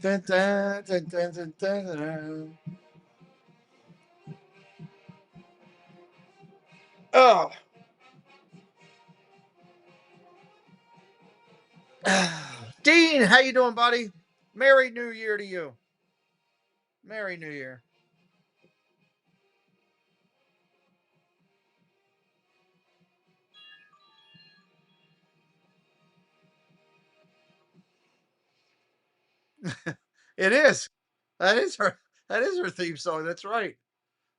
Dun, dun, dun, dun, dun, dun, dun. Oh. Dean, how you doing, buddy? Merry New Year to you. Merry New Year. It is. That is her. That is her theme song. That's right.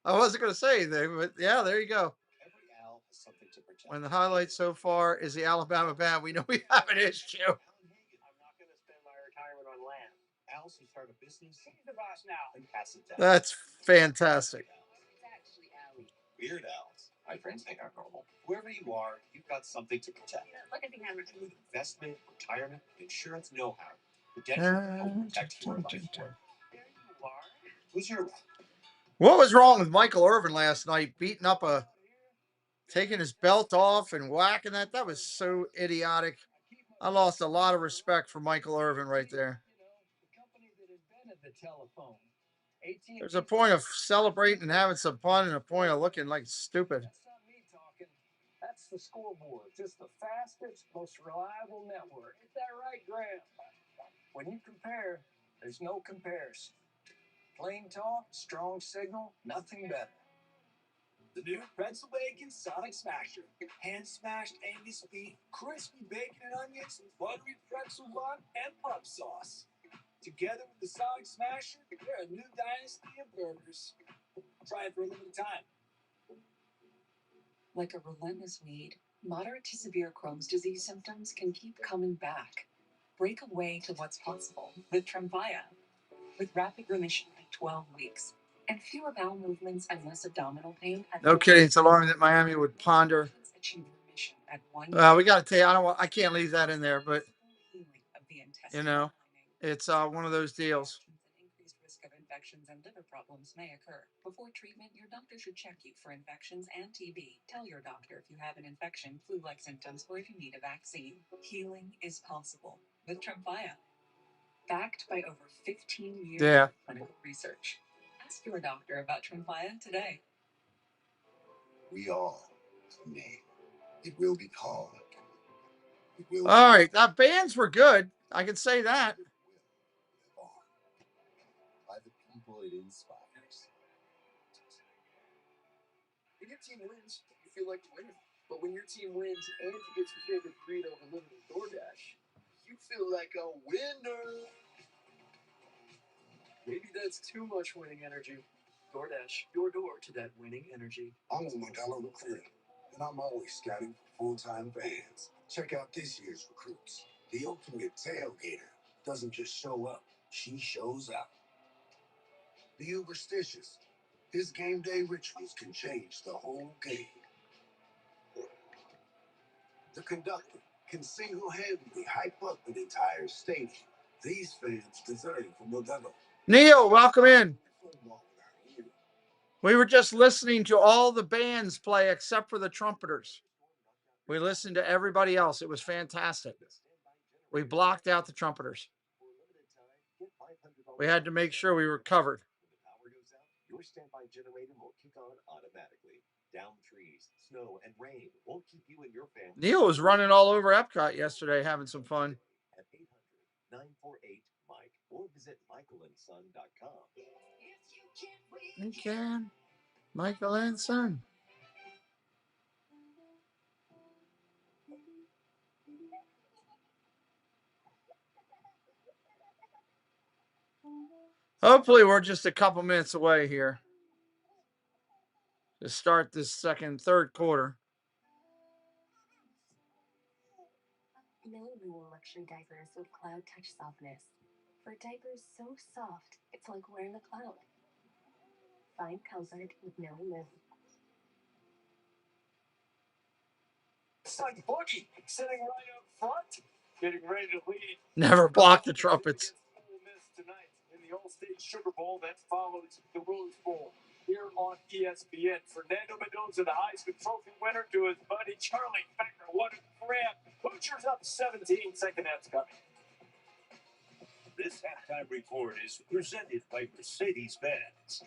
I wasn't going to say anything, but yeah, there you go. Every owl has something to protect. When the highlight so far is the Alabama band, we know we have an issue. I'm not going to spend my retirement on land. Owls who start a business He's the boss now. and pass it down. That's fantastic. Weird owls. My friends think I'm normal. Wherever you are, you've got something to protect. Look at the camera. With investment, retirement, insurance know-how. Prudential will protect your life. There you are. Who's your What was wrong with Michael Irvin last night? Beating up taking his belt off and whacking that. That was so idiotic. I lost a lot of respect for Michael Irvin right there. The company that invented the telephone. There's a point of celebrating and having some fun and a point of looking like stupid. That's not me talking. That's the scoreboard. Just the fastest, most reliable network. Is that right, Graham? When you compare, there's no comparison. Plain talk, strong signal, nothing better. The new pretzel bacon Sonic Smasher. Hand smashed Angus beef, crispy bacon and onions, buttery pretzel bun, and pup sauce. Together with the Sonic Smasher, they're a new dynasty of burgers. Try it for a limited time. Like a relentless weed, moderate to severe Crohn's disease symptoms can keep coming back. Break away to what's possible with Tremfya. With rapid remission at 12 weeks and fewer bowel movements and less abdominal pain. No kidding. It's alarming that Miami would ponder. Achieve remission at 1 Well, we got to tell you, I can't leave that in there, but you know, it's one of those deals. Increased risk of infections and liver problems may occur. Before treatment, your doctor should check you for infections and TB. Tell your doctor if you have an infection, flu-like symptoms, or if you need a vaccine. Healing is possible with Tremfya. Backed by over 15 years of clinical research. Ask your doctor about Tremfya today. We all have a name. It will be called. All right, the bands were good. I can say that. By the people it inspires. When your team wins, you feel like a winner. But when your team wins and you get your favorite burrito delivered with DoorDash, you feel like a winner. Maybe that's too much winning energy. DoorDash, your door to that winning energy. I'm a Modelo recruiter, and I'm always scouting for full-time fans. Check out this year's recruits. The ultimate tailgater doesn't just show up, she shows up. The Uberstitious. His game day rituals can change the whole game. The conductor can single-handedly hype up an entire stadium. These fans deserve from Modelo. Neil, welcome in. We were just listening to all the bands play except for the trumpeters. We listened to everybody else. It was fantastic. We blocked out the trumpeters. We had to make sure we were covered. Your standby generator will kick on automatically. Down trees, snow, and rain won't keep you and your family. Neil was running all over Epcot yesterday, having some fun. At 800-948-MIKE or visit michaelandson.com. You can. Michael and Son. Hopefully we're just a couple minutes away here to start this third quarter. Milliwool luxury diapers with cloud touch softness. For diapers so soft, it's like wearing a cloud. Find comfort with Milliwool. It's like Boogie sitting right up front, getting ready to lead. Never block the trumpets. Ole Miss tonight in the All-State Sugar Bowl that follows the Rose Bowl here on ESPN. Fernando Mendoza, the Heisman Trophy winner, to his buddy Charlie Becker. What a grab. Hoosiers up 17, second half's coming. This halftime report is presented by Mercedes-Benz.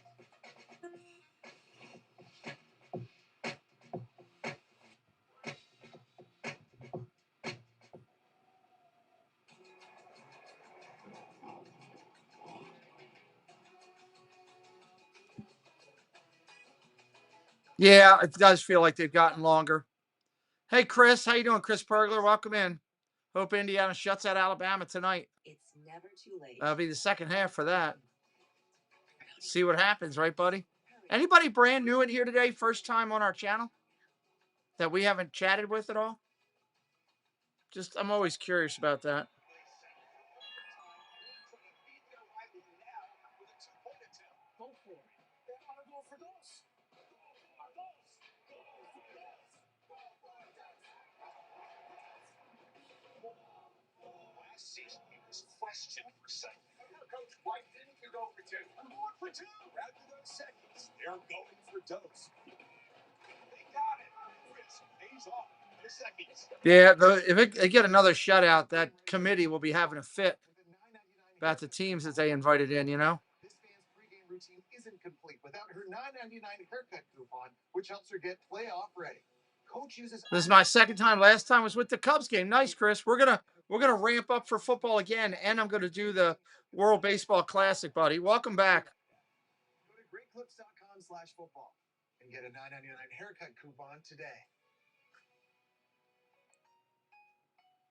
Yeah, it does feel like they've gotten longer. Hey, Chris, how you doing? Chris Pergler, welcome in. Hope Indiana shuts out Alabama tonight. It's never too late. That'll be the second half for that. See what happens, right, buddy? Anybody brand new in here today? First time on our channel that we haven't chatted with at all? Just, I'm always curious about that. Last season, he was questioned for second. Coach, why didn't you go for two? I'm going for two. After those seconds, they're going for dose. They got it. Chris pays off the seconds. Yeah, if they get another shutout, that committee will be having a fit about the teams that they invited in, you know? This fan's pregame routine isn't complete without her $9.99 haircut coupon, which helps her get playoff ready. Coach uses. This is my second time. Last time was with the Cubs game. Nice, Chris. We're gonna ramp up for football again, and I'm gonna do the World Baseball Classic, buddy. Welcome back. Go to greatclips.com/football and get a $9.99 haircut coupon today.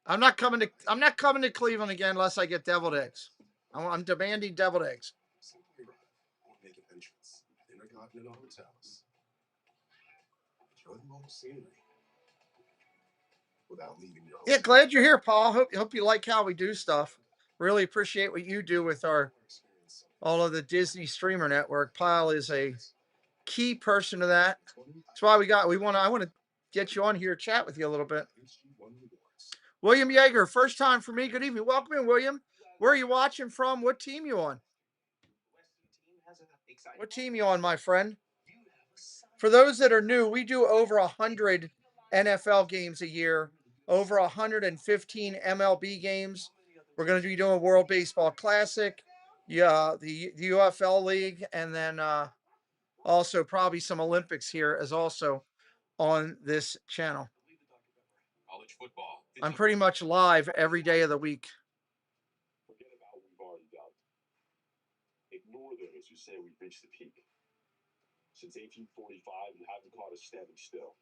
I'm not coming to Cleveland again unless I get deviled eggs. I'm demanding deviled eggs. Simply arrive or make an entrance at Intercontinental Hotels. Enjoy the local scenery without leaving your home. Yeah, glad you're here, Paul. Hope you like how we do stuff. Really appreciate what you do with all of the Disney streamer network. Paul is a key person to that. That's why I want to get you on here, chat with you a little bit. William Yeager, first time for me. Good evening. Welcome in, William. Where are you watching from? What team you on? What team you on, my friend? For those that are new, we do over 100 NFL games a year, over 115 MLB games. We're going to be doing World Baseball Classic, the UFL League, and then also probably some Olympics here as also on this channel. College football. I'm pretty much live every day of the week. Forget about what we've already done. Ignore those who say we've reached the peak. Since 1845, you haven't caught us standing still.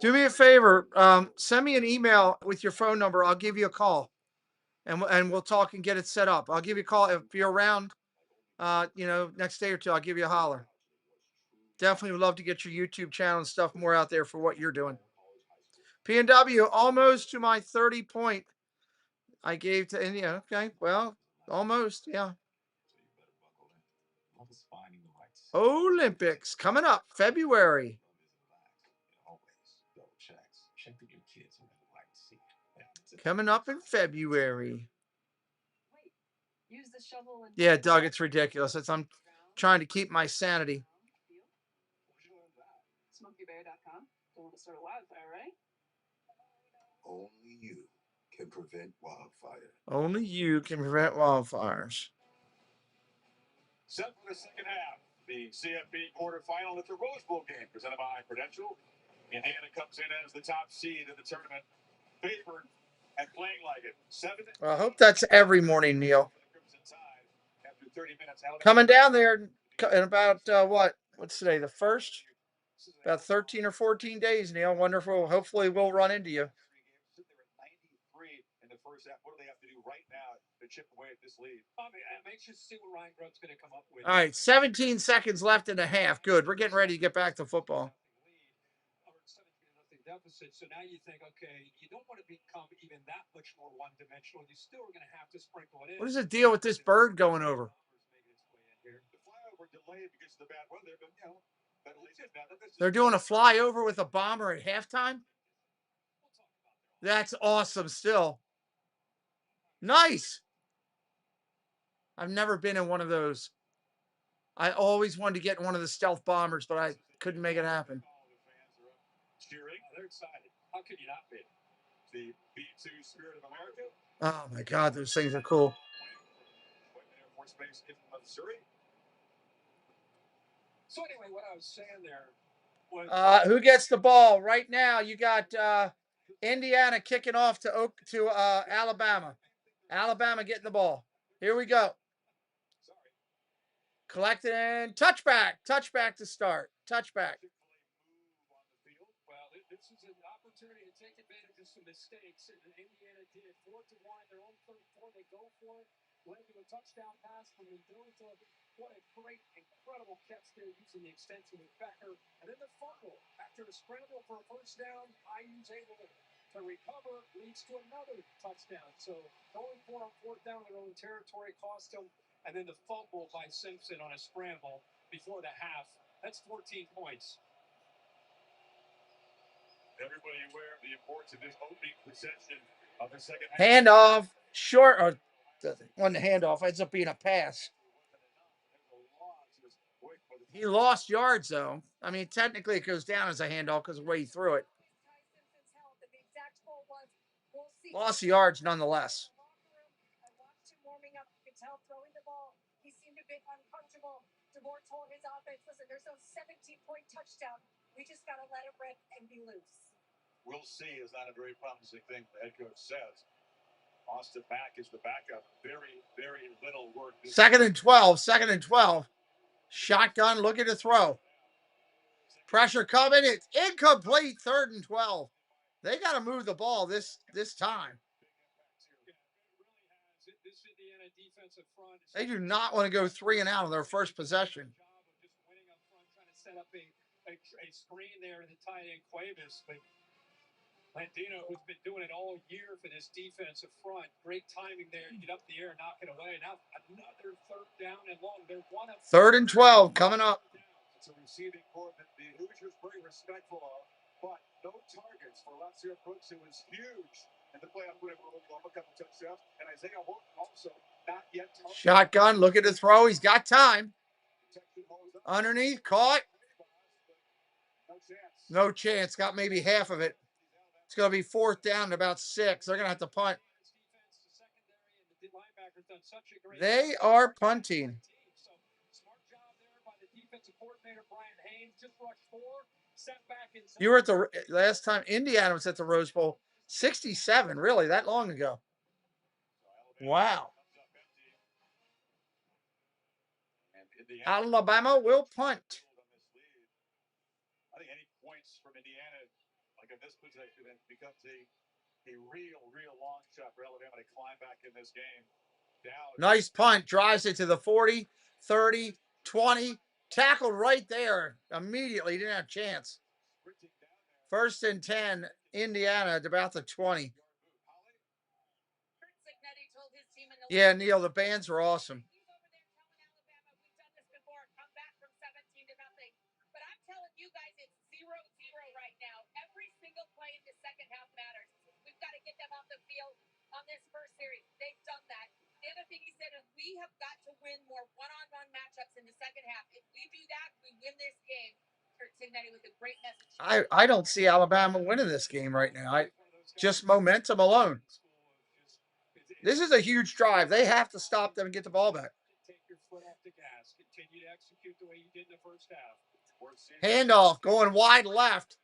Do me a favor. Send me an email with your phone number. I'll give you a call, and we'll talk and get it set up. I'll give you a call if you're around. Next day or two, I'll give you a holler. Definitely would love to get your YouTube channel and stuff more out there for what you're doing. P&W, almost to my 30 point I gave to India. Okay, well, almost, yeah. Olympics coming up February. Coming up in February. Yeah, Doug, it's ridiculous. I'm trying to keep my sanity. SmokeyBear.com. Don't want to start a wildfire, right? Only you can prevent wildfire. Only you can prevent wildfires. Set for the second half. The CFB quarterfinal at the Rose Bowl game presented by Prudential. Indiana comes in as the top seed in the tournament. Favored and playing like it. I hope that's every morning, Neil. Coming down there in about, what's today, the 1st? About 13 or 14 days, Neil. Wonderful. Hopefully we'll run into you. In the first half, what do they have to do right now to chip away at this lead? I'm anxious to see what Ryan Grubb's going to come up with. All right, 17 seconds left in the half. Good. We're getting ready to get back to football. Or 17-0 deficit. So now you think, okay, you don't want to become even that much more one-dimensional. You still are going to have to sprinkle it in. What is the deal with this bird going over? The flyover delayed because of the bad weather, but They're doing a flyover with a bomber at halftime? That's awesome still. Nice. I've never been in one of those. I always wanted to get in one of the stealth bombers, but I couldn't make it happen. Cheering, they're excited. How could you not be? The B-2 Spirit of America. Oh my God, those things are cool. Air Force Base in Missouri. So anyway, what I was saying there was who gets the ball right now? You got Indiana kicking off to Alabama. Alabama getting the ball. Here we go. Collected and touchback. Touchback to start. Touchback. well, this is an opportunity to take it advantage of some mistakes. And Indiana did 4-1, their own third quarter. They go for it. Led to a touchdown pass from Mendoza. What a great, incredible catch there using the extension with Becker. And then the fumble. After a scramble for a first down, IU's able to recover, leads to another touchdown. So going for a fourth down in their own territory cost them. And then the fumble by Simpson on a scramble before the half. That's 14 points. Everybody aware of the importance of this opening possession of the second half. Handoff, short, or on the handoff, ends up being a pass. He lost yards, though. I mean, technically it goes down as a handoff because of the way he threw it. Lost yards nonetheless. I watched him warming up. You could tell throwing the ball. He seemed a bit uncomfortable. DeBoer told his offense, listen, there's no 17-point touchdown. We just got to let it rip and be loose. We'll see is not a very promising thing, the head coach says. Austin Mack is the backup. Very, very little work. Second and 12. Shotgun looking to throw. Pressure coming. It's incomplete. 3rd and 12. They got to move the ball this time. They do not want to go 3 and out on their first possession. Trying to set up a screen there to tie in Cuevas, but Landino, who's been doing it all year for this defensive front, great timing there to get up the air, knock it away. Now another 3rd down and long. They're 3rd and 12 coming up. It's a receiving corps that the Hoosiers very respectful of, but no targets for Lazio Brooks, who was huge in the playoff win over Oklahoma, a couple touchdowns, and Isaiah Horton also not yet targeted. Shotgun looking to throw. He's got time. Underneath, caught. No chance. Got maybe half of it. It's going to be 4th down and about 6. They're going to have to punt. They are punting. You were at the last time Indiana was at the Rose Bowl. 67, really, that long ago. Wow. Alabama will punt. I think any points from Indiana, like in this possession, it becomes a real long shot for Alabama to climb back in this game. Nice punt. Drives it to the 40, 30, 20. Tackled right there immediately. Didn't have a chance. 1st and 10, Indiana at about the 20. Yeah, Neil, the bands were awesome. But I'm telling you guys, it's 0-0 right now. Every single play in the second half matters. We've got to get them off the field on this first series. They've done that. The other thing he said is we have got to win more one-on-one matchups in the second half. If we do that, we win this game. Kurt Signetti with a great message. I don't see Alabama winning this game right now. Just momentum alone. This is a huge drive. They have to stop them and get the ball back. Take your foot off the gas. Continue to execute the way you did in the first half. Handoff going wide left.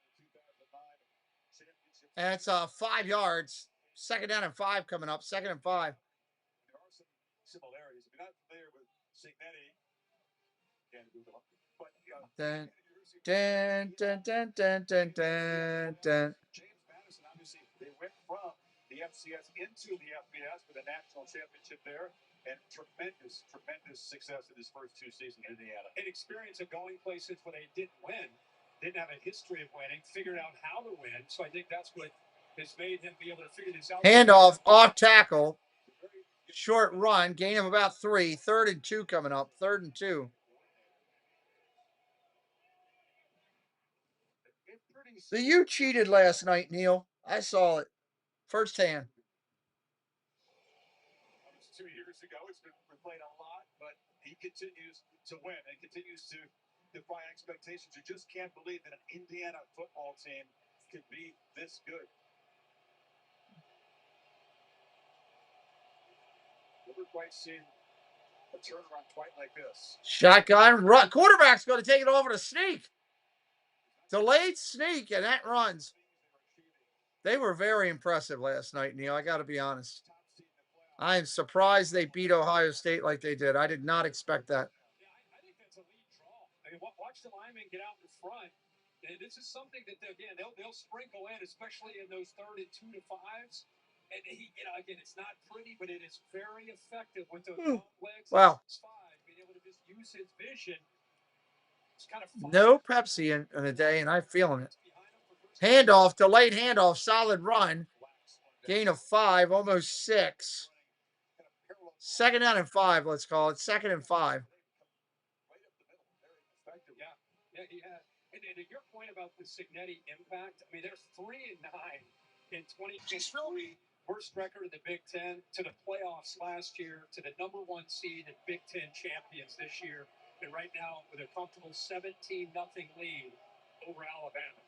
And it's 5 yards. 2nd down and 5 coming up. 2nd and 5. There are some similarities. If you're not familiar with Signetti, can't Google it. But Dun, dun, dun, dun, dun, dun, dun. James Madison, obviously, they went from the FCS into the FBS with a national championship there, and tremendous success in his first 2 seasons in Indiana. An experience of going places where they didn't win, didn't have a history of winning, figured out how to win. So I think that's what has made him be able to figure this out. Handoff, off tackle, short run, gain of about 3. 3rd and 2 coming up. 3rd and 2. So you cheated last night, Neil. I saw it firsthand. 2 years ago, it's been replayed a lot, but he continues to win and continues to defy expectations. You just can't believe that an Indiana football team could be this good. Never quite seen a turnaround quite like this. Shotgun run. Quarterback's going to take it over to sneak. Delayed sneak, and that runs. They were very impressive last night, Neil. I got to be honest. I am surprised they beat Ohio State like they did. I did not expect that. Yeah, I think that's a lead draw. I mean, watch the linemen get out in front. And this is something that, again, they'll sprinkle in, especially in those 3rd and 2 to 5s. And he, again, it's not pretty, but it is very effective with those long legs. Wow. 6'5", being able to just use his vision. It's kind of no Pepsi in a day, and I'm feeling it. Handoff, delayed handoff, solid run. Gain of 5, almost 6. 2nd down and 5, let's call it. 2nd and 5. Yeah, he had. And to your point about the Cignetti impact, I mean, they're 3-9 in 2023. Worst record in the Big Ten, to the playoffs last year, to the number 1 seed and Big Ten champions this year. And right now with a comfortable 17-0 lead over Alabama.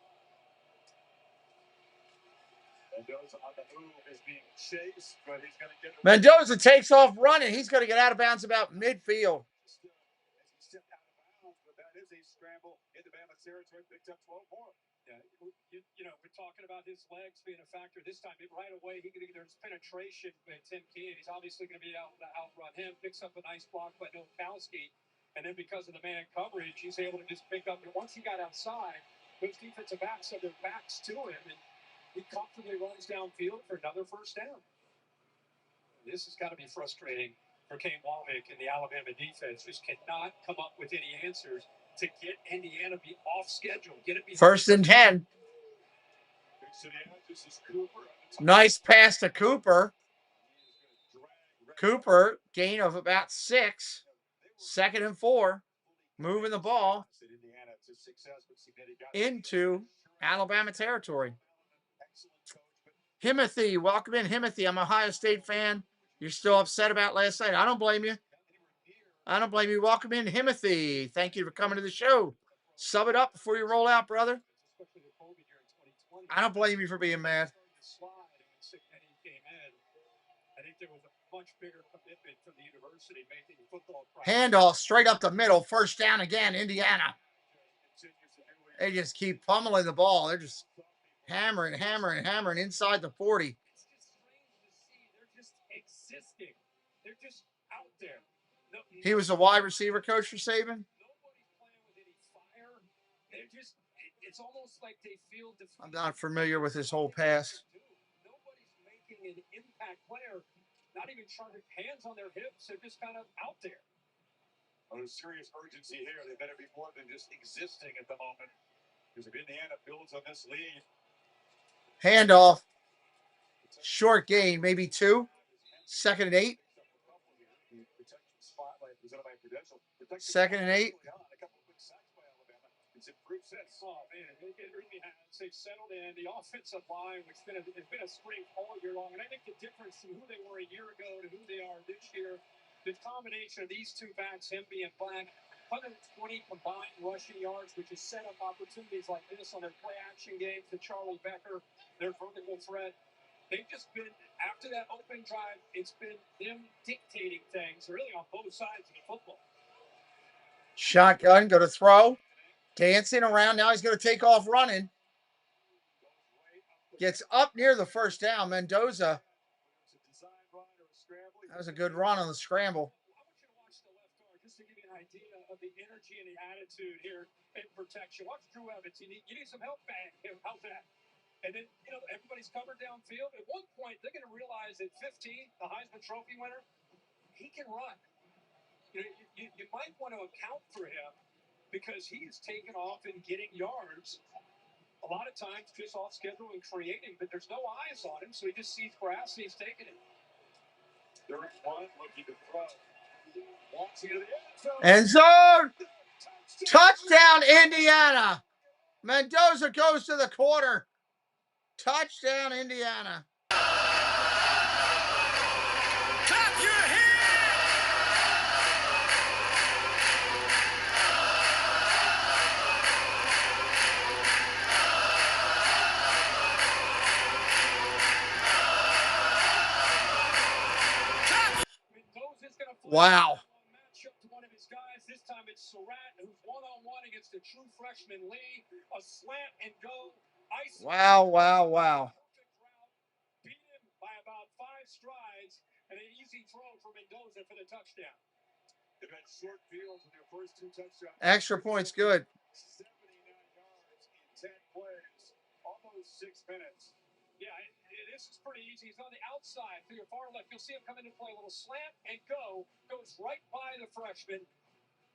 Mendoza on the move is being chased, but he's going to get. Mendoza takes off running. He's going to get out of bounds about midfield. As he stepped out of bounds, but that is a scramble into Bama territory. Picked up 12 more. Yeah, we're talking about his legs being a factor this time. Right away, there's penetration with Tim Key, and he's obviously going to be able to outrun him. Picks up a nice block by Nowakowski, and then because of the man coverage, he's able to just pick up. And once he got outside, those defensive backs had their backs to him, and he comfortably runs downfield for another 1st down. This has got to be frustrating for Kane Walnick and the Alabama defense. Just cannot come up with any answers to get Indiana be off schedule. Get it 1st and 10. Nice pass to Cooper. Cooper, gain of about 6. 2nd and 4. Moving the ball into Alabama territory. Himothy, welcome in, Himothy. I'm an Ohio State fan. You're still upset about last night. I don't blame you. I don't blame you. Welcome in, Himothy. Thank you for coming to the show. Sub it up before you roll out, brother. I don't blame you for being mad. Handoff straight up the middle. 1st down again, Indiana. They just keep pummeling the ball. They're just hammering inside the 40. It's just strange to see. They're just existing. They're just out there. He was a wide receiver coach for Saban. Nobody's playing with any fire. They're just, it's almost like they feel defeated. I'm not familiar with his whole past. Nobody's making an impact player. Not even trying to hands on their hips. They're just kind of out there. Oh, there's serious urgency here. They better be more than just existing at the moment. Because if Indiana builds on this lead. Handoff. Short gain, maybe 2. 2nd and 8. 2nd and 8. Oh, man, it really has. They've settled in. The offensive line, which has been a strength all year long. And I think the difference from who they were a year ago to who they are this year, the combination of these 2 backs, him being black, 120 combined rushing yards, which has set up opportunities like this on their play-action games to Charlie Becker, their vertical threat. They've just been, after that open drive, it's been them dictating things really on both sides of the football. Shotgun, go to throw. Dancing around. Now he's going to take off running. Gets up near the 1st down. Mendoza. That was a good run on the scramble. I want you to watch the left guard just to give you an idea of the energy and the attitude here in protection. Watch Drew Evans. You need some help, bang. How's that? And then, everybody's covered downfield. At one point, they're going to realize at 15, the Heisman Trophy winner, he can run. You might want to account for him because he's taken off and getting yards. A lot of times just off schedule and creating, but there's no eyes on him, so he just sees grass and he's taking it. There is one looking to throw. Walks into the end zone. Touchdown, Indiana. Mendoza goes to the corner. Touchdown, Indiana. Clap your hands. Wow. This time it's Surratt, who's one-on-one against the true freshman Lee. A slant and go. Wow. Beat him by about 5 strides, and an easy throw for Mendoza for the touchdown. They've had short fields in their first 2 touchdowns. Extra points, good. 79 yards in 6 minutes. Yeah, this is pretty easy. He's on the outside to your far left. You'll see him come in and play a little slant and goes right by the freshman.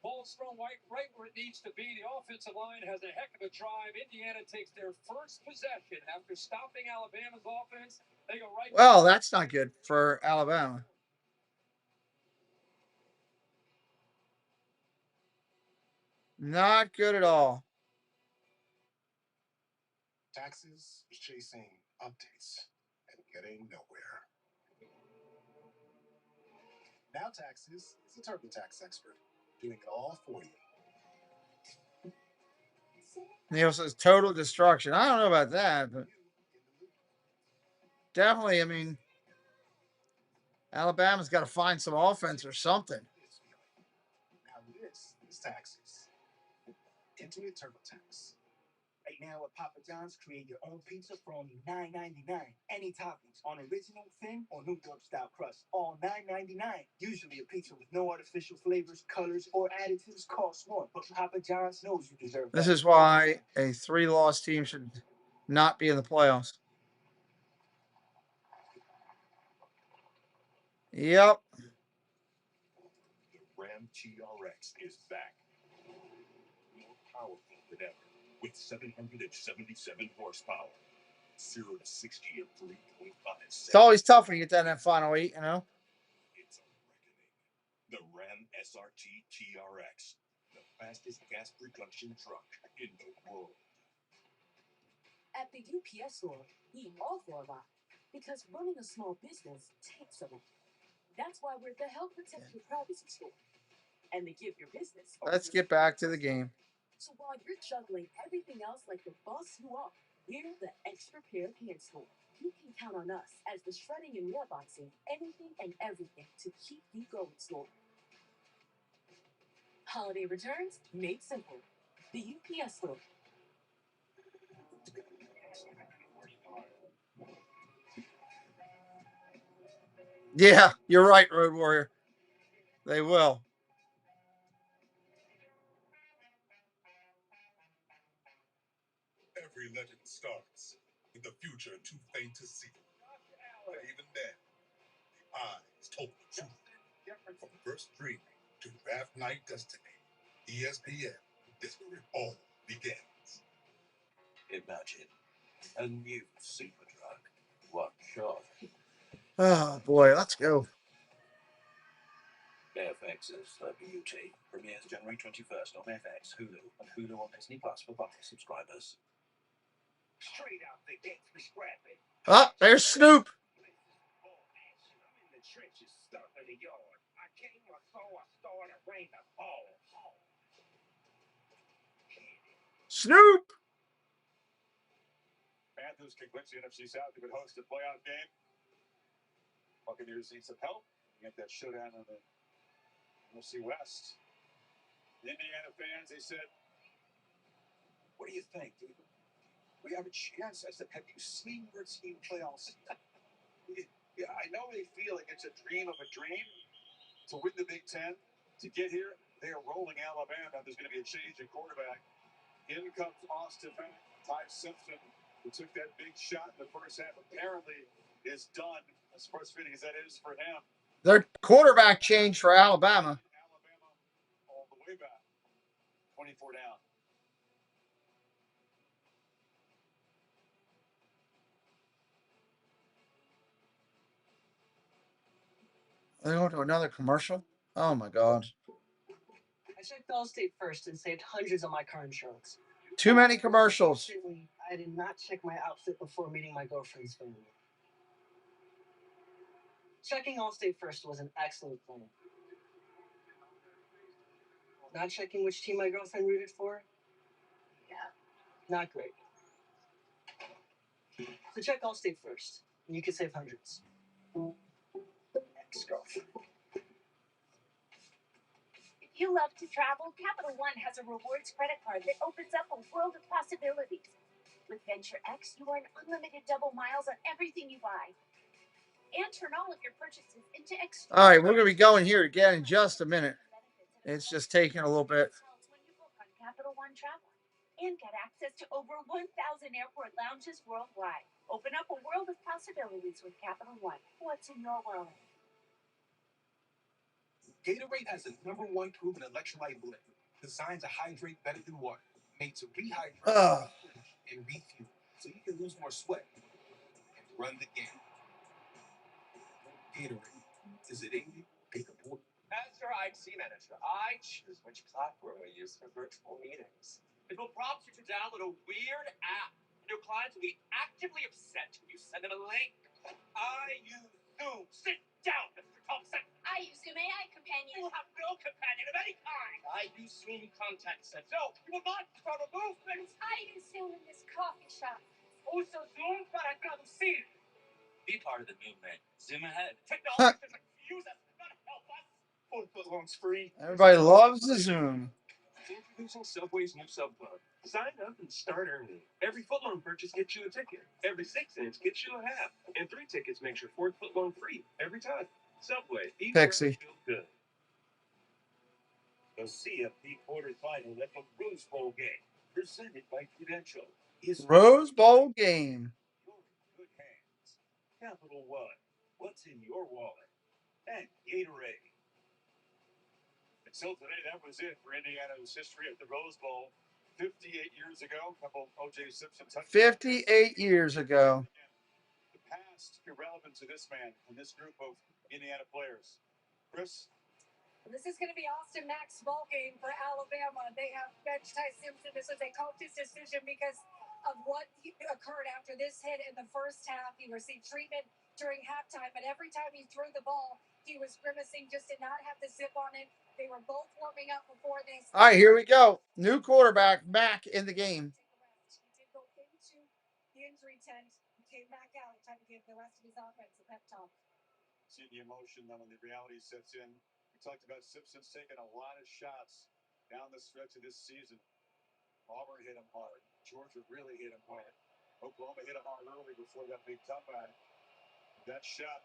Ball's thrown right where it needs to be. The offensive line has a heck of a drive. Indiana takes their first possession after stopping Alabama's offense. They go right. Well, that's not good for Alabama. Not good at all. Taxes chasing updates and getting nowhere. Now Taxes is a TurboTax expert, doing it all for you. Neil says total destruction. I don't know about that, but definitely, I mean, Alabama's got to find some offense or something. Now this is Taxes. Intuit TurboTax. Right now at Papa John's, create your own pizza for only $9.99. Any toppings on original, thin, or New York style crust. All $9.99. Usually a pizza with no artificial flavors, colors, or additives costs more. But Papa John's knows you deserve This better. is why a 3-loss team should not be in the playoffs. Yep. The Ram TRX is back. More powerful than ever with 777 horsepower. 0 to 60 in 3.5 seconds. It's always tough when you get down that final 8, you know. It's a reckoning. The Ram SRT TRX, the fastest gas production truck in the world. At the UPS store, we offer a lot because running a small business takes a lot. That's why we're the Help Protect Your Privacy store and the Give Your Business. Let's get back to the game. So while you're juggling everything else like the boss you are, we're the extra pair of hands store. You can count on us as the shredding and mailboxing, anything and everything to keep you going store. Holiday returns made simple. The UPS store. Yeah, you're right, Road Warrior. They will. Every legend starts with the future too faint to see. But even then, the eyes told the truth. From first dream to draft night destiny, ESPN is where it all begins. Imagine a new super drug. One shot. Oh, boy, let's go. FX's The Beauty premieres January 21st on FX, Hulu, and Hulu on Disney Plus for Plus subscribers. Straight out the gates, we scrap it. Oh, there's Snoop. I'm in the trenches, stuck in the yard. I came, I saw, I started, rain the ball. Snoop. Panthers can clinch the NFC South. They would host a playoff game. Buccaneers need some help. Get that showdown on the NFC West. The Indiana fans, they said, What do you think? We have a chance. I said, have you seen your team playoffs? yeah, I know they feel like it's a dream of a dream to win the Big Ten. To get here, they are rolling Alabama. There's going to be a change in quarterback. In comes Austin Ty Simpson, who took that big shot in the first half, apparently is done, as frustrating as that is for him. Their quarterback change for Alabama. Alabama all the way back. 24 down. They go to another commercial? Oh, my God. I checked Allstate first and saved hundreds on my car insurance. Too many commercials. I did not check my outfit before meeting my girlfriend's family. Checking Allstate first was an excellent plan. Not checking which team my girlfriend rooted for? Yeah, not great. So check Allstate first, and you can save hundreds. Ex-girlfriend. If you love to travel, Capital One has a rewards credit card that opens up a world of possibilities. With Venture X, you earn unlimited double miles on everything you buy. And turn all of your purchases into extra. All right, we're going to be going here again in just a minute. It's just taking a little bit. When you book on Capital One Travel. and get access to over 1,000 airport lounges worldwide. Open up a world of possibilities with Capital One. What's in your world? Gatorade has the #1 proven electrolyte blend, designed to hydrate better than water, made to rehydrate and refuel, so you can lose more sweat and run the game. Gatorade, is it in you? Pick a board. As your IT manager, I choose which platform we use for virtual meetings. It will prompt you to download a weird app. Your clients will be actively upset when you send them a link. I use Zoom. Sit down, Mr. Thompson. I use Zoom AI Companion. You will have no companion of any kind. I use Zoom Contact Center. No, you will not try to movements. I use Zoom in this coffee shop. Uso Zoom para traducir. Be part of the movement. Zoom ahead. Huh. Technology doesn't confuse us, not help us. 4 footlongs free. Everybody loves the Zoom. Introducing Subway's new Sub Club. Sign up and start earning. Every footlong purchase gets you a ticket. Every 6 cents gets you a half. And 3 tickets makes your 4th footlong free every time. Subway. Eat Pixie. feel good. The CFB quarterfinal at the Rose Bowl game, presented by Prudential, is Rose Bowl game. good hands. Capital One. What's in your wallet? And Gatorade. And so today, that was it for Indiana's history at the Rose Bowl. 58 years ago, a couple O.J. Simpson touchdowns. 58 years ago. The past irrelevant to this man and this group of Indiana players. Chris? This is going to be Austin Mack's ball game for Alabama. They have benched Ty Simpson. This was a coach's decision because of what occurred after this hit in the first half. He received treatment during halftime, but every time he threw the ball, he was grimacing, just did not have the zip on it. They were both warming up before this. All right, here we go. New quarterback back in the game. He did go into the injury tent, came back out, tried to give the rest of his offense a pep talk. See the emotion then when the reality sets in. We talked about Simpson's taking a lot of shots down the stretch of this season. Auburn hit him hard. Georgia really hit him hard. Oklahoma hit him hard early before that big comeback. That shot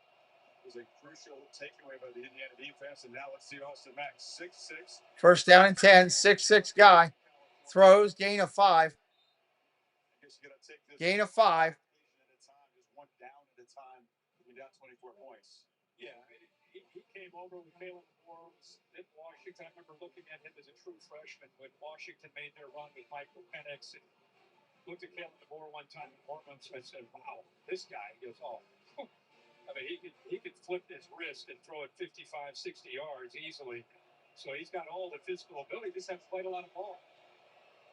was a crucial takeaway by the Indiana defense. And now let's see Austin Mack, 6'6". First down and 10, 6'6" guy. Throws, gain of 5. Gain of 5. Just one down at a time. You're down 24 points. Yeah, he came over with Caleb Moore in Washington. I remember looking at him as a true freshman when Washington made their run with Michael Penix. And looked at Caleb Moore one time in Portland and said, wow, this guy goes off. I mean, he could flip his wrist and throw it 55, 60 yards easily. So he's got all the physical ability. Just has played a lot of ball.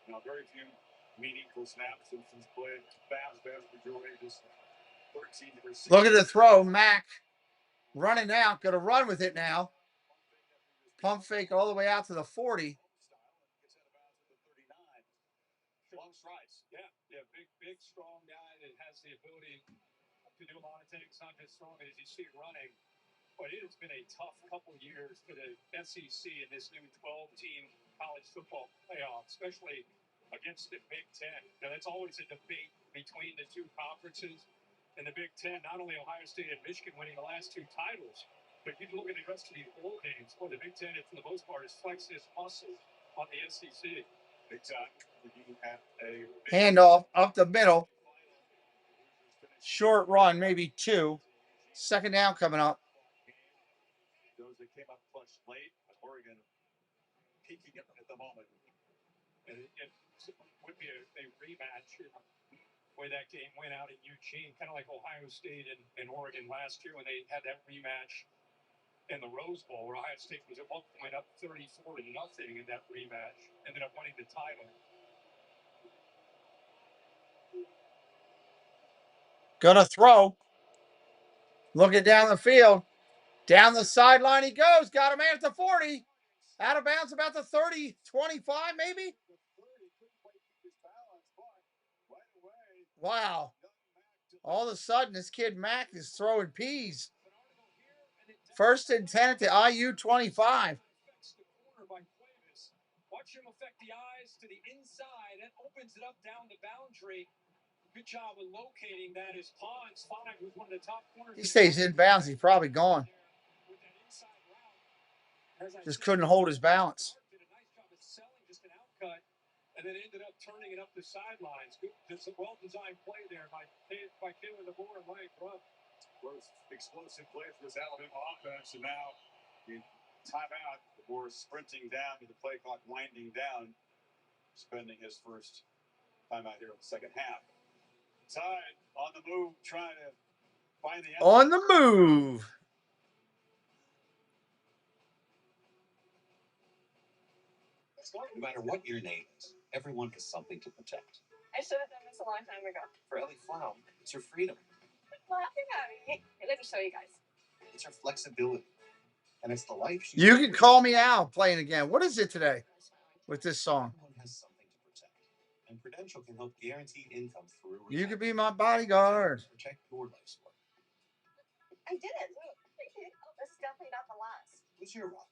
Now, very few meaningful snaps since he's played. Vast majority, just 13%. Look at the throw. Mack running out. Going to run with it now. Pump fake all the way out to the 40. Long strides. Yeah, big, strong guy that has the ability to do a lot of things, not just throwing it as you see running. But it has been a tough couple years for the SEC in this new 12-team college football playoff, especially against the Big Ten. Now, that's always a debate between the two conferences. In the Big Ten, not only Ohio State and Michigan winning the last 2 titles, but you look at the rest of these bowl games. Well, the Big Ten, for the most part, has flexed its muscle on the SEC. Big time. Handoff up the middle. Short run, maybe 2. Second down coming up. Those that came up clutch late, Oregon peaking at the moment. And it would be a rematch the way that game went out in Eugene, kind of like Ohio State and Oregon last year when they had that rematch in the Rose Bowl, where Ohio State was at one point up 34-0 in that rematch, ended up winning the title. Gonna throw. Looking down the field. Down the sideline he goes. Got a man at the 40. Out of bounds about the 30, 25 maybe. Wow. All of a sudden, this kid Mack is throwing peas. First and 10 at the IU 25. Watch him affect the eyes to the inside. That opens it up down the boundary. Good job of locating that as Pons 5 was one of the top corners. He stays in bounds. He's probably gone. Just couldn't hold his balance. Did a nice job of selling just an outcut and then ended up turning it up the sidelines. Good, it's a well-designed play there by Kalen DeBoer and Mike Rupp. First explosive play for this Alabama offense, and now in timeout, DeBoer sprinting down to the play clock, winding down, spending his first timeout here in the second half. Tide on the move, trying to find the on the move. No matter what your name is, everyone has something to protect. I should have done this a long time ago. For Ellie Flau, it's her freedom. Laughing at me. Hey, let me show you guys. It's her flexibility. And it's the life she... You Can Call Me Out playing again. What is it today with this song? Everyone has something to protect. And Prudential can help guarantee income through... You could be my bodyguard. Protect your life's work. I did it. Oh, this is definitely not the last. What's your rock?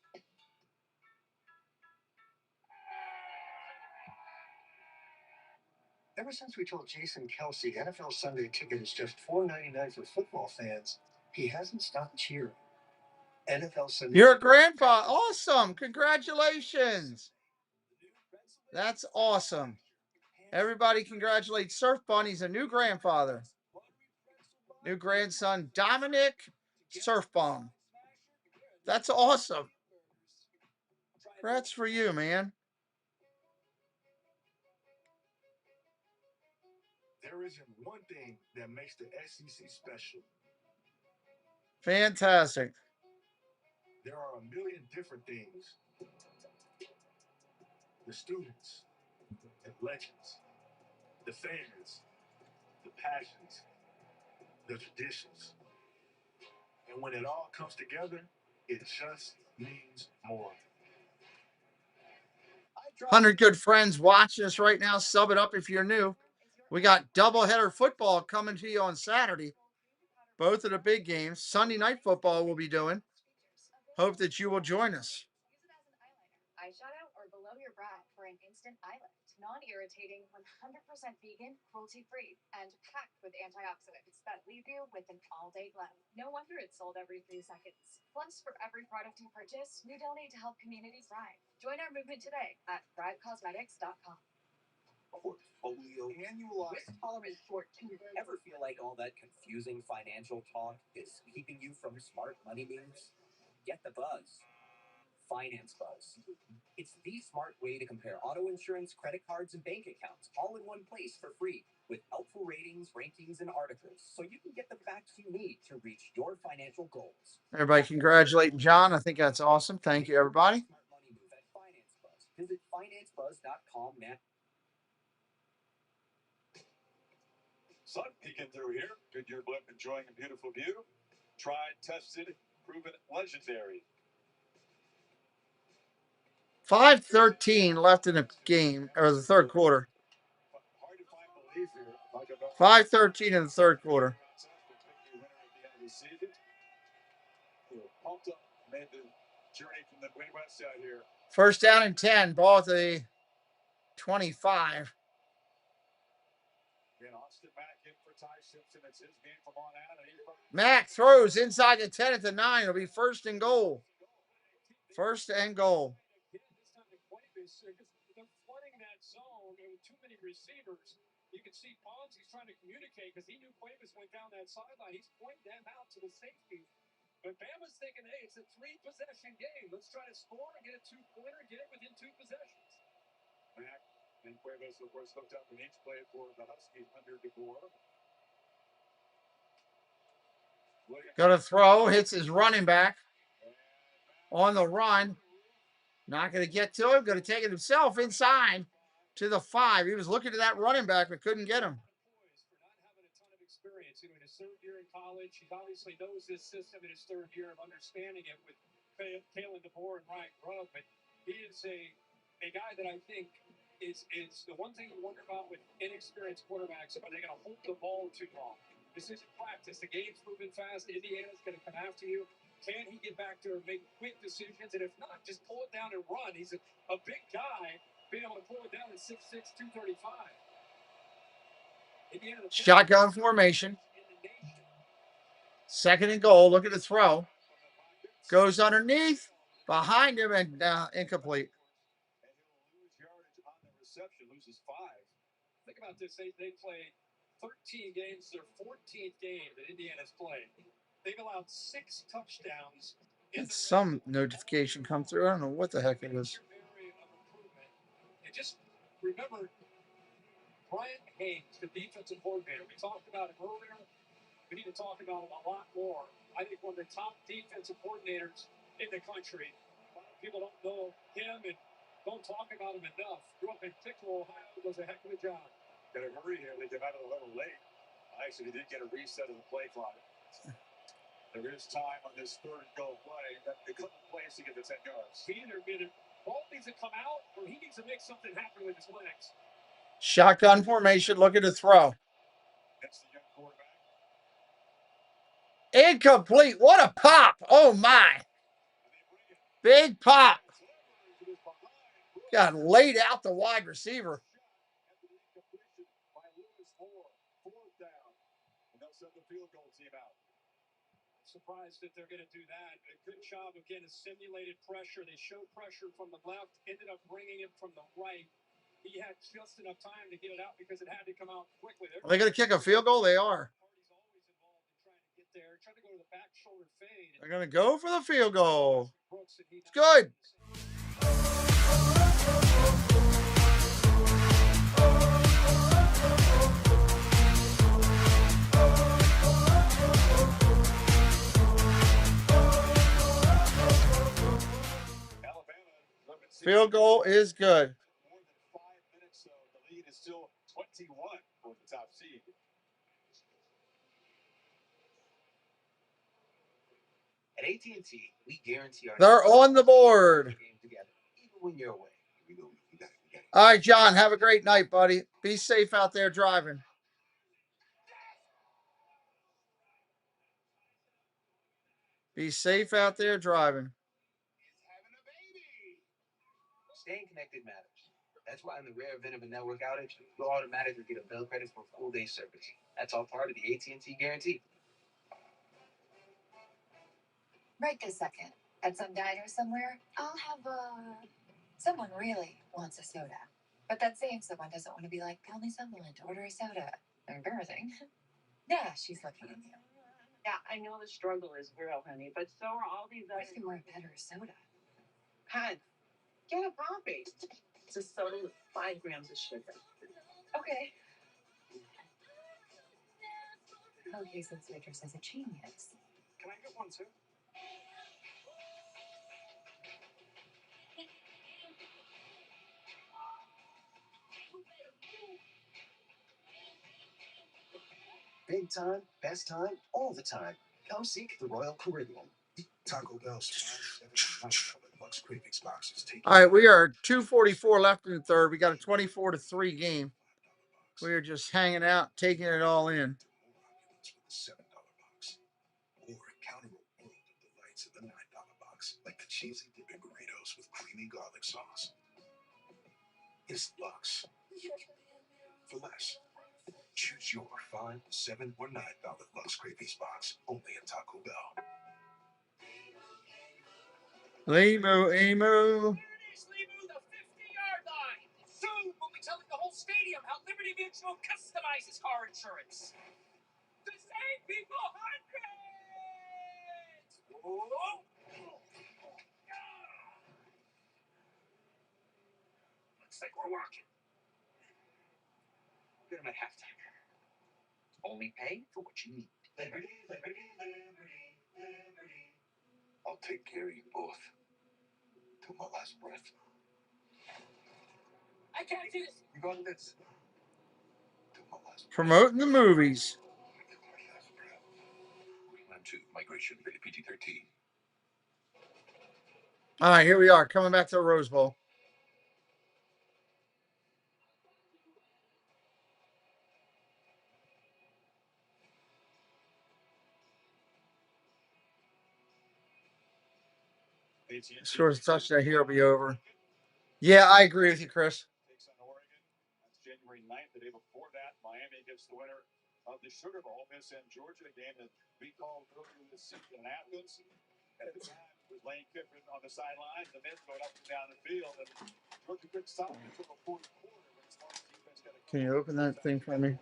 Ever since we told Jason Kelsey NFL Sunday Ticket is just $4.99 for football fans, he hasn't stopped cheering. NFL Sunday. You're a grandpa. Awesome. Congratulations. That's awesome. Everybody congratulate Surf Bun. He's a new grandfather. New grandson, Dominic Surf Bun. That's awesome. Congrats for you, man. There isn't one thing that makes the SEC special. Fantastic. There are a million different things. The students, the legends, the fans, the passions, the traditions. And when it all comes together, it just means more. 100 good friends watching us right now. Sub it up if you're new. We got doubleheader football coming to you on Saturday. Both of the big games. Sunday night football we'll be doing. Hope that you will join us. Eyeshadow or below your brow for an instant eye lift. Non-irritating, 100% vegan, cruelty-free, and packed with antioxidants that leave you with an all-day glow. No wonder it's sold every 3 seconds. Plus, for every product you purchase, we donate to help communities thrive. Join our movement today at thrivecosmetics.com. Portfolio annualized. Risk tolerance short too. Ever feel like all that confusing financial talk is keeping you from smart money moves? Get the buzz. Finance Buzz. It's the smart way to compare auto insurance, credit cards, and bank accounts all in one place for free with helpful ratings, rankings, and articles so you can get the facts you need to reach your financial goals. Everybody congratulate John. I think that's awesome. Thank you, everybody. Smart money move at Finance Buzz. Visit financebuzz.com now. Sun peeking through here. Goodyear Blimp enjoying a beautiful view. Tried, tested, proven legendary. 5:13 left in the game, or the third quarter. 5:13 in the third quarter. First down and 10. Ball at the 25. Mack throws inside the 10 at the 9. It'll be first and goal. First and goal. They're flooding that zone. There were too many receivers. You can see Ponzi's trying to communicate because he knew Cuevas went down that sideline. He's pointing them out to the safety. But Bama's thinking, hey, it's a 3-possession game. Let's try to score and get a 2-pointer and get it within 2 possessions. Mack and Cuevas, of course, looked up and each played for the Huskies under DeBoer. Going to throw. Hits his running back on the run. Not going to get to him. Going to take it himself inside to the 5. He was looking to that running back but couldn't get him. For not having a ton of experience, in his third year in college, he obviously knows this system in his third year of understanding it with Kalen DeBoer and Ryan Grubb. But he is a guy that I think is the one thing you wonder about with inexperienced quarterbacks. Are they going to hold the ball too long? This isn't practice. The game's moving fast. Indiana's going to come after you. Can he get back there and make quick decisions? And if not, just pull it down and run. He's a big guy, being able to pull it down at 6'6", 235. Shotgun formation. Second and goal. Look at the throw. Goes underneath, behind him, and incomplete. reception, loses 5. Think about this. They played 13 games, their 14th game that Indiana's played. They've allowed 6 touchdowns. Had some notification come through. I don't know what the heck it is. And just remember, Brian Haynes, the defensive coordinator, we talked about him earlier. We need to talk about him a lot more. I think one of the top defensive coordinators in the country. A lot of people don't know him and don't talk about him enough. Grew up in Pickle, Ohio, does a heck of a job. Got to hurry here. They got out a little late. Actually, they did get a reset of the play clock. There is time on this third goal play. A couple plays to get the 10 yards. He either ball needs to come out or he needs to make something happen with his legs. Shotgun formation, looking to throw. That's the young quarterback. Incomplete. What a pop. Oh, my. Big pop. Got laid out the wide receiver. Surprised that they're going to do that. A good job again of simulated pressure. They showed pressure from the left, ended up bringing it from the right. He had just enough time to get it out because it had to come out quickly. Are they going to kick a field goal? They are. They're trying to go to the back shoulder fade. They're going to go for the field goal. It's good. Field goal is good. More than 5 minutes, so the lead is still 21 for the top seed. At AT&T, we guarantee our They're on the board. game together, even when you're away. We got it. All right, John, have a great night, buddy. Be safe out there driving. Be safe out there driving. Staying connected matters. That's why in the rare event of a network outage, you'll automatically get a bill credit for full day service. That's all part of the AT&T guarantee. Right this second, at some diner somewhere, I'll have someone really wants a soda. But that same someone doesn't want to be like, tell me something to order a soda. They're embarrassing. Yeah, she's looking at you. Yeah, I know the struggle is real, honey, but so are all these What other. if you were a better soda? Hun, get a coffee. It's a soda with 5 grams of sugar. Okay. Okay, since waitress is a genius. Can I get one too? Big time, best time, all the time. Come seek the Royal Caribbean. Taco Bell's cravings boxes. All right, we are 2:44 left in the third. We got a 24-3 game. We are just hanging out, taking it all in. $7 box. Or counter a world of delights in the $9 box, like the cheesy dipping burritos with creamy garlic sauce. It's luxe. For less. Choose your $5, $7, or $9 Lux Cravings box only at Taco Bell. Emu. Here it is, Limu, the 50-yard line. Soon we'll be telling the whole stadium how Liberty Mutual customizes car insurance. To save people hundreds! Whoa. Looks like we're walking. Get them at halftime. Only pay for what you need. Liberty, Liberty, Liberty, Liberty. I'll take care of you both. Till my last breath. I can't do this. You got this. Till my last breath. Promoting the movies. Till my last breath. Greenland 2, Migration, rated PG-13. All right, here we are, coming back to the Rose Bowl. Scores a touchdown, here will be over. Yeah, I agree with you, Chris. Takes on Oregon. That's January 9th. The day before that, Miami gets the winner of the Sugar Bowl. Miss and Georgia, a game that we called earlier this season in Athens. At the time, it was Lane Kiffin on the sidelines. The men going up and down the field. And Georgia couldn't stop it until the fourth quarter. Can you open that thing for me?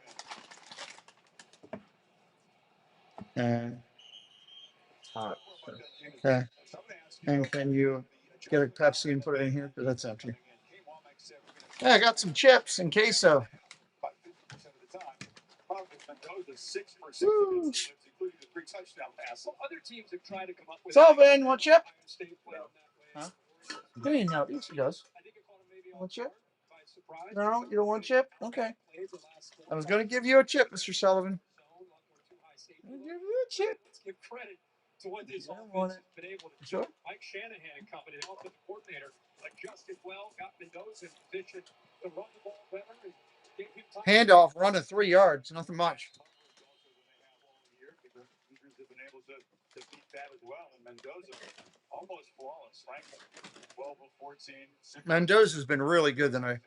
And okay. And can you get a Pepsi and put it in here? Because that's empty. Yeah, I got some chips and queso. Woo. Sullivan, want chip? Huh? What do you know? Yes, he does. Want chip? No, you don't want chip? Okay. I was going to give you a chip, Mr. Sullivan. I'll give you a chip. Give credit to what this I don't offense want has it. been able to do. Sure. Mike Shanahan and company, the offensive coordinator, adjusted well, got Mendoza in position to run the ball better and gave him time. Handoff, run of 3 yards, nothing much. The Hoosiers have been able to beat that as well. And Mendoza almost flawless, frankly. 12 of 14. Mendoza's been really good tonight.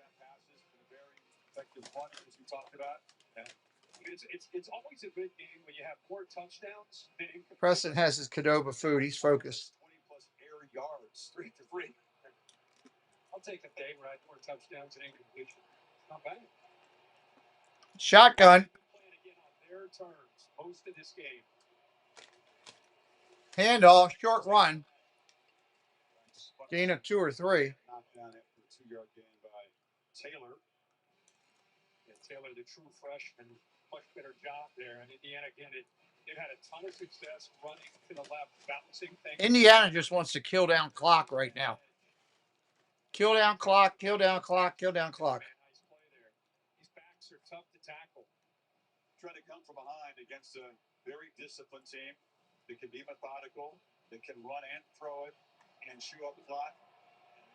Very effective punter, as we talked about. Yeah. It's always a good game when you have more touchdowns than incomplete. Preston has his Cadoba food. He's focused. 20+ air yards, 3 for 3. I'll take a day where I have more touchdowns than incompletion. Not bad. Shotgun. Playing again on their terms most of this game. Handoff, short run. Gain of 2 or 3. Knocked down after a 2-yard gain by Taylor. Yeah, Taylor, the true freshman, much better job there. And Indiana, again, they've had a ton of success running to the left, bouncing things. Indiana just wants to kill down clock right now. Kill down clock, kill down clock, kill down clock. Nice play there. These backs are tough to tackle. Trying to come from behind against a very disciplined team that can be methodical, that can run and throw it and chew up the clock.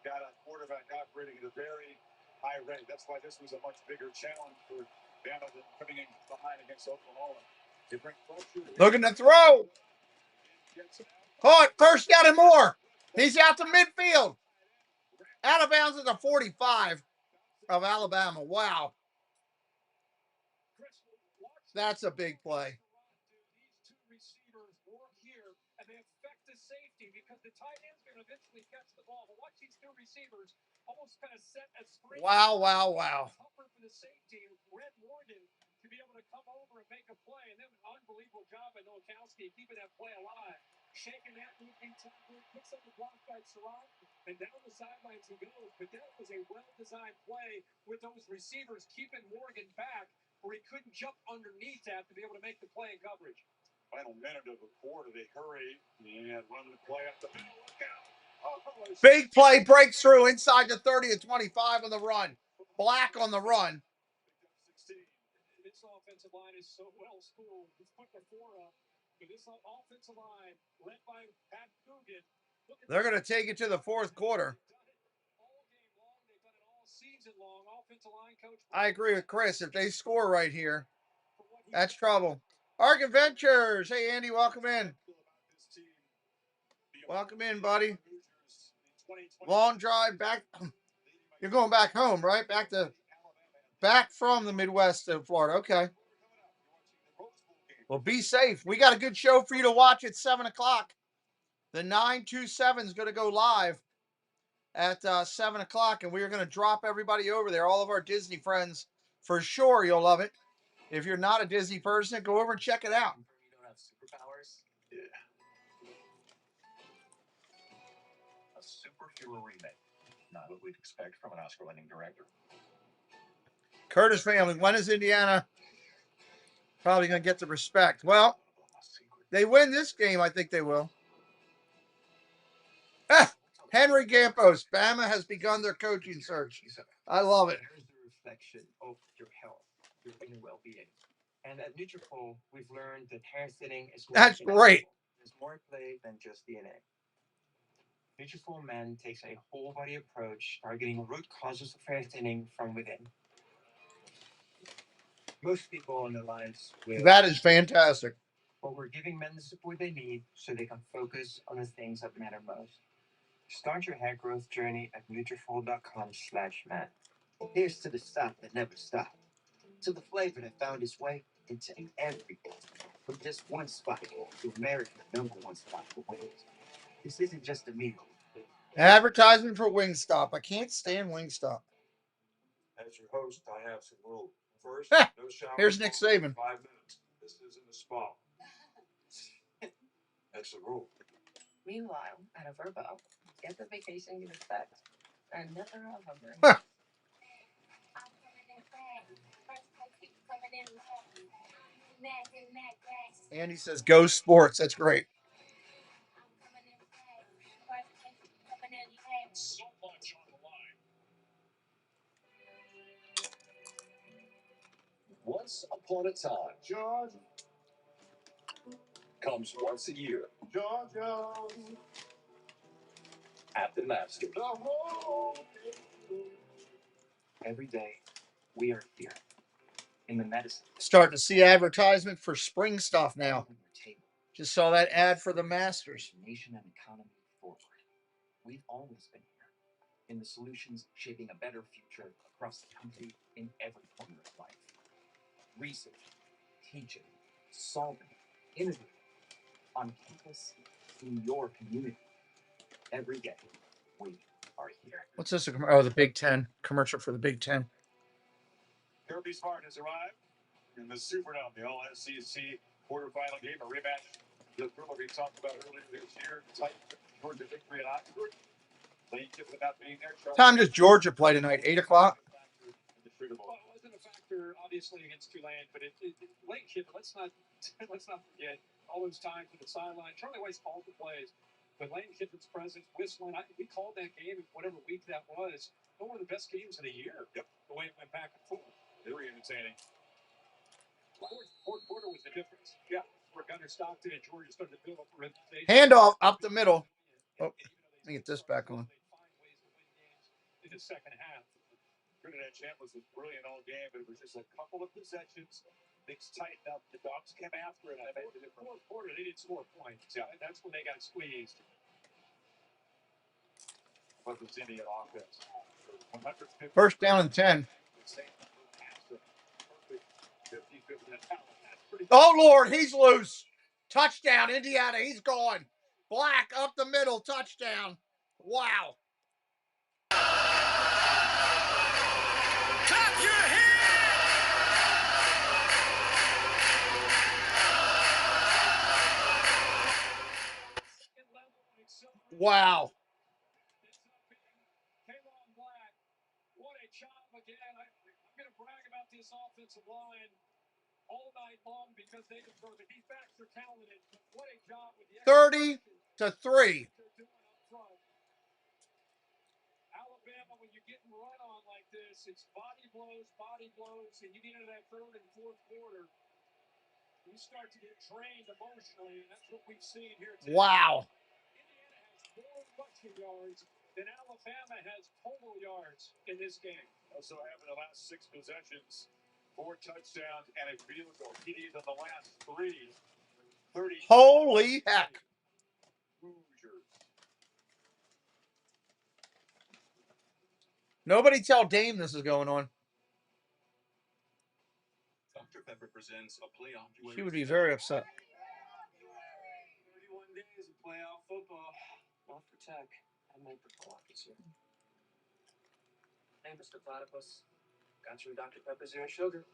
Got a quarterback operating at a very high rate. That's why this was a much bigger challenge for Bama than coming in behind against Oklahoma. They bring pressure. Looking to throw. Caught, first down and more. He's out to midfield. Out of bounds at the 45 of Alabama. Wow. That's a big play. These two receivers work here, and they affect the safety because the tight end's going to eventually catch the ball. But watch these two receivers almost kind of set a screen. Wow, wow, wow. Tougher for the safety, Red Morgan, to be able to come over and make a play. And then an unbelievable job by Nowakowski keeping that play alive. Shaking that moving tackle, picks up the block by Sarant, and down the sidelines he goes. But that was a well-designed play with those receivers keeping Morgan back, where he couldn't jump underneath that to be able to make the play in coverage. Final minute of the quarter, they hurry and run the play up the middle. Look out. Big play, breaks through inside the 30 to 25 on the run. Black on the run. This offensive line is so well schooled. He's put the 4 up. This offensive line, led by Pat Coogan. They're going to take it to the 4th quarter. All game long. They've done it all season long. Offensive line coach. I agree with Chris. If they score right here, that's trouble. Arc Adventures. Hey, Andy, welcome in. Welcome in, buddy. Long drive back. You're going back home, right? Back from the Midwest to Florida. Okay. Well, be safe. We got a good show for you to watch at 7 o'clock. The 927 is going to go live at 7 o'clock, and we're going to drop everybody over there, all of our Disney friends. For sure, you'll love it. If you're not a Disney person, go over and check it out. You don't have superpowers? Yeah. A superhero remake. Not what we'd expect from an Oscar-winning director. Curtis family, when is Indiana probably going to get the respect? Well, they win this game. I think they will. Henry Campos, Bama has begun their coaching search. I love it. There's the reflection of your health, your inner well-being. And at Nutrafol, we've learned that hair thinning is That's great. There's more at play than just DNA. Nutrafol Men takes a whole body approach targeting root causes of hair thinning from within. Most people in their lives will. That is fantastic. But we're giving men the support they need so they can focus on the things that matter most. Start your hair growth journey at Nutrafol.com/man. Here's to the stuff that never stopped. To the flavor that found its way into everything. From just one spot to America's #1 spot for wings. This isn't just a meal. Advertisement for Wingstop. I can't stand Wingstop. Hey, As your host, I have some rules. First, no shower. Here's Nick Saban. 5 minutes. This isn't a spa. That's the rule. Meanwhile, at a Verbo, get the vacation you expect and never a hover. Andy says, "Go sports." That's great. So much on the line. Once upon a time, Georgia comes once a year Georgia, at the Masters. the whole Every day, we are here in the medicine. Starting to see advertisement for spring stuff now. Just saw that ad for the Masters. Nation and economy forward. We've always been here in the solutions shaping a better future across the country in every corner of life. Research, teaching, solving, innovating on campus, in your community. Every day, we are here. What's this? Oh, the Big Ten commercial for the Big Ten. Kirby Smart has arrived in the Superdome, the All-SEC quarterfinal game, a rematch that we talked about earlier this year. Tight Georgia victory at Oxford. Lane Kiffin not being there. Time does Georgia play tonight? 8 o'clock. Well, it wasn't a factor, obviously, against Tulane, but Lane Kiffin, let's not forget all those times with the sideline. Charlie Weiss called the plays, but Lane Kiffin's presence, whistling, we called that game, whatever week that was, one of the best games of the year. Yep. The way it went back and forth. Very entertaining. Fourth quarter was the difference. Yeah. Where Gunnar Stockton and Georgia started to build up a reputation. Handoff up the middle. Oh, let me get this back on. In the second half. Trinidad Chambliss was brilliant all game, but it was just a couple of possessions. Things tightened up. The Dogs came after it. I made the difference. Fourth quarter, they didn't score points. Yeah, that's when they got squeezed. But the Indian offense. First down and 10. Oh, Lord, he's loose. Touchdown, Indiana. He's gone. Black up the middle. Touchdown. Wow. Clap your hands! Wow. Black. What a job again. I'm going to brag about this offensive line all night long because they deserve it. These backs are talented. What a job with the 30-3. Alabama, when you're getting run on like this, it's body blows, and you get into that third and fourth quarter, you start to get drained emotionally, and that's what we've seen here today. Wow. Indiana has more rushing yards than Alabama has total yards in this game. Also having the last 6 possessions, 4 touchdowns and a field goal. He needs on the last 3. 30. Holy heck. Hoosiers. Nobody tell Dame this is going on. Dr. Pepper presents a playoff. She would be very upset. 31 days of playoff football. Not for Tech. I might for co-officer. Hey, Mr. Platypus. Got you Dr. Pepper Zero Sugar.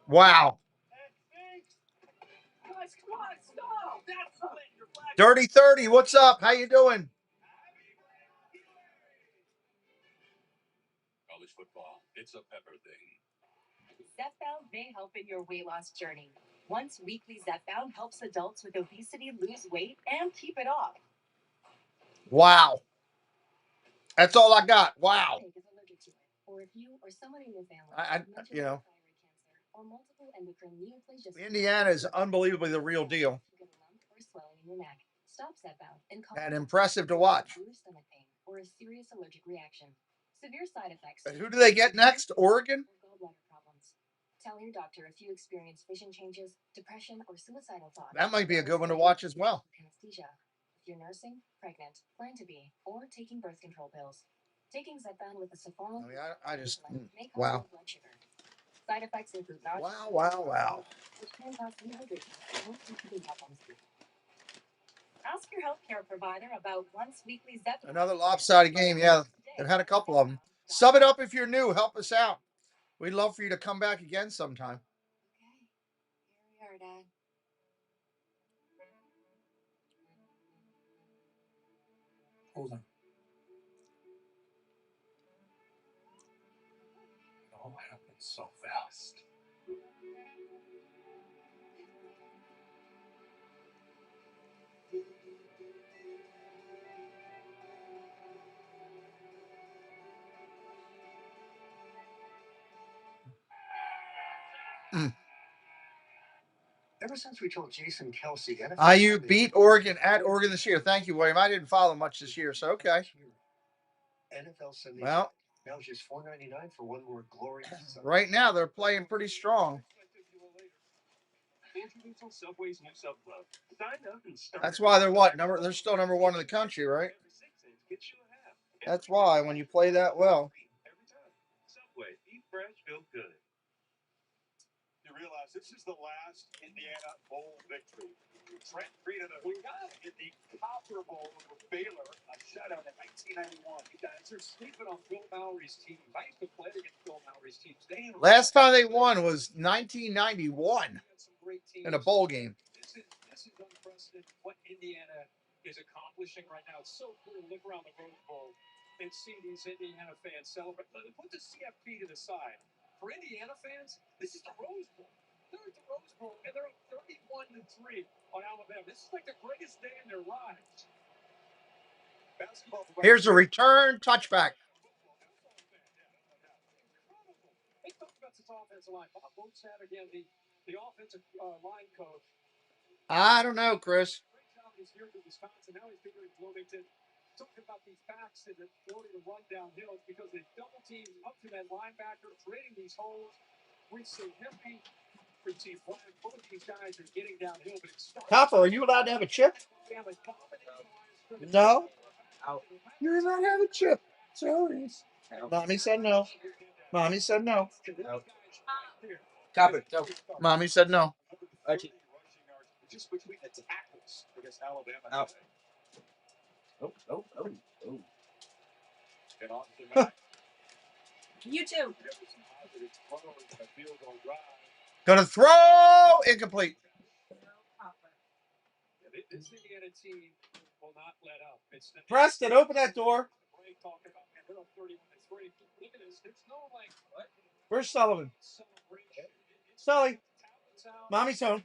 Wow. Guys, come on, stop! That's the way you're black. Dirty 30, what's up? How you doing? College football. It's a Pepper thing. Zepbound may help in your weight loss journey. Once weekly Zepbound helps adults with obesity lose weight and keep it off. Wow. That's all I got. Wow. Or if you or someone in your family You know, or multiple endocrine neoplasias. Indiana is unbelievably the real deal. Or swelling in your neck. Stop Zepbound And impressive to watch. Stomach pain or a serious allergic reaction. Severe side effects. Who do they get next? Oregon? Tell your doctor if you experience vision changes, depression, or suicidal thoughts. That might be a good one to watch as well. Anesthesia. If you're nursing, pregnant, plan to be, or taking birth control pills. Taking Zepbound with a sulfonyl. I just, wow. Blood sugar. Side effects include nausea. Wow. Which can cause dehydration. Ask your healthcare provider about once weekly Zepbound. Another lopsided game, yeah. They've had a couple of them. Sub it up if you're new. Help us out. We'd love for you to come back again sometime. Okay. Here we are, Dad. Hold on. It all happened so fast. Ever since we told Jason Kelsey, IU beat Oregon at Oregon this year. Thank you, William. I didn't follow much this year, so okay. NFL Sunday Well, now just $4.99 for one more glorious. Right now they're playing pretty strong. That's why they're what? They're still number one in the country, right? That's why when you play that well. Subway, eat fresh, feel good. You realize this is the last Indiana Bowl victory. Trent created a in the Copper Bowl over Baylor, a shutout in 1991. You guys are sleeping on Bill Mallory's team. I used to play against Bill Mallory's team. Last time they won was 1991 in a bowl game. This is unprecedented what Indiana is accomplishing right now. It's so cool to look around the Rose Bowl and see these Indiana fans celebrate. Put the CFB to the side. For Indiana fans, this is the Rose Bowl. They're at the Rose Bowl, and they're up 31-3 on Alabama. This is like the greatest day in their lives. Here's a return touchback. They talked about this offensive line. Bob Botsat, again, the offensive line coach. I don't know, Chris. Great job this year with Wisconsin. Now he's bigger in Bloomington. Talking about these backs and the ability to run downhill because they double team up to that linebacker, creating these holes. We see Hempy, we see Black. Both these guys are getting downhill, but it starts. Copper, are you allowed to have a chip? No. You're allowed to have a chip. Sorry. Mommy said no. Mommy said no. Copper, go. Mommy said no. Just between the tackles against Alabama. Out. Oh. And on to Mac. You too. Gonna throw incomplete. This Indiana team will not let up. Preston, open that door. Talking about, man, they're up 31-3. Look at this. There's no like what? Where's Sullivan? Celebration. Sully. Mommy's home.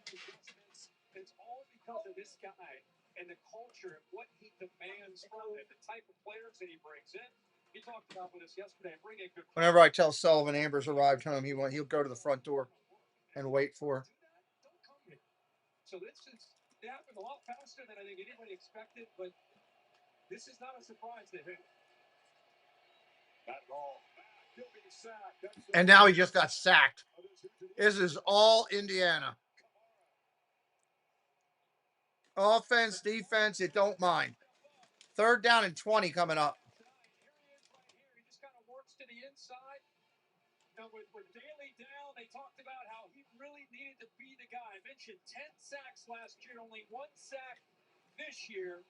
It's all because of this guy and the culture and what he demands from it, the type of players that he brings in. He talked about with us yesterday. Whenever I tell Sullivan Amber's arrived home, he'll go to the front door and wait for her. So this is happened a lot faster than I think anybody expected, but this is not a surprise to him. And now he just got sacked. This is all Indiana. Offense, defense, it don't mind. 3rd down and 20 coming up. He just kind of works to the inside. Now with Daly down, they talked about how he really needed to be the guy. I mentioned 10 sacks last year, only 1 sack this year.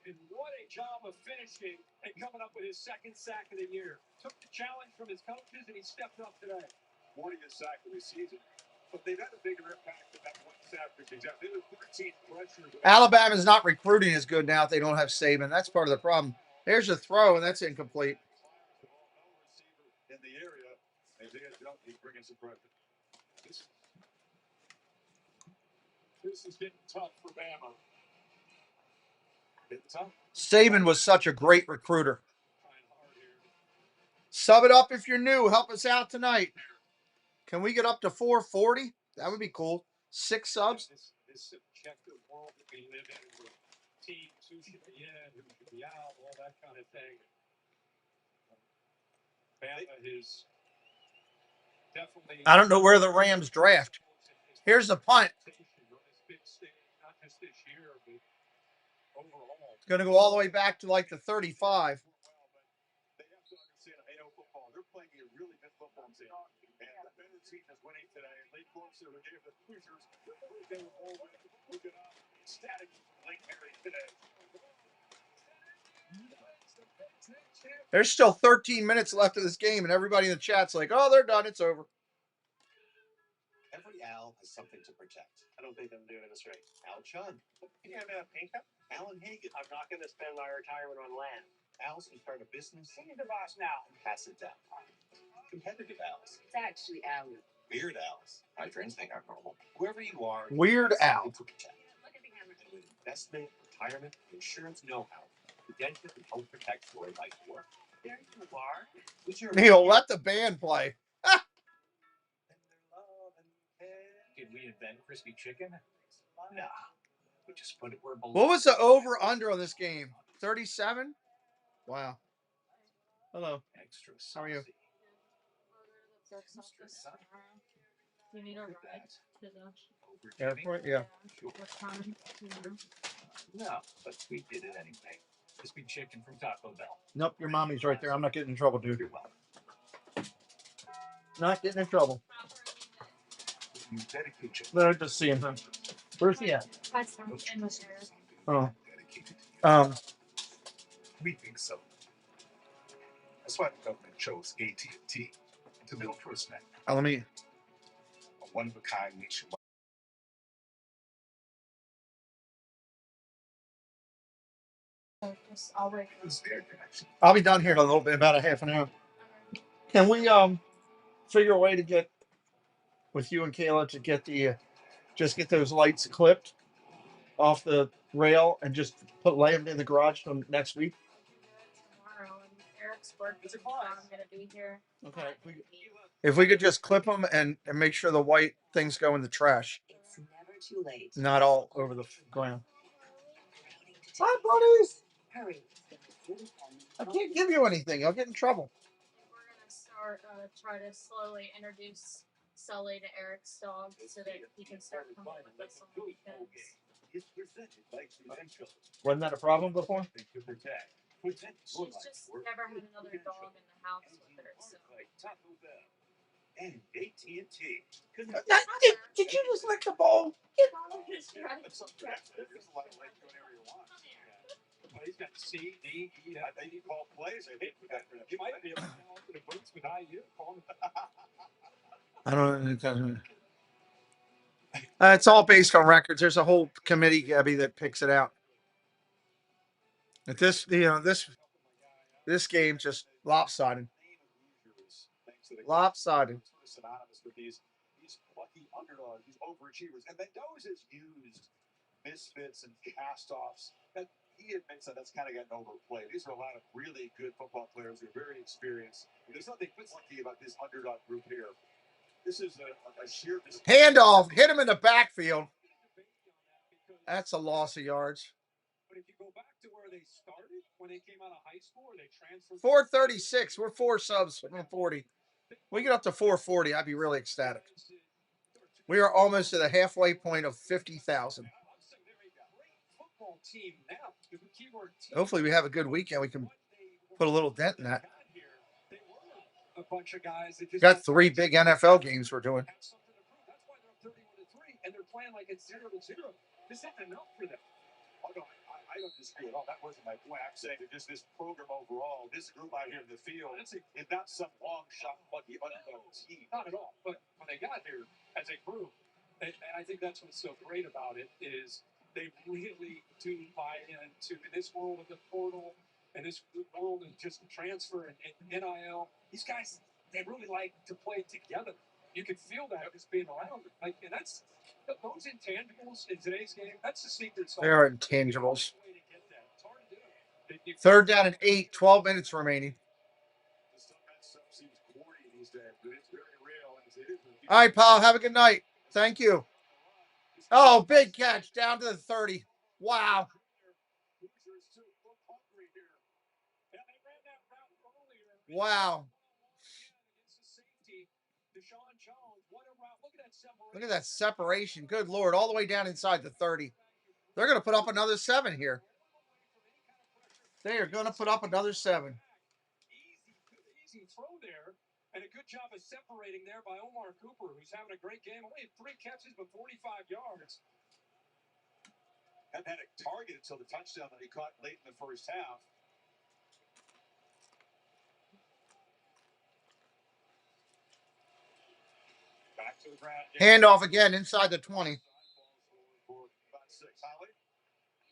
And what a job of finishing and coming up with his 2nd sack of the year. Took the challenge from his coaches and he stepped up today. 40th sack of the season. But they've had a bigger impact than that 1 sack. They were 13 pressures. Alabama's not recruiting as good now if they don't have Saban. That's part of the problem. There's a throw, and that's incomplete. In the area, and they had he's bringing some pressure. This is getting tough for Bama. Saban was such a great recruiter. Sub it up if you're new. Help us out tonight. Can we get up to 440? That would be cool. 6 subs. This subjective world that we live in with teams who should be in, who should be out, all that kind of thing. Bama is definitely. I don't know where the Rams draft. Here's the punt. Not just this year, but overall. It's going to go all the way back to like the 35. They have to understand AO football. They're playing a really good football team. And the better team is winning today. Lee Closer, who gave the Hoosiers they were all moving up. Static Lake Mary today. There's still 13 minutes left of this game, and everybody in the chat's like, "Oh, they're done. It's over." Every owl has something to protect. I don't think I'm doing this right. Al Chun. Can you have a pink cup? Alan Hagen. I'm not going to spend my retirement on land. Owls can start a business Who's the boss now? and pass it down. Competitive owls. It's actually Allie. Weird owls. My friends think I'm normal. Whoever you are, Weird you have owl. something to protect. And with investment, retirement, insurance know-how, Prudential can help protect your life work. There you are. Who's your Neil, let the band play. Did we invent crispy chicken? Nah. We just put it where it belongs. What was the over/under on this game? 37. Wow. Hello. Extra How are you? You need a ride to the Airport? Yeah. what time? No, but we did it anyway. Crispy chicken from Taco Bell. Nope, your mommy's right there. I'm not getting in trouble, dude. You're welcome. Not getting in trouble. You dedicate your They're just seeing him. Where's he at? In the chair. Oh. We think so. That's why the government chose AT&T to build FirstNet, Let me. a one-of-a-kind nationwide. I'll wait. It's their connection. I'll be done here in a little bit, about a half an hour. Can we figure a way to get with you and Kayla to get the just get those lights clipped off the rail and just lay them in the garage till next week? Tomorrow, and Eric's birthday, so I'm gonna be here. Okay. If we could just clip them and make sure the white things go in the trash, It's never too late. not all over the ground. Hi, buddies. Hurry. I can't give you anything. I'll get in trouble. We're gonna start try to slowly introduce Sully to Eric's dog so that he can start coming with us on the weekends. Wasn't that a problem before? She's just never had another dog in the house with her, so. And AT&T. Did you just lick the bowl? He's got C, D, E, F. I think he called plays. I think You might be able to tell for the boots with IU. I don't know. It's all based on records. There's a whole committee, Gabby, that picks it out. At this, this game just lopsided. Lopsided. Synonymous with these plucky underdogs, these overachievers. And Mendoza's used misfits and cast-offs. That he admits that that's kind of gotten overplayed. These are a lot of really good football players who are very experienced. There's nothing plucky about this underdog group here. This is a sheer handoff. Hit him in the backfield. That's a loss of yards. But if you go back to where they started when they came out of high school, or they transferred. 436. We're 4 subs from 40. We get up to 440. I'd be really ecstatic. We are almost to the halfway point of 50,000. Hopefully, we have a good weekend. We can put a little dent in that. A bunch of guys that just got 3 big NFL games we're doing. That's why they're 31-3, and they're playing like it's 0-0. This isn't enough for them. Oh, no, I don't disagree at all. That wasn't my point. I'm saying that just this program overall, this group out here in the field, it's not some long shot lucky underdog team. Not at all. But when they got here as a group, and I think that's what's so great about it is they really do buy into this world of the portal and this world of just transfer and NIL. These guys, they really like to play together. You can feel that just being around them. Like, and that's those intangibles in today's game. That's the secret sauce. They are intangibles. 3rd down and 8. 12 minutes remaining. All right, pal. Have a good night. Thank you. Oh, big catch down to the 30. Wow. Wow. Look at that separation. Good Lord. All the way down inside the 30. They're going to put up another 7 here. They are going to put up another 7. Easy throw there. And a good job of separating there by Omar Cooper, who's having a great game. Only 3 catches, but 45 yards. Hadn't had a target until the touchdown that he caught late in the first half. Handoff again inside the 20. You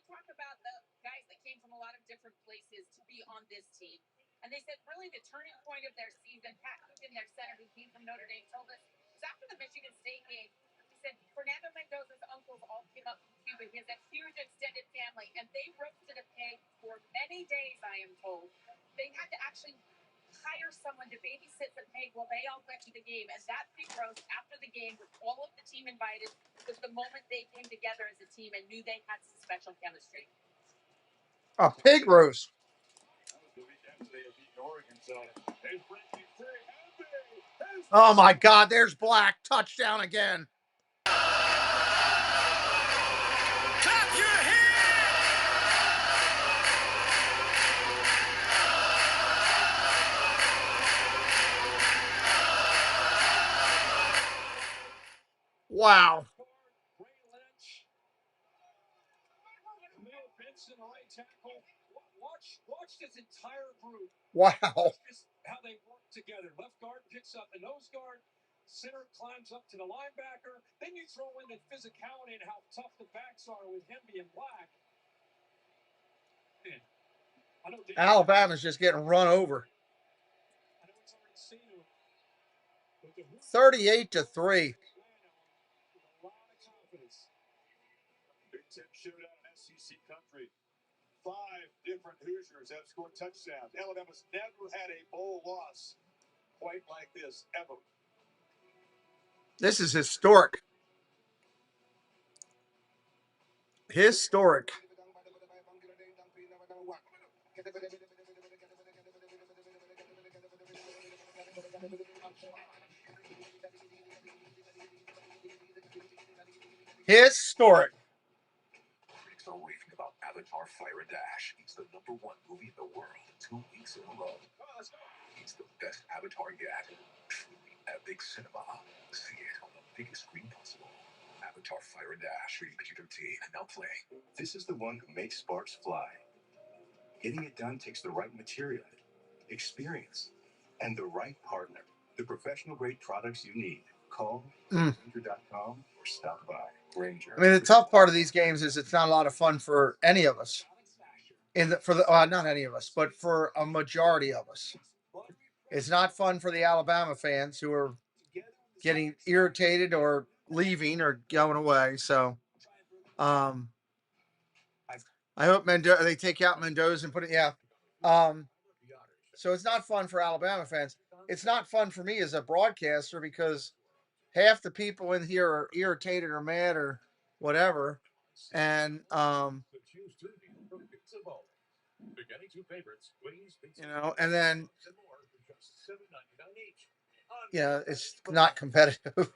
talk about the guys that came from a lot of different places to be on this team. And they said really the turning point of their season, Pat Coogan, their center who came from Notre Dame, told us it was after the Michigan State game. He said Fernando Mendoza's uncles all came up from Cuba. He has a huge extended family, and they roasted a pig for many days, I am told. They had to actually hire someone to babysit the pig while they all went to the game. And that pig roast after the game with all of the team invited was the moment they came together as a team and knew they had some special chemistry. A pig roast. Oh my God, there's Black. Touchdown again. Clap your Wow. Watch this entire group. Wow. How they work together. Left guard picks up the nose guard. Center climbs up to the linebacker. Then you throw in the physicality and how tough the backs are with him being Black. Man, Alabama's just getting run over. 38-3. Big Ten showdown in SEC country. 5 different Hoosiers have scored touchdowns. Alabama's never had a bowl loss quite like this, ever. This is historic. Historic. Historic. Critics are raving about Avatar Fire and Dash. It's the #1 movie in the world 2 weeks in a row. It's the best Avatar yet. Truly epic cinema. See it on the biggest screen possible. Avatar Fire and Dash, rated PG-13, now playing. This is the one who makes sparks fly. Getting it done takes the right material, experience, and the right partner. The professional-grade products you need. Call Ranger.com or stop by. Ranger. I mean, the tough part of these games is it's not a lot of fun for any of us. Not any of us, but for a majority of us. It's not fun for the Alabama fans who are getting irritated or leaving or going away. So, I hope they take out Mendoza and put it. Yeah. So it's not fun for Alabama fans. It's not fun for me as a broadcaster because half the people in here are irritated or mad or whatever, and and then it's not competitive.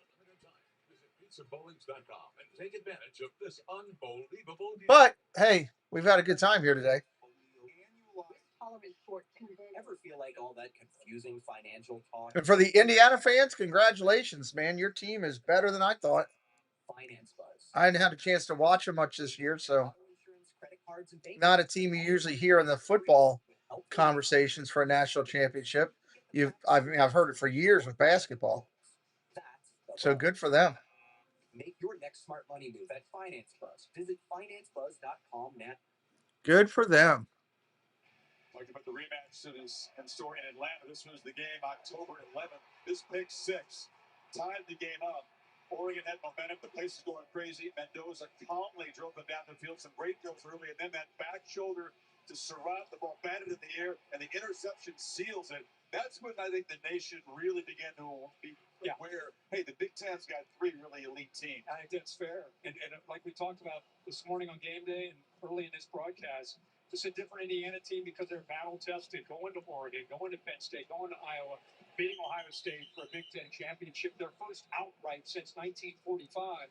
But hey, we've had a good time here today. Ever feel like all that confusing financial talk? And for the Indiana fans, congratulations, man. Your team is better than I thought. Finance buzz. I hadn't had a chance to watch them much this year, so not a team you usually hear in the football conversations for a national championship. I've heard it for years with basketball. So good for them. Make your next smart money move at Finance Buzz. Visit financebuzz.com now. Good for them. Talking about the rematch that is in store in Atlanta. This was the game October 11th. This pick 6 tied the game up. Oregon had momentum. The place is going crazy. Mendoza calmly drove them down the field. Some great goes early, and then that back shoulder to Surratt. The ball batted in the air, and the interception seals it. That's when I think the nation really began to be aware, hey, the Big Ten's got 3 really elite teams. I think that's fair. And like we talked about this morning on game day and early in this broadcast, just a different Indiana team because they're battle tested, going to Oregon, going to Penn State, going to Iowa, beating Ohio State for a Big Ten championship, their first outright since 1945.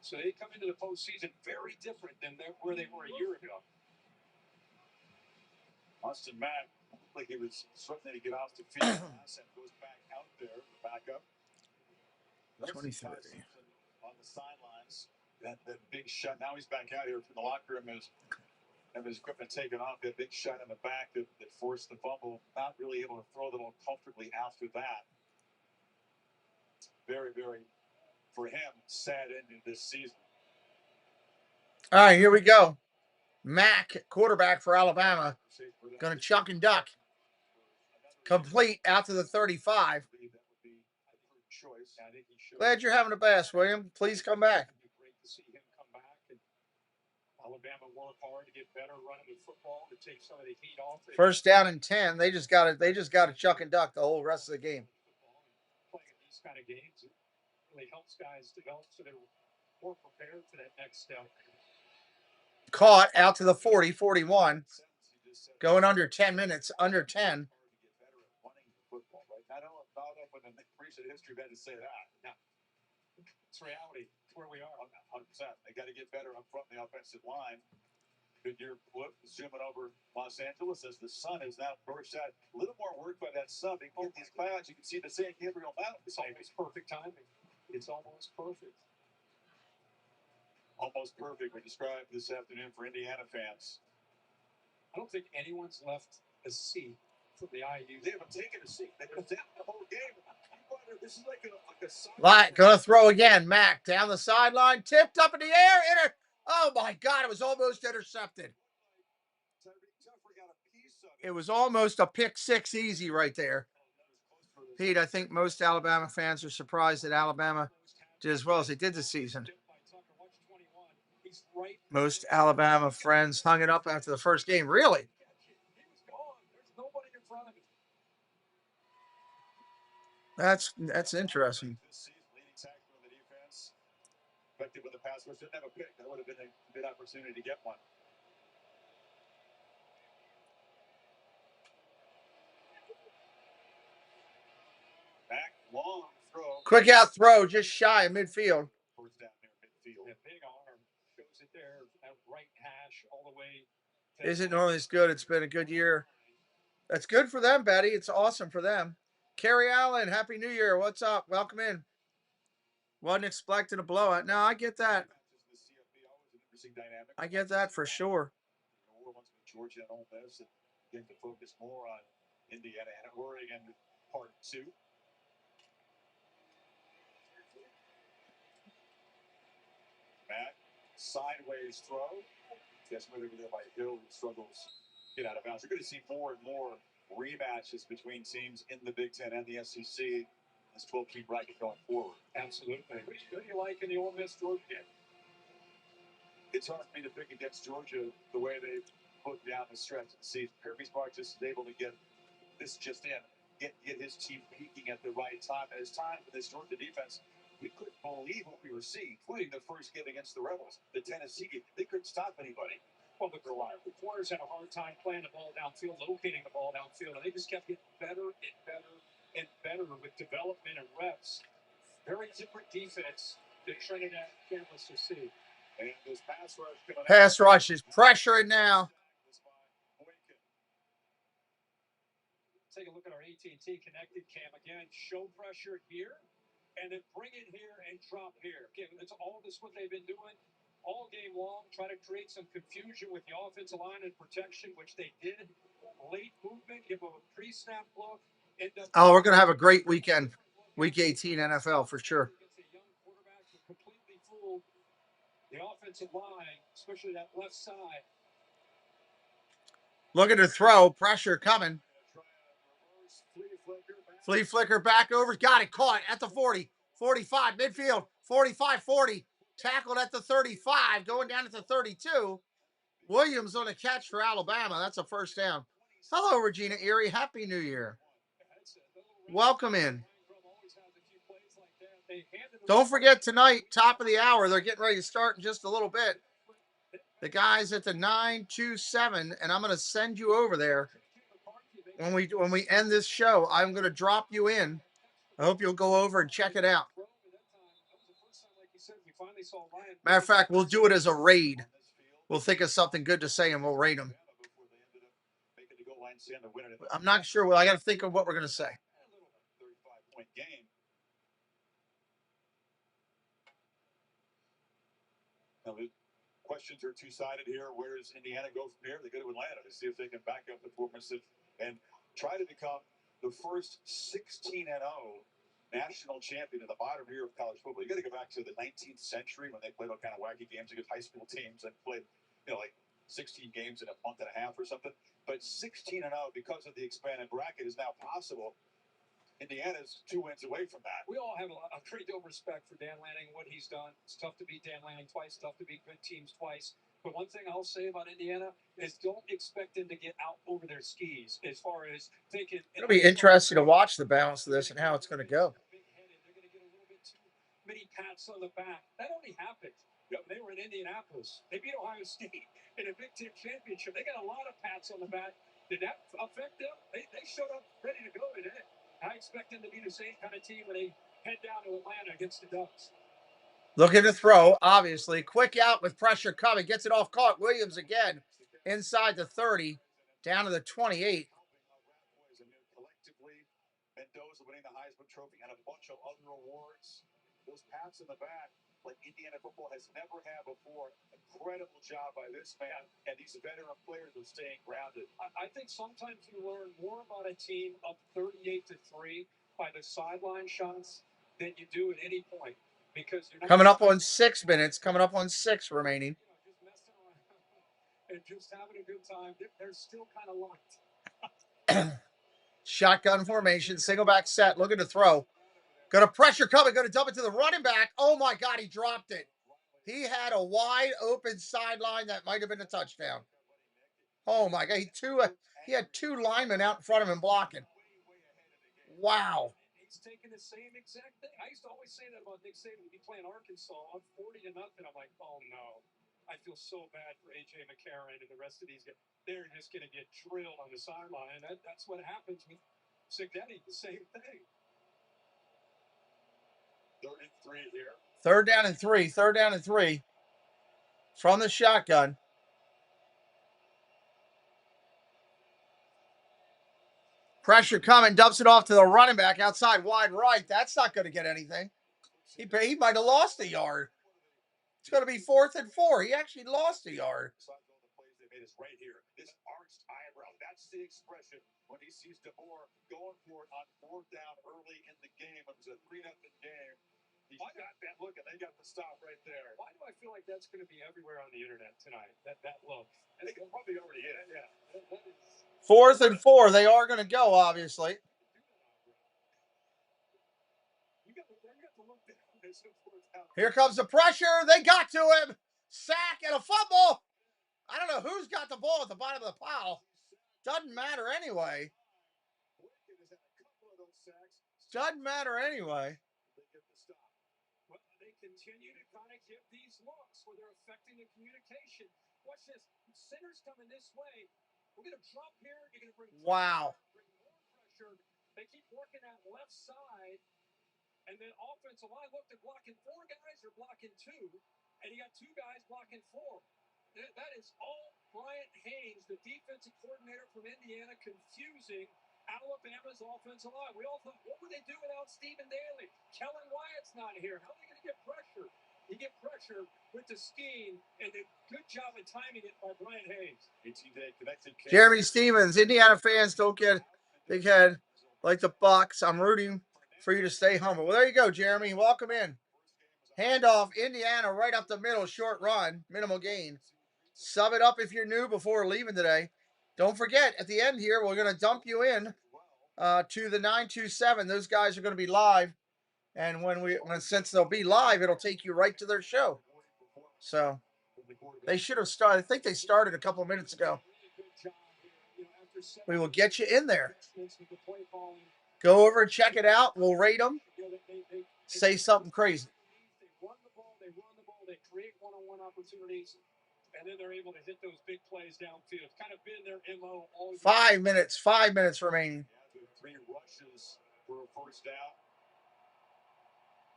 So they come into the postseason very different than where they were a year ago. Austin Mack looked like he was struggling to get off the field. And goes back out there, the backup. 23. On the sidelines, that big shot. Now he's back out here from the locker room. Have his equipment taken off. That big shot in the back that forced the fumble. Not really able to throw the ball comfortably after that. Very, very for him, sad ending this season. All right, here we go. Mack, quarterback for Alabama, going to chuck and duck. Complete out to the 35. Glad you're having a blast, William. Please come back. Great to see him come back and Alabama work hard to get better running the football to take some of the heat off. First down and 10. They just got to chuck and duck the whole rest of the game. Playing these kind of games, it really helps guys develop so they're more prepared for that next step. Caught out to the 40, 41. Going under 10 minutes, under 10. I don't know when the recent history better say that. No. It's reality. It's where we are. 100%. They got to get better up front in the offensive line. Good year, zooming over Los Angeles as the sun is now first shot. A little more work by that sun. They get these clouds. You can see the San Gabriel Mountains. It's almost perfect timing. It's almost perfect. Almost perfect. We described this afternoon for Indiana fans. I don't think anyone's left a seat from the IU. They haven't taken a seat. They've been down the whole game. This is like a Gonna throw again. Mack down the sideline, tipped up in the air. Oh my God! It was almost intercepted. It was almost a pick six easy right there. Pete, I think most Alabama fans are surprised that Alabama did as well as they did this season. Most Alabama friends hung it up after the first game. Really? That's interesting. Effective with the pass rush. Didn't have a pick. That would have been a good opportunity to get one. Back, long throw. Quick out throw, just shy of midfield. First down near midfield. That big arm goes it there, that right hash all the way. Isn't normally as good. It's been a good year. That's good for them, Betty. It's awesome for them. Carrie Allen, Happy New Year. What's up? Welcome in. Wasn't expecting a blowout. No, I get that. I get that for sure. Georgia and Ole Miss, and getting to focus more on Indiana and Oregon part 2. Matt, sideways throw. Guess moving there by Hill, who struggles to get out of bounds. You're going to see more and more rematches between teams in the Big Ten and the SEC. This 12-team bracket going forward. Absolutely. Which do you like in the Ole Miss Georgia game? It's hard for me to pick against Georgia the way they've put down the stretch of the season. Kirby Smart just able to get this just in, get his team peaking at the right time. As time for this Georgia defense, we couldn't believe what we were seeing, including the first game against the Rebels, the Tennessee game. They couldn't stop anybody. Well, the corners had a hard time playing the ball downfield, locating the ball downfield, and they just kept getting better and better and better with development and reps. Very different defense than Trinidad campus to see. And this pass rush coming out. Pass rush is pressuring now. Take a look at our AT&T connected cam again. Show pressure here, and then bring it here and drop here. Again, it's all this what they've been doing all game long. Try to create some confusion with the offensive line and protection, which they did. Late movement, give them a pre-snap look. Oh, we're gonna have a great weekend. Week 18 NFL for sure. A young quarterback who completely fooled the offensive line, especially that left side. Look at the throw. Pressure coming. Flea flicker back over. Got it. Caught at the 40. 45. Midfield. 45, 40. Tackled at the 35. Going down at the 32. Williams on a catch for Alabama. That's a first down. Hello, Regina Erie. Happy New Year. Welcome in. Don't forget tonight, top of the hour. They're getting ready to start in just a little bit. The guys at the 927, and I'm going to send you over there. When we end this show, I'm going to drop you in. I hope you'll go over and check it out. Matter of fact, we'll do it as a raid. We'll think of something good to say and we'll raid them. I'm not sure. Well, I got to think of what we're going to say. Game. Now, the questions are two-sided here. Where does Indiana go from here? They go to Atlanta to see if they can back up the performance and try to become the first 16-0 national champion in the modern era of college football. You got to go back to the 19th century when they played all kind of wacky games against high school teams and played, like 16 games in a month and a half or something. But 16-0 because of the expanded bracket is now possible. Indiana's 2 wins away from that. We all have a great deal of respect for Dan Lanning and what he's done. It's tough to beat Dan Lanning twice, tough to beat good teams twice. But one thing I'll say about Indiana is don't expect them to get out over their skis as far as thinking. It'll be interesting to watch the balance of this and how it's going to go. Big-headed. They're going to get a little bit too many pats on the back. That only happened. They were in Indianapolis. They beat Ohio State in a Big Ten championship. They got a lot of pats on the back. Did that affect them? They showed up ready to go today. I expect them to be the same kind of team when they head down to Atlanta against the Ducks. Looking to throw, obviously. Quick out with pressure coming. Gets it off caught. Williams again. Inside the 30. Down to the 28. Collectively, Mendoza winning the Heisman Trophy and a bunch of other awards. Those pats in the back, like Indiana football has never had before. Incredible job by this man and these veteran players of staying grounded. I think sometimes you learn more about a team up 38-3 by the sideline shots than you do at any point. Because you're not coming up on 6 minutes. Coming up on 6 remaining. Just messing around and just having a good time. They're still kind of locked. Shotgun formation. Single back set. Looking to throw. Got a pressure coming. Going to dump it to the running back. Oh, my God. He dropped it. He had a wide open sideline that might have been a touchdown. Oh, my God. He had 2 linemen out in front of him blocking. Wow. He's taking the same exact thing. I used to always say that about Nick Saban. He'd be playing Arkansas up 40-0. I'm like, oh, no. I feel so bad for A.J. McCarron and the rest of these guys. They're just going to get drilled on the sideline. That's what happens with Signetti, the same thing. 3rd and 3 here. 3rd down and 3. 3rd down and 3. From the shotgun. Pressure coming. Dumps it off to the running back outside wide right. That's not going to get anything. He might have lost a yard. It's going to be 4th and 4. He actually lost a yard. Right here, this arched eyebrow. That's the expression when he sees DeBoer going for it on 4th down early in the game. It was a 3-0 game. He got that look, and they got the stop right there. Why do I feel like that's going to be everywhere on the internet tonight? That look. I think it probably already is. Yeah. 4th and 4. They are going to go, obviously. Here comes the pressure. They got to him. Sack and a fumble. I don't know who's got the ball at the bottom of the pile. Doesn't matter anyway. Doesn't matter anyway. Well, they continue to kind of give these looks where they're affecting the communication. Watch this. Center's coming this way. We're going to drop here. You're going to bring wow. Bring more pressure. They keep working that left side. And then offensive line, look, they're blocking 4 guys. They're blocking 2. And you got 2 guys blocking 4. That is all Bryant Haynes, the defensive coordinator from Indiana, confusing Alabama's offensive line. We all thought, what would they do without Stephen Daly? Kellen Wyatt's not here. How are they going to get pressure? You get pressure with the scheme, and the good job of timing it by Bryant Haynes. Jeremy Stevens, Indiana fans don't get big head like the Bucks. I'm rooting for you to stay humble. Well, there you go, Jeremy. Welcome in. Handoff, Indiana right up the middle, short run, minimal gain. Sub it up if you're new before leaving today. Don't forget, at the end here, we're going to dump you in to the 927. Those guys are going to be live. And since they'll be live, it'll take you right to their show. So they should have started. I think they started a couple of minutes ago. We will get you in there. Go over and check it out. We'll rate them. Say something crazy. They run the ball, they create one-on-one opportunities, and then they're able to hit those big plays downfield. It's kind of been their MO all year. 5 minutes. 5 minutes remaining. 3 rushes for a 1st down.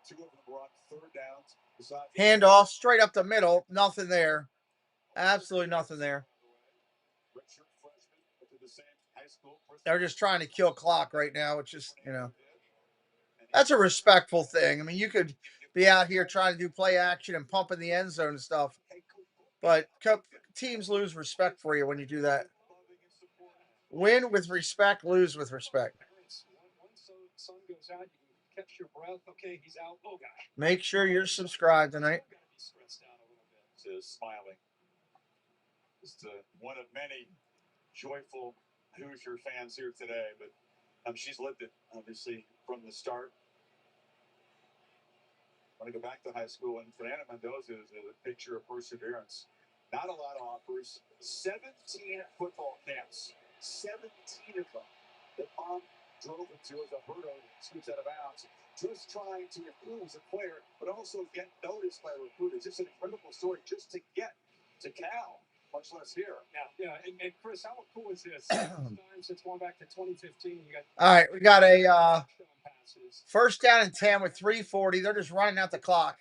2 of them were on 3rd downs. Handoff straight up the middle. Nothing there. Absolutely nothing there. They're just trying to kill clock right now, which is, that's a respectful thing. I mean, you could be out here trying to do play action and pump in the end zone and stuff, but teams lose respect for you when you do that. Win with respect, lose with respect. Once the sun goes out, catch your breath. Okay, he's out. Oh, God. Make sure you're subscribed tonight. Is smiling. Just one of many joyful Hoosier fans here today, but she's lived it, obviously, from the start. I want to go back to high school, and Fernanda Mendoza is a picture of perseverance. Not a lot of offers. 17 football camps. 17 of them. The mom drove him to as a hurdle, scoots out of bounds. Just trying to improve as a player, but also get noticed by recruiters. It's an incredible story just to get to Cal, much less here. Yeah. And Chris, how cool is this? Time since going back to 2015, you got. All right, we got a first down and 10 with 3:40. They're just running out the clock.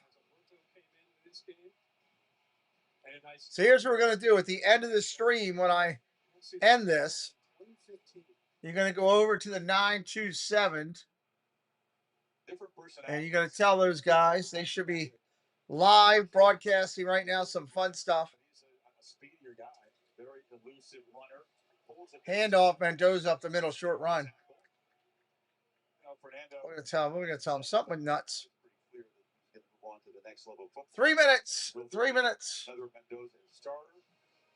So here's what we're going to do at the end of the stream. When I end this, you're going to go over to the 927, and you're going to tell those guys they should be live broadcasting right now. Some fun stuff. Handoff, Mendoza up the middle, short run. We're going to tell them something with nuts. 3 minutes. 3 minutes.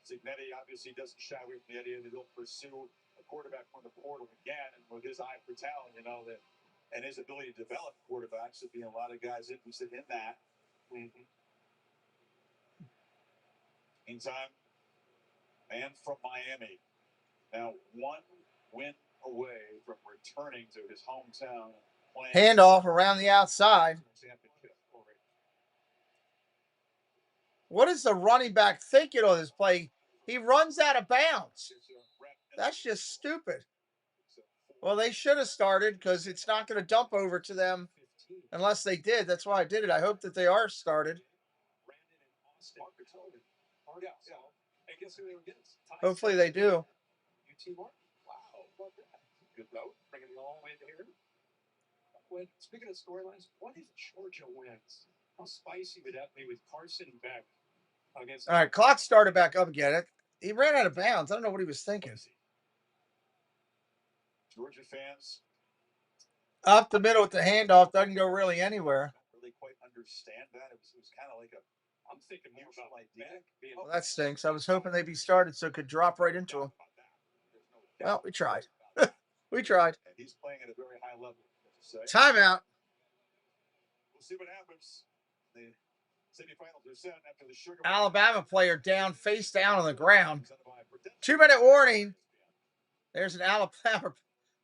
Signetti obviously doesn't shy away from the idea that he'll pursue a quarterback from the portal again, and with his eye for talent, that and his ability to develop quarterbacks, there'd be a lot of guys interested in that. Meantime, man from Miami, now 1 win away from returning to his hometown. Handoff around the outside. What is the running back thinking on this play? He runs out of bounds. That's just stupid. Well, they should have started because it's not going to dump over to them unless they did. That's why I did it. I hope that they are started. Hopefully they do. Good note. Bringing it all in here. Speaking of storylines, what if Georgia wins? How spicy would that be with Carson Beck against? All right, clock started back up again. He ran out of bounds. I don't know what he was thinking. Georgia fans up the middle with the handoff doesn't go really anywhere. Really quite understand that. It was kind of like I'm thinking more about like Beck being. Well, that stinks. I was hoping they'd be started so it could drop right into him. Well, we tried. We tried. And he's playing at a very high level. Timeout. We'll see what happens. The semifinals are set after the Sugar. Alabama player down, face down on the ground. 2-minute warning. There's an Alabama.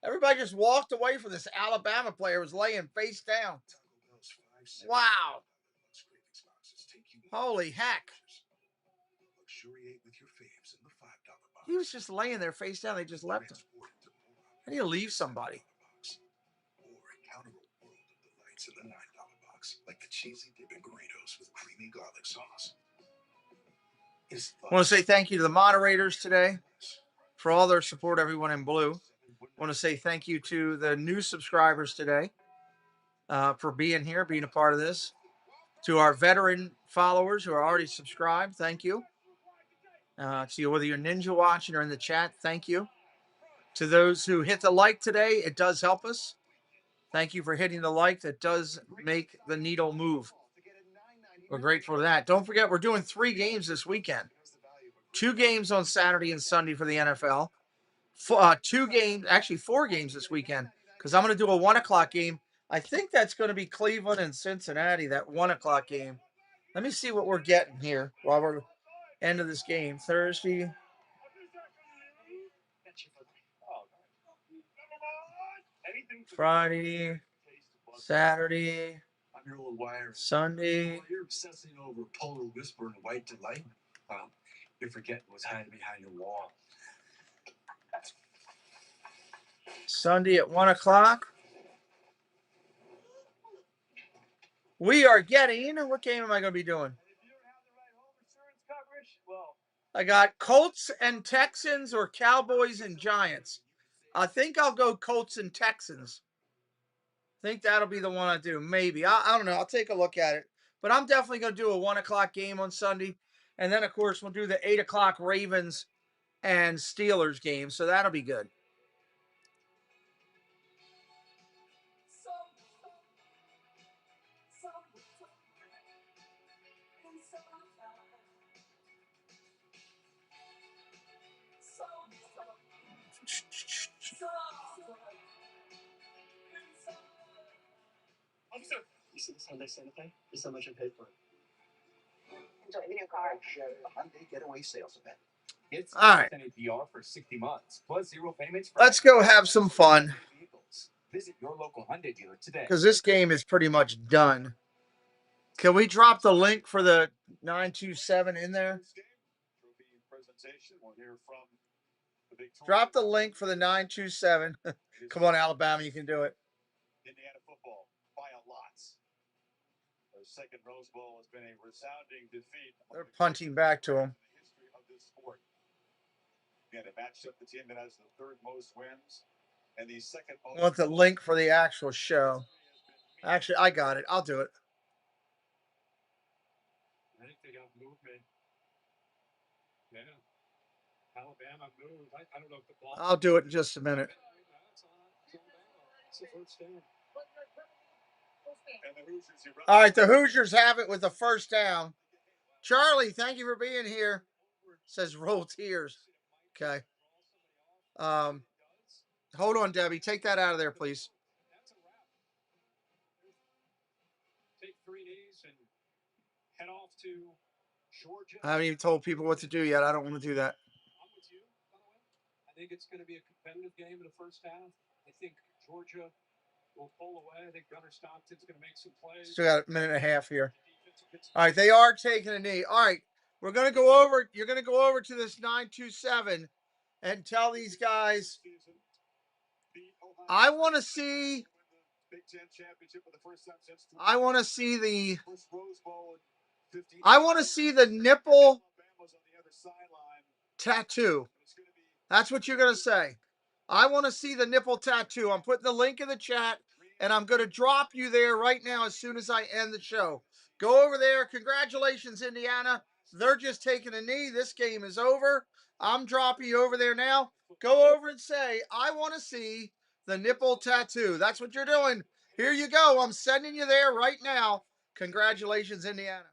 Everybody just walked away from this. Alabama player was laying face down. Wow. Holy heck. He was just laying there face down. They just left him. How do you leave somebody? In the $9 box, like the cheesy dipping burritos with creamy garlic sauce. I want to say thank you to the moderators today for all their support, everyone in blue. I want to say thank you to the new subscribers today for being here, being a part of this. To our veteran followers who are already subscribed, thank you. To you, whether you're ninja watching or in the chat, thank you. To those who hit the like today, it does help us. Thank you for hitting the like. That does make the needle move. We're grateful for that. Don't forget, we're doing 3 games this weekend. 2 games on Saturday and Sunday for the NFL. 2 games, actually 4 games this weekend, because I'm going to do a 1 o'clock game. I think that's going to be Cleveland and Cincinnati, that 1 o'clock game. Let me see what we're getting here while we're end of this game. Thursday. Friday, Saturday, Sunday. You're obsessing over Polar Whisper and White Delight. Well, you're forgetting what's hiding behind your wall. Sunday at 1 o'clock. We are getting, what game am I going to be doing? I got Colts and Texans or Cowboys and Giants. I think I'll go Colts and Texans. I think that'll be the one I do. Maybe. I don't know. I'll take a look at it. But I'm definitely going to do a 1 o'clock game on Sunday. And then, of course, we'll do the 8 o'clock Ravens and Steelers game. So that'll be good. You see this Hyundai Santa Fe? This is how much I paid for it. Enjoy the new car. Hyundai Getaway Sales Event. It's All right. APR for 60 months plus 0 payments. Let's go have some fun. Visit your local Hyundai dealer today. Because this game is pretty much done. Can we drop the link for the 927 in there? Drop the link for the 927. Come on, Alabama, you can do it. Indiana football by a lot. Their second Rose Bowl has been a resounding defeat. They're punting back to him. The history of this sport. Yeah, they matched up the team that has the third most wins and the second most. I want the link for the actual show. Actually, I got it. I'll do it. I think they got movement. Yeah. Alabama moved. I don't know if the ball. I'll do it in just a minute. All right, the Hoosiers have it with the first down. Charlie, thank you for being here. Says roll tears. Okay. Hold on, Debbie. Take that out of there, please. Take 3 days and head off to Georgia. I haven't even told people what to do yet. I don't want to do that. I'm with you, by the way. I think it's going to be a competitive game in the first half. I think Georgia will pull away. I think Gunnar Stockton's going to make some plays. Still got a minute and a half here. All right, they are taking a knee. All right, we're going to go over. You're going to go over to this 927 and tell these guys, I want to see. I want to see the. I want to see the nipple tattoo. That's what you're going to say. I want to see the nipple tattoo. I'm putting the link in the chat, and I'm going to drop you there right now as soon as I end the show. Go over there. Congratulations, Indiana. They're just taking a knee. This game is over. I'm dropping you over there now. Go over and say, I want to see the nipple tattoo. That's what you're doing. Here you go. I'm sending you there right now. Congratulations, Indiana.